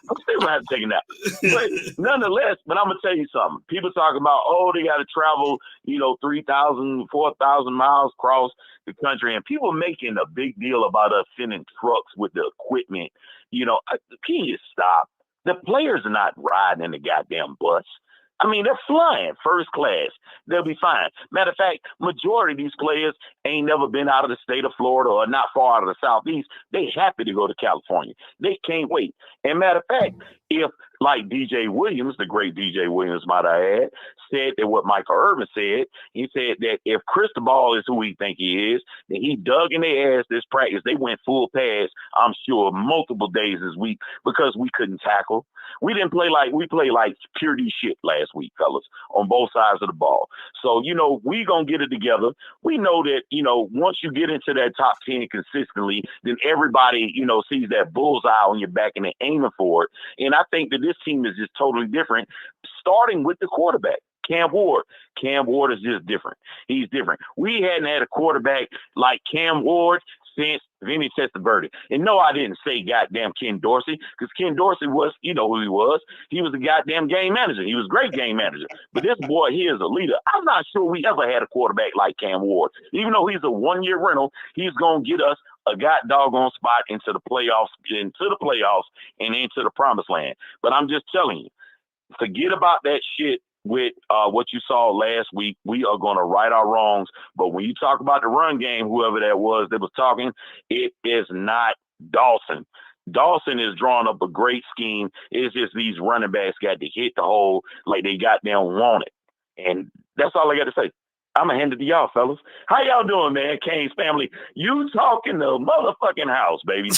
I'm still going to have to take a nap. But nonetheless, I'm going to tell you something. People talk about, oh, they got to travel, you know, 3,000, 4,000 miles across the country. And people making a big deal about us sending trucks with the equipment. You know, can you stop? The players are not riding in the goddamn bus. I mean, they're flying first class. They'll be fine. Matter of fact, majority of these players ain't never been out of the state of Florida or not far out of the Southeast. They happy to go to California. They can't wait. And matter of fact, if, like DJ Williams, the great DJ Williams, might I add, said that what Michael Irvin said, he said that if Cristobal is who we think he is, that he dug in their ass this practice. They went full pass, I'm sure, multiple days this week because we couldn't tackle. We played like pure D shit last week, fellas, on both sides of the ball. So, you know, we going to get it together. We know that, you know, once you get into that top 10 consistently, then everybody, you know, sees that bullseye on your back and they're aiming for it. And I think that this team is just totally different, starting with the quarterback. Cam Ward. Cam Ward is just different. He's different. We hadn't had a quarterback like Cam Ward since Vinny Testaverde. And no, I didn't say goddamn Ken Dorsey, because Ken Dorsey was, you know who he was. He was a goddamn game manager. He was a great game manager. But this boy here is a leader. I'm not sure we ever had a quarterback like Cam Ward. Even though he's a one-year rental, he's going to get us a doggone spot into the playoffs and into the promised land. But I'm just telling you, forget about that shit with what you saw last week. We are going to right our wrongs. But when you talk about the run game, whoever that was talking, it is not Dawson. Dawson is drawing up a great scheme. It's just these running backs got to hit the hole like they goddamn want it. And that's all I got to say. I'm going to hand it to y'all, fellas. How y'all doing, man? Canes family. You talking the motherfucking house, baby.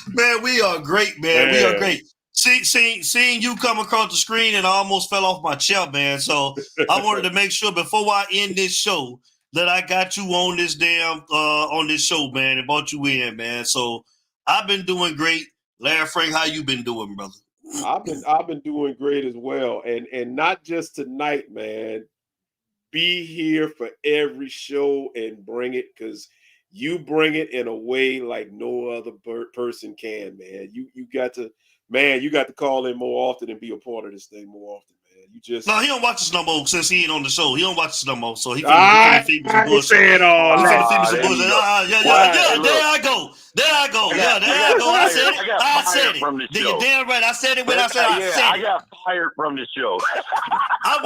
Man, we are great, man. We are great. seeing you come across the screen and I almost fell off my chair, man. So I wanted to make sure before I end this show that I got you on this damn on this show, man, and brought you in, man. So I've been doing great. Larry Frank, how you been doing, brother? I've been doing great as well, and not just tonight, man. Be here for every show and bring it, because you bring it in a way like no other person can, man. You got to call in more often and be a part of this thing more often, man. You just no, he don't watch us no more since he ain't on the show. He don't watch us no more, so he finna feed me some bullshit. saying all He that. finna feed me some bullshit. Yeah, there I go. There I go. I said it. From the show. You're damn right. I said it when I said I said I it. got fired from the show. I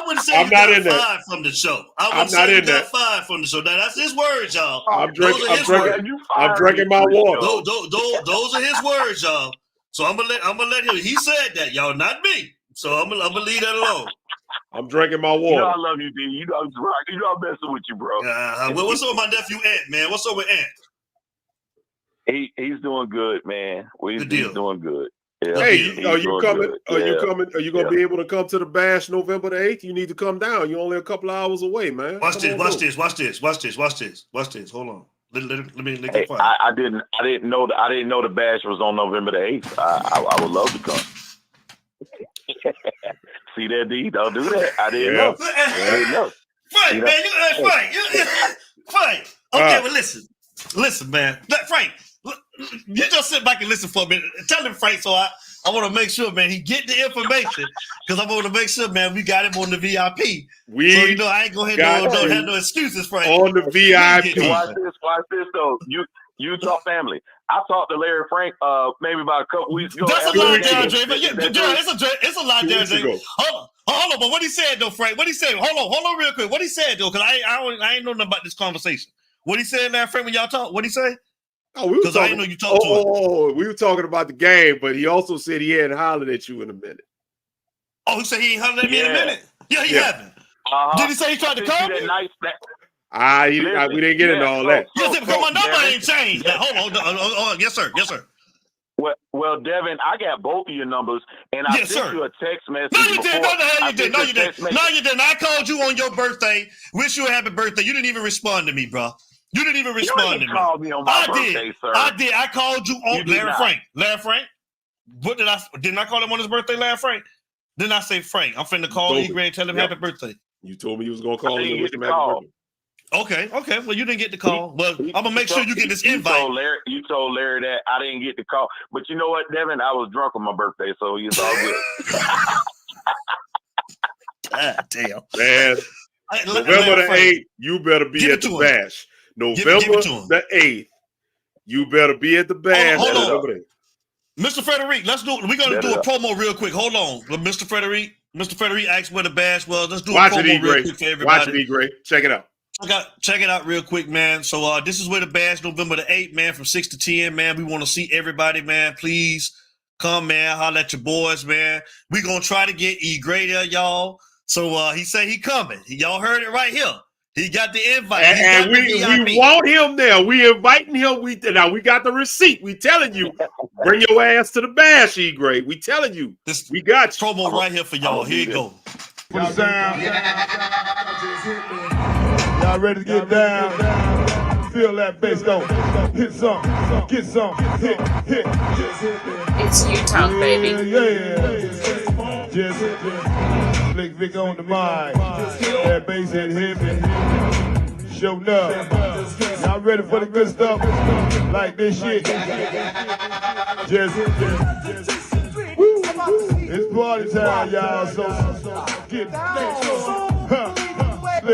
wouldn't say I'm you not got in that. fired from the show. I I'm wouldn't not say you in got that. fired from the show. Now that's his words, y'all. I'm Those are his words. I'm drinking my water. Those are his words, y'all. So I'm gonna let him. He said that, y'all, not me. So I'm gonna leave that alone. I'm drinking my water. You know I love you, D. You know I'm messing with you, bro. Well, what's up with my nephew Ant, man? What's up with Ant? He's doing good, man. He's doing good. Yeah, Hey, are you coming? Good. Are you Yeah. coming? Are you gonna be able to come to the bash November the 8th? You need to come down. You're only a couple of hours away, man. Watch this. Hold on. Let me Hey, I didn't know the bash was on November the 8th. I would love to come. See that, D? Don't do that. I didn't know. Frank, man, Frank. Okay, well, listen, man. Frank, you just sit back and listen for a minute. Tell him, Frank, so I want to make sure, man, he get the information, because I want to make sure, man, we got him on the VIP. So, you know, I ain't going to have no excuses, Frank. On the VIP. Watch this, though. Utah family. I talked to Larry Frank maybe about a couple weeks ago. That's a lot there, Jay. It's a lot there, Jay. Hold on, but what he said, though, Frank, what he said, hold on real quick. What he said, though, because I ain't know nothing about this conversation. What he said, Larry Frank, when y'all talk, what he say? Because I didn't know you talked to him. Oh, we were talking about the game, but he also said he hadn't hollered at you in a minute. Oh, he said he ain't hollered at me in a minute? Yeah, he haven't. Did he say he tried to call me? We didn't get into all that. Yes, because my number ain't changed. Now, hold on. Yes, sir. Well, Devin, I got both of your numbers, and I sent you a text message. No, you didn't. No, you didn't. I called you on your birthday. Wish you a happy birthday. You didn't even respond to me, bro. You didn't even respond to me. Call me on my birthday, sir. I did. I called you on Larry Frank. Larry Frank. What did I? Didn't I call him on his birthday, Larry Frank? Then I say, Frank, I'm finna call E-Gray and tell him happy birthday. You told me you was gonna call him and wish him happy birthday. Okay. Well, you didn't get the call. Well, I'm gonna make sure you get this invite. You told Larry that I didn't get the call, but you know what, Devin? I was drunk on my birthday, so it's all good. God damn, man! November the 8th, you better be at the bash. November the 8th, you better be at the bash. Hold on. Mr. Frederic, we're gonna do a promo real quick. Hold on, Mr. Frederic asked where the bash was. Let's do a promo real quick for everybody. Watch it, E-Gray. Check it out. Check it out real quick, man. So this is where the bash, November the 8th, man, from 6 to 10, man. We want to see everybody, man. Please come, man. Holler at your boys, man. We're going to try to get E-Gray there, y'all. So he said he coming. Y'all heard it right here. He got the invite. And we want him there. We inviting him. We got the receipt. We telling you, bring your ass to the bash, E-Gray. We telling you. We got you. Promo right here for y'all. Here you go. Y'all ready to get down? Feel that bass go. Hit some, get some, hit. It's Utah, baby. Just Slick Vic on the mic. That bass hit me. Show up. Y'all ready for the good stuff? Like this shit. Just it's party time, y'all. So get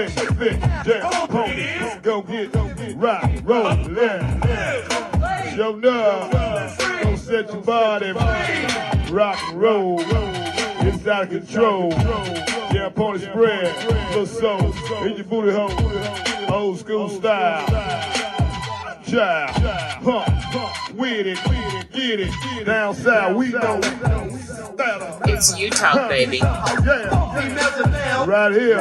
Slick, jump, pony, go get, rock, roll, show up, don't set your body, rock and roll, it's out of control, yeah, pony spread, little soul, in your booty hole, old school style, jive, with it, get it, down south, we know. It's Utah, baby. Right here.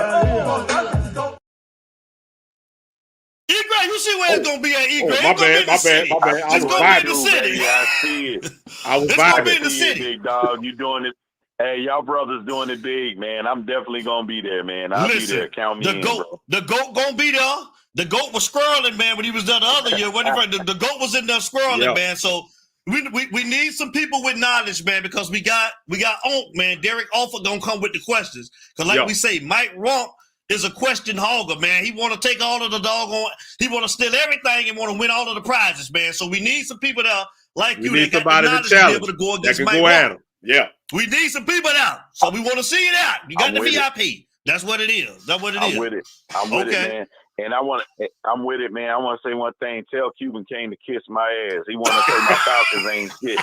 E-Gray, you see where it's gonna be at, E. Oh, Gray. my It's gonna be in the bad. city. I It's was gonna be in the vibing. city. Baby, I see it. I was It's gonna be vibing. in the city. Big dog. You doing it. Hey, y'all brothers doing it big, man. I'm definitely gonna be there, man. I'll be there. Count me in, bro. The GOAT gonna be there. The GOAT was squirreling, man, when he was there the other year. The GOAT was in there squirreling, man. So we need some people with knowledge, man, because we got Onk, man. Derek Offer gonna come with the questions. Because like we say, Mike Rump is a question hogger, man. He want to take all of the doggone, he want to steal everything and want to win all of the prizes, man. So we need some people there like you that got the knowledge to be able to go against Mike Rump. Yeah. We need some people out. So we want to see it out. You got the VIP. That's what it is. That's what it is. I'm with it. I'm with it, man. And I'm with it, man. I want to say one thing. Tell Cuban came to kiss my ass. He want to say my Falcons ain't shit.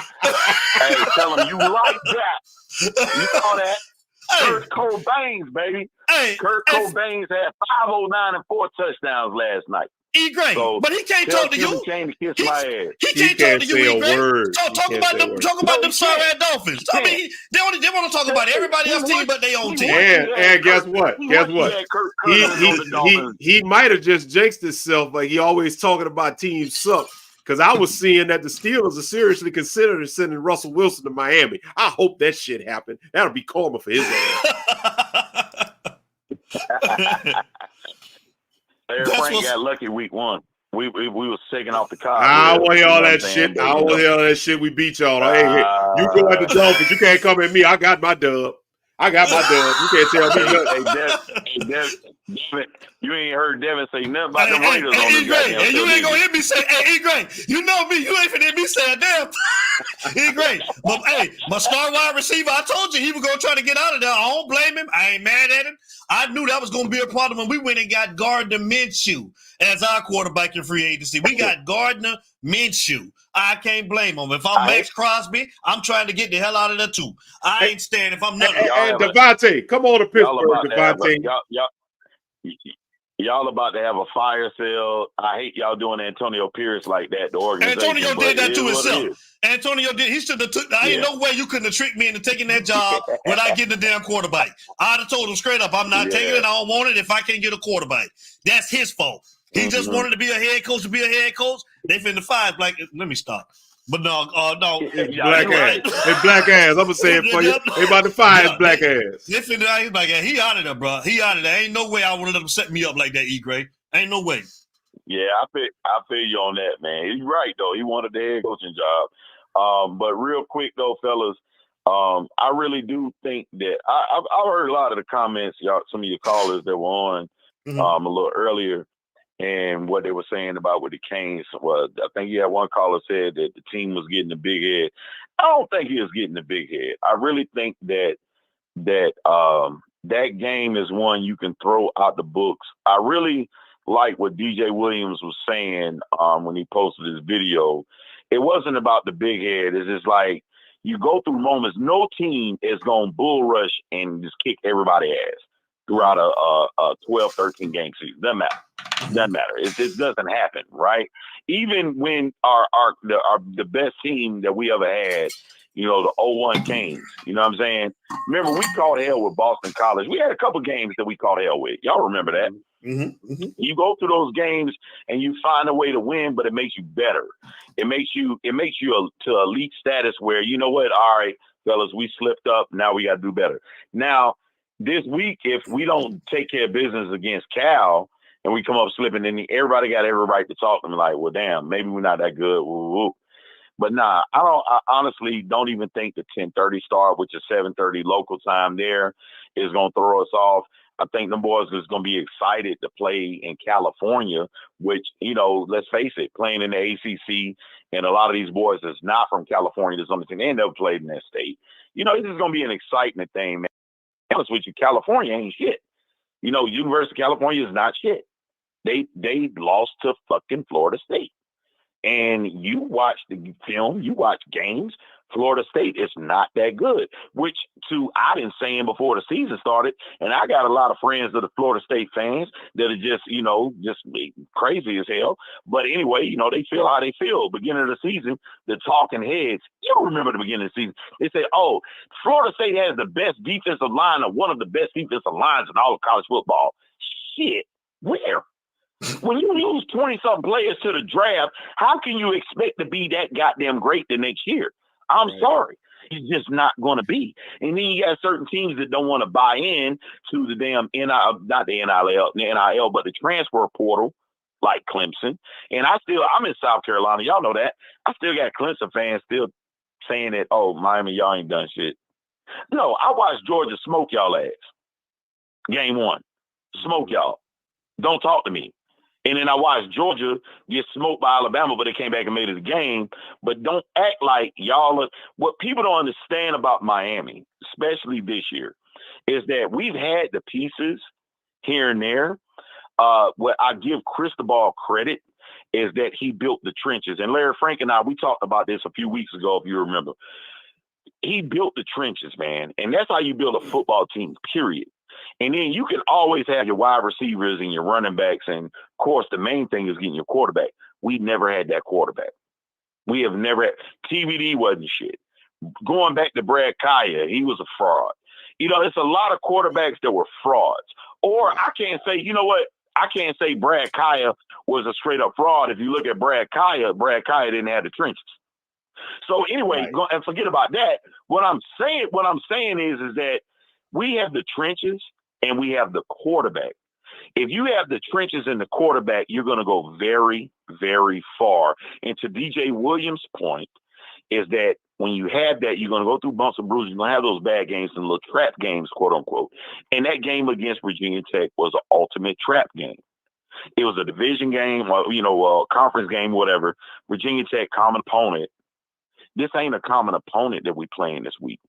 Hey, tell him you like that. You saw that? Kurt Cobain's, baby. Kurt Cobain's had 509 and 4 touchdowns last night. E. Gray, but he can't talk to you. He came to kiss my ass. He can't talk to you, E. Gray. Talk about them sorry ass Dolphins. I mean, they want to talk about everybody else's team but their own team. And guess what? He might have just jinxed himself, like he always talking about teams suck. Because I was seeing that the Steelers are seriously considering sending Russell Wilson to Miami. I hope that shit happened. That'll be karma for his ass. Larry Frank got lucky week 1. We was shaking off the car. I don't want to hear all that shit. I don't want to hear all that shit. We beat y'all. Hey, you go at the Dolphins. You can't come at me. I got my dub. You can't tell me nothing. Devin, you ain't heard Devin say nothing about the Raiders on the Gray, and you ain't gonna hear me say, hey, E. Gray, you know me. You ain't finna hear me say a damn. E. Gray, but hey, my star wide receiver, I told you he was gonna try to get out of there. I don't blame him. I ain't mad at him. I knew that was gonna be a problem when we went and got Gardner Minshew as our quarterback in free agency. We got Gardner Minshew. I can't blame him. If I'm Max Crosby, I'm trying to get the hell out of there too. I ain't staying if I'm nothing. And Devontae, come on to Pittsburgh, Devontae. Y'all about to have a fire sale. I hate y'all doing Antonio Pierce like that. The organization. Antonio did that to himself. Antonio did. He should have took. Ain't no way you couldn't have tricked me into taking that job without getting the damn quarterback. I'd have told him straight up, I'm not taking it. I don't want it if I can't get a quarterback. That's his fault. He just wanted to be a head coach. They finna fire black. Let me stop. But no. Black ass. Hey, black ass. I'm gonna say it for you. They about to fire his black ass. They finna black ass. He out of there, bro. He out of there. Ain't no way I would have let him set me up like that, E. Gray. Ain't no way. Yeah, I feel you on that, man. He's right though. He wanted the head coaching job. But real quick though, fellas, I really do think that I heard a lot of the comments, some of your callers that were on a little earlier. And what they were saying about with the Canes was, I think you had one caller said that the team was getting the big head. I don't think he was getting the big head. I really think that game is one you can throw out the books. I really like what DJ Williams was saying when he posted his video. It wasn't about the big head. It's just like you go through moments. No team is going to bull rush and just kick everybody's ass throughout a 12, 13 game season. Doesn't matter. It doesn't happen, right? Even when the best team that we ever had, the 01 Canes, you know what I'm saying? Remember, we caught hell with Boston College. We had a couple games that we caught hell with. Y'all remember that? You go through those games and you find a way to win, but it makes you better. It makes you to elite status where, you know what? All right, fellas, we slipped up. Now we got to do better. Now, this week, if we don't take care of business against Cal and we come up slipping, then everybody got every right to talk to me like, well, damn, maybe we're not that good. Woo-woo. But nah, I honestly don't even think the 10:30 start, which is 7:30 local time there, is going to throw us off. I think the boys is going to be excited to play in California, which, let's face it, playing in the ACC, and a lot of these boys that's not from California, that's on the team, they never played in that state. This is going to be an exciting thing, man. Honest with you, California ain't shit. University of California is not shit. They lost to fucking Florida State. And you watch the film, you watch games, Florida State is not that good, which I've been saying before the season started, and I got a lot of friends that are Florida State fans that are just crazy as hell. But anyway, they feel how they feel. Beginning of the season, the talking heads, you don't remember the beginning of the season. They say, oh, Florida State has the best defensive line or one of the best defensive lines in all of college football. Shit, where? When you lose 20-something players to the draft, how can you expect to be that goddamn great the next year? I'm sorry. It's just not going to be. And then you got certain teams that don't want to buy in to the damn not the NIL, but the transfer portal, like Clemson. And I'm in South Carolina. Y'all know that. I still got Clemson fans still saying that, oh, Miami, y'all ain't done shit. No, I watched Georgia smoke y'all ass. Game 1. Smoke y'all. Don't talk to me. And then I watched Georgia get smoked by Alabama, but they came back and made it a game. But don't act like y'all what people don't understand about Miami, especially this year, is that we've had the pieces here and there. What I give Cristobal credit is that he built the trenches. And Larry Frank and I, we talked about this a few weeks ago, if you remember. He built the trenches, man. And that's how you build a football team, period. And then you can always have your wide receivers and your running backs. And, of course, the main thing is getting your quarterback. We never had that quarterback. We have never had – TVD wasn't shit. Going back to Brad Kaya, he was a fraud. You know, it's a lot of quarterbacks that were frauds. Or I can't say – you know what? I can't say Brad Kaya was a straight-up fraud. If you look at Brad Kaya didn't have the trenches. So, anyway, and forget about that. What I'm saying is that we have the trenches and we have the quarterback. If you have the trenches and the quarterback, you're going to go very, very far. And to DJ Williams' point is that when you have that, you're going to go through bumps and bruises. You're going to have those bad games and little trap games, quote unquote. And that game against Virginia Tech was an ultimate trap game. It was a division game, conference game, whatever. Virginia Tech, common opponent. This ain't a common opponent that we playing this week.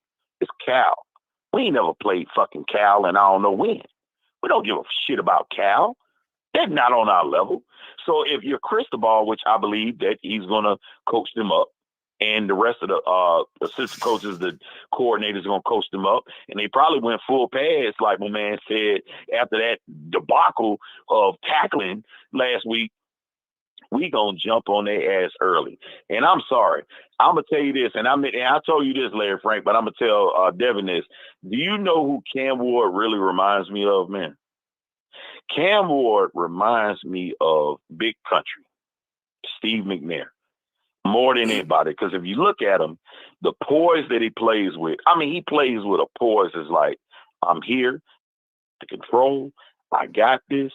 It's Cal. We ain't never played fucking Cal, and I don't know when. We don't give a shit about Cal. They're not on our level. So if you're Cristobal, which I believe that he's going to coach them up, and the rest of the assistant coaches, the coordinators, are going to coach them up, and they probably went full pass, like my man said, after that debacle of tackling last week. We gonna jump on their ass early. And I'm sorry. I'm gonna tell you this, and I told you this, Larry Frank, but I'm gonna tell Devin this. Do you know who Cam Ward really reminds me of, man? Cam Ward reminds me of Big Country, Steve McNair, more than anybody. Because if you look at him, the poise that he plays with, he plays with a poise that's like, I'm here to control. I got this.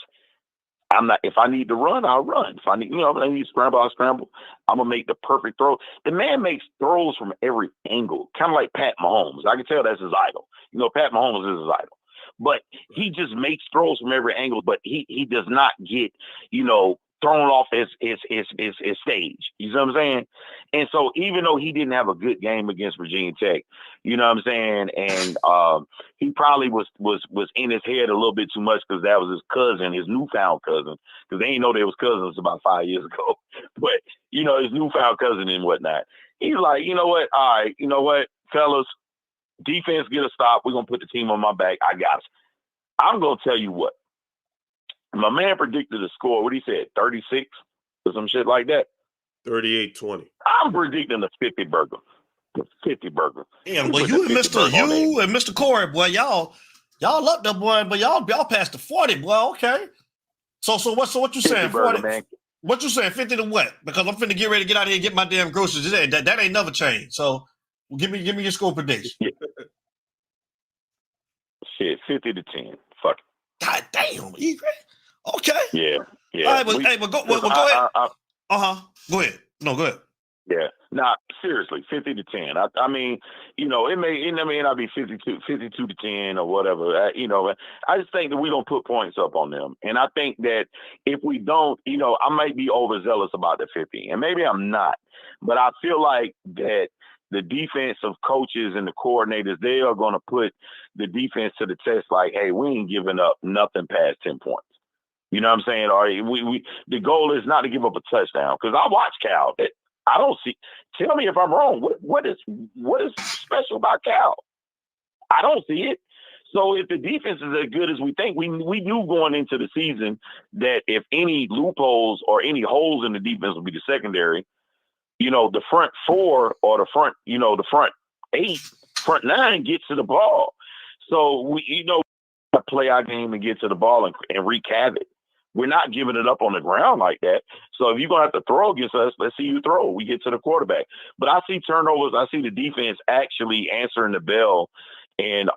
If I need to run, I'll run. If I need, I need to scramble, I'll scramble. I'm going to make the perfect throw. The man makes throws from every angle, kind of like Pat Mahomes. I can tell that's his idol. Pat Mahomes is his idol. But he just makes throws from every angle, but he does not get, thrown off his stage. You know what I'm saying? And so even though he didn't have a good game against Virginia Tech, you know what I'm saying? And he probably was in his head a little bit too much because that was his cousin, his newfound cousin, because they didn't know they was cousins about 5 years ago. But, his newfound cousin and whatnot. He's like, you know what? All right, you know what, fellas, defense, get a stop. We're going to put the team on my back. I got it. I'm going to tell you what. My man predicted the score. What he said, 36 or some shit like that? 38-20. I'm predicting a 50 burger. The 50 burger. Yeah, well, you and Mr. Corey, boy, y'all up there, boy, but y'all passed the 40, boy. Okay. So what you saying? 40, man. What you saying? 50 to what? Because I'm finna get ready to get out of here and get my damn groceries. That ain't never changed. So give me your score prediction. Yeah. Shit, 50 to 10. Fuck it. God damn, okay. Yeah. All right, go ahead. Go ahead. No, go ahead. Yeah. Nah, seriously, 50 to 10. I mean, it may not be 52 to 10 or whatever. I just think that we don't put points up on them. And I think that if we don't, I might be overzealous about the 50. And maybe I'm not. But I feel like that the defensive coaches and the coordinators, they are going to put the defense to the test like, hey, we ain't giving up nothing past 10 points. You know what I'm saying? All right, the goal is not to give up a touchdown. Because I watch Cal. I don't see. Tell me if I'm wrong. What is special about Cal? I don't see it. So if the defense is as good as we think, we knew going into the season that if any loopholes or any holes in the defense would be the secondary. The front four or the front 8, front 9 gets to the ball. So we, play our game and get to the ball and wreak havoc. We're not giving it up on the ground like that. So if you're going to have to throw against us, let's see you throw. We get to the quarterback. But I see turnovers. I see the defense actually answering the bell and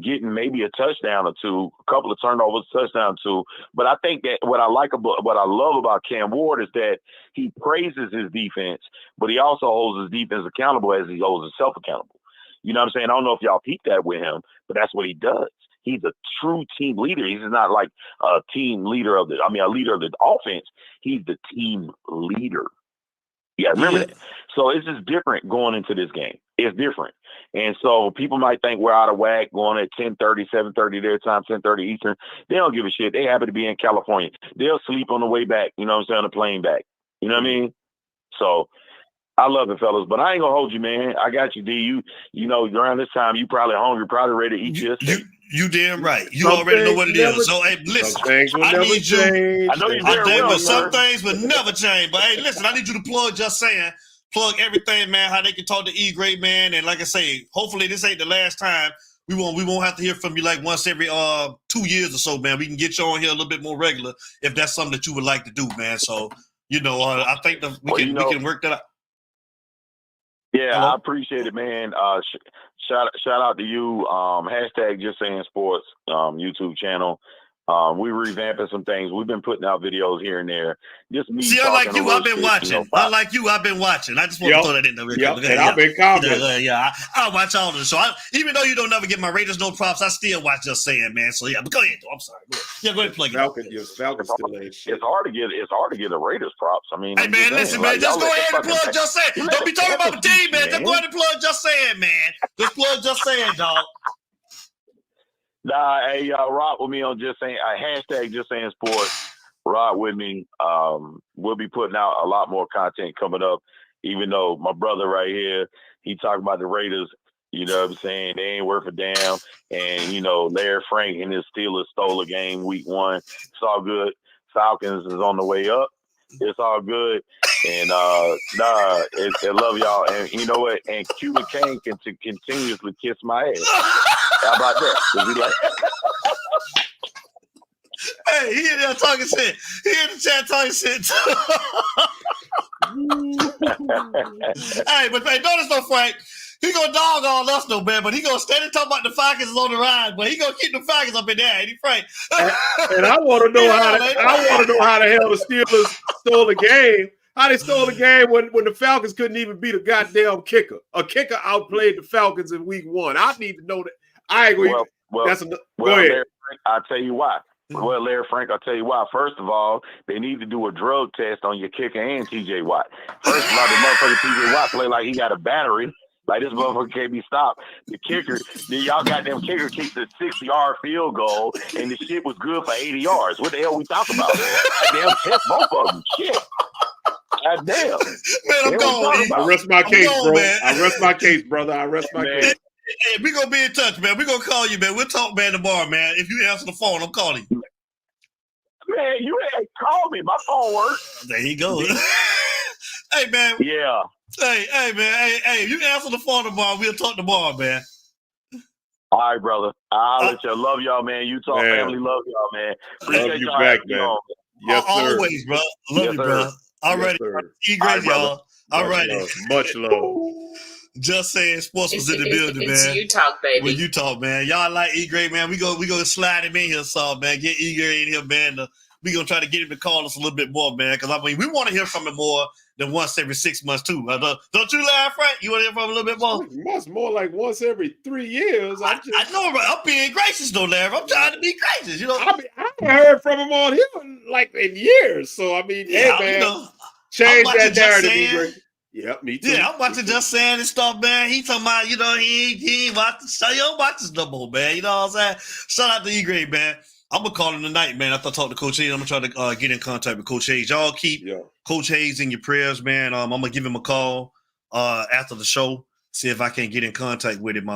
getting maybe a touchdown or two, a couple of turnovers, touchdown or two. But I think that what I love about Cam Ward is that he praises his defense, but he also holds his defense accountable as he holds himself accountable. You know what I'm saying? I don't know if y'all peep that with him, but that's what he does. He's a true team leader. He's not like a leader of the offense. He's the team leader. Yeah, remember that. So it's just different going into this game. It's different. And so people might think we're out of whack going at 10:30, 7:30 their time, 10:30 Eastern. They don't give a shit. They happen to be in California. They'll sleep on the way back, you know what I'm saying, on the plane back. You know what I mean? So I love it, fellas, but I ain't gonna hold you, man. I got you, D. You know, around this time, you probably hungry, probably ready to eat your steak. You damn right. You already know what it is. So, hey, listen, I need you. I know you're very well, but some things will never change. But, hey, listen, I need you to plug everything, man, how they can talk to E-Great, man. And like I say, hopefully this ain't the last time. We won't have to hear from you like once every 2 years or so, man. We can get you on here a little bit more regular if that's something that you would like to do, man. So, you know, I think we can work that out. Yeah, hello? I appreciate it, man. Shout out to you. Hashtag Just Saying Sports YouTube channel. We revamping some things. We've been putting out videos here and there. Just me. See, unlike you, I've been watching. Unlike you, I've been watching. I just want to throw that in there. And I've been commenting. I watch all of it. So even though you don't never get my Raiders no props, I still watch Just Saying, man. So yeah, but go ahead. I'm sorry. Go ahead and plug it. Falcons still ain't shit. It's hard to get the Raiders props. I mean, hey man, listen, man. Just go ahead and plug Just Saying. Don't be talking about the team, man. Just go ahead and plug Just Saying, man. Just plug Just Saying, dog. Nah, hey, rock with me on Just Saying. Hashtag Just Saying Sports. Rock with me. We'll be putting out a lot more content coming up. Even though my brother right here, he talking about the Raiders. You know what I'm saying? They ain't worth a damn. And you know, Larry Frank and his Steelers stole a game week 1. It's all good. Falcons is on the way up. It's all good. And I love y'all. And you know what? And Cuban Kane can continuously kiss my ass. How about that? Like, hey, he in there talking shit. He in the chat talking shit too. Hey, but hey, notice though, Frank. He gonna dog all us though, man. But he gonna steady talking about the Falcons on the ride. But he gonna keep the Falcons up in there, ain't he, Frank? And I want to know how the hell the Steelers stole the game. How they stole the game when the Falcons couldn't even beat a goddamn kicker. A kicker outplayed the Falcons in week 1. I need to know that. I agree. Go ahead. Larry Frank, I'll tell you why. Well, Larry Frank, I'll tell you why. First of all, they need to do a drug test on your kicker and TJ Watt. First of all, the motherfucker TJ Watt play like he got a battery. Like this motherfucker can't be stopped. The kicker, y'all goddamn kicker kicked a 60-yard field goal, and the shit was good for 80 yards. What the hell we talking about? Goddamn, test both of them. Shit. God damn. Man, I'm going. I rest my case, bro. Man. I rest my case, brother. I rest my case. Hey, we gonna be in touch, man. We gonna call you, man. We'll talk, man, tomorrow, man. If you answer the phone, I'm calling you. Man, you ain't call me. My phone works. There you go. Hey, man. Yeah. Hey, man. Hey, you answer the phone tomorrow. We'll talk tomorrow, man. All right, brother. I'll let you. Love y'all, man. Utah family, love y'all, man. Appreciate love you back, man. Yes, sir. Always, bro. Love you, bro. All right. Great, y'all. All right. Much love. Just Saying Sports was in the building, man. It's you talk, baby. Well, you talk, man. Y'all like E-Great, man. We gonna slide him in here, so man. Get E-Great in here, man. We gonna try to get him to call us a little bit more, man. Because I mean, we want to hear from him more than once every 6 months too. Don't you laugh, Frank? You want to hear from him a little bit more? It's more like once every 3 years. I know, right? I'm being gracious, though, Larry. I'm trying to be gracious. You know, I haven't heard from him on here like in years. So I mean, hey man, you know, change that narrative, E-Great. Yep, me too. Yeah, I'm watching Just Saying and stuff, man. He talking about, you know, he ain't watch the show. You don't watch this no more, man. You know what I'm saying? Shout out to E-Great, man. I'm gonna call him tonight, man. After I talk to Coach Hayes, I'm gonna try to get in contact with Coach Hayes. Y'all keep Coach Hayes in your prayers, man. I'm gonna give him a call after the show, see if I can get in contact with him.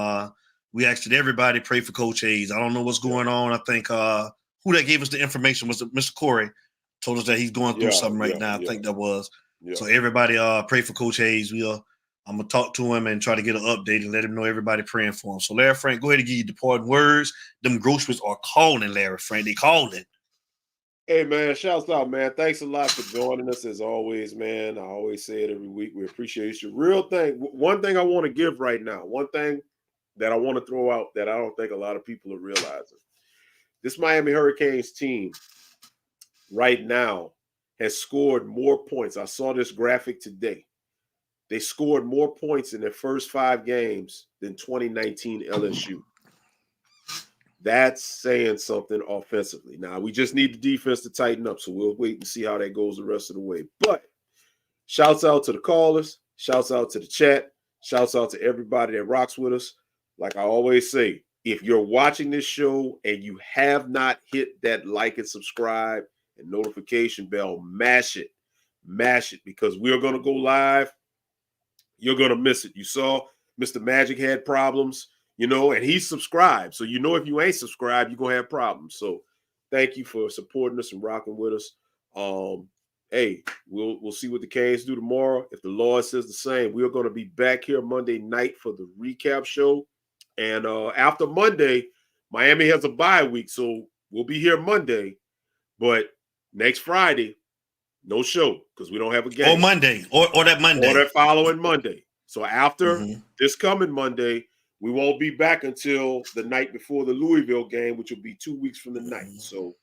We asked that everybody pray for Coach Hayes. I don't know what's going on. I think who that gave us the information was Mr. Corey. Told us that he's going through something right now. I think that was. Yeah. So everybody pray for Coach Hayes. I'm going to talk to him and try to get an update and let him know everybody praying for him. So Larry Frank, go ahead and give you departing words. Them groceries are calling, Larry Frank. They calling. Hey, man, shouts out, man. Thanks a lot for joining us as always, man. I always say it every week. We appreciate you. Real thing, one thing I want to give right now, one thing that I want to throw out that I don't think a lot of people are realizing. This Miami Hurricanes team right now has scored more points. I saw this graphic today. They scored more points in their first 5 games than 2019 LSU. That's saying something offensively. Now, we just need the defense to tighten up, so we'll wait and see how that goes the rest of the way. But shouts out to the callers. Shouts out to the chat. Shouts out to everybody that rocks with us. Like I always say, if you're watching this show and you have not hit that like and subscribe and notification bell, mash it. Mash it, because we're going to go live. You're going to miss it. You saw Mr. Magic had problems. And he's subscribed. So, if you ain't subscribed, you're going to have problems. So thank you for supporting us and rocking with us. Hey, we'll see what the Canes do tomorrow. If the Lord says the same, we're going to be back here Monday night for the recap show. And after Monday, Miami has a bye week. So we'll be here Monday. But next Friday, no show because we don't have a game. Or Monday. Or that Monday. Or that following Monday. So after this coming Monday, we won't be back until the night before the Louisville game, which will be 2 weeks from the night. So,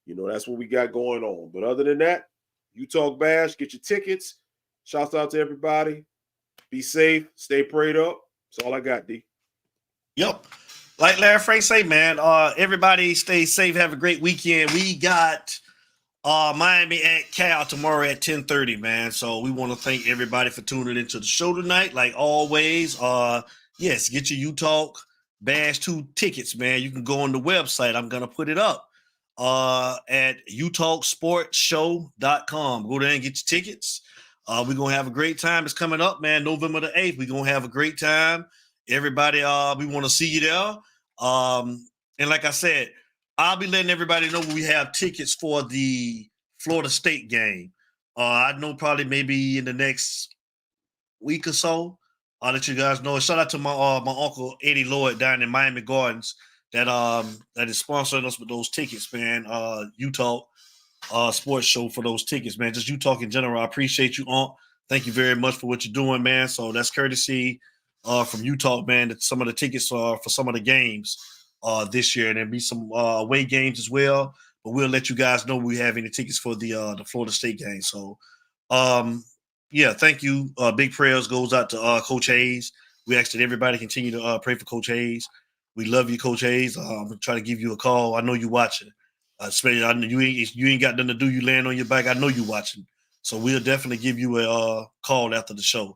that's what we got going on. But other than that, you talk Bash, get your tickets. Shouts out to everybody. Be safe. Stay prayed up. That's all I got, D. Yep. Like Larry Frank say, man, everybody stay safe. Have a great weekend. We got Miami at Cal tomorrow at 10:30, man. So we want to thank everybody for tuning into the show tonight. Like always, yes, get your UTalk Bash 2 tickets, man. You can go on the website. I'm going to put it up at utalksportshow.com. Go there and get your tickets. We're going to have a great time. It's coming up, man, November the 8th. We're going to have a great time. Everybody, we want to see you there. And like I said, I'll be letting everybody know when we have tickets for the Florida State game. I know probably maybe in the next week or so. I'll let you guys know. Shout out to my uncle Eddie Lloyd down in Miami Gardens that is sponsoring us with those tickets, man. UTalk sports show for those tickets, man. Just UTalk in general. I appreciate you, Unc. Thank you very much for what you're doing, man. So that's courtesy from UTalk, man. That some of the tickets for some of the games this year, and there'll be some away games as well. But we'll let you guys know we have any tickets for the Florida State game. So, yeah, thank you. Big prayers goes out to Coach Hayes. We ask that everybody continue to pray for Coach Hayes. We love you, Coach Hayes. I'm gonna try to give you a call. I know you're watching. Especially, I know you ain't got nothing to do. You laying on your back. I know you're watching. So we'll definitely give you a call after the show.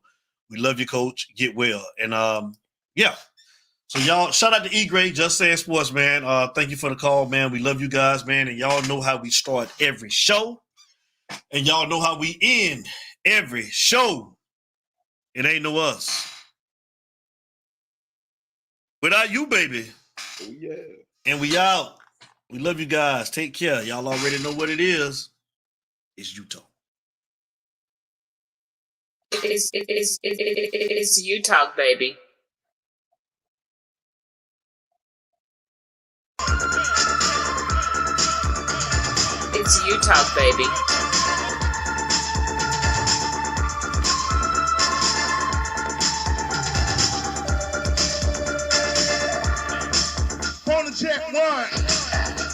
We love you, Coach. Get well. And yeah. So y'all, shout out to E-Gray, Just Saying Sports, man. Thank you for the call, man. We love you guys, man. And y'all know how we start every show. And y'all know how we end every show. It ain't no us. Without you, baby. Oh, yeah. And we out. We love you guys. Take care. Y'all already know what it is. It's UTalk. It's UTalk, baby. It's UTalk, baby. Phone check 1.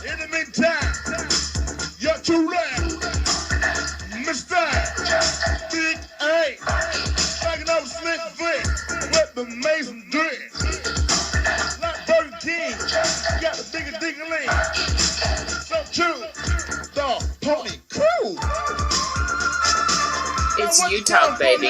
In the meantime, you're too late. Mr. Big A. Backing up Slick Flick with the Mason dress. Like Burger King, got the bigger ding-a-ling. So true, the Pony Crew. It's UTalk, baby.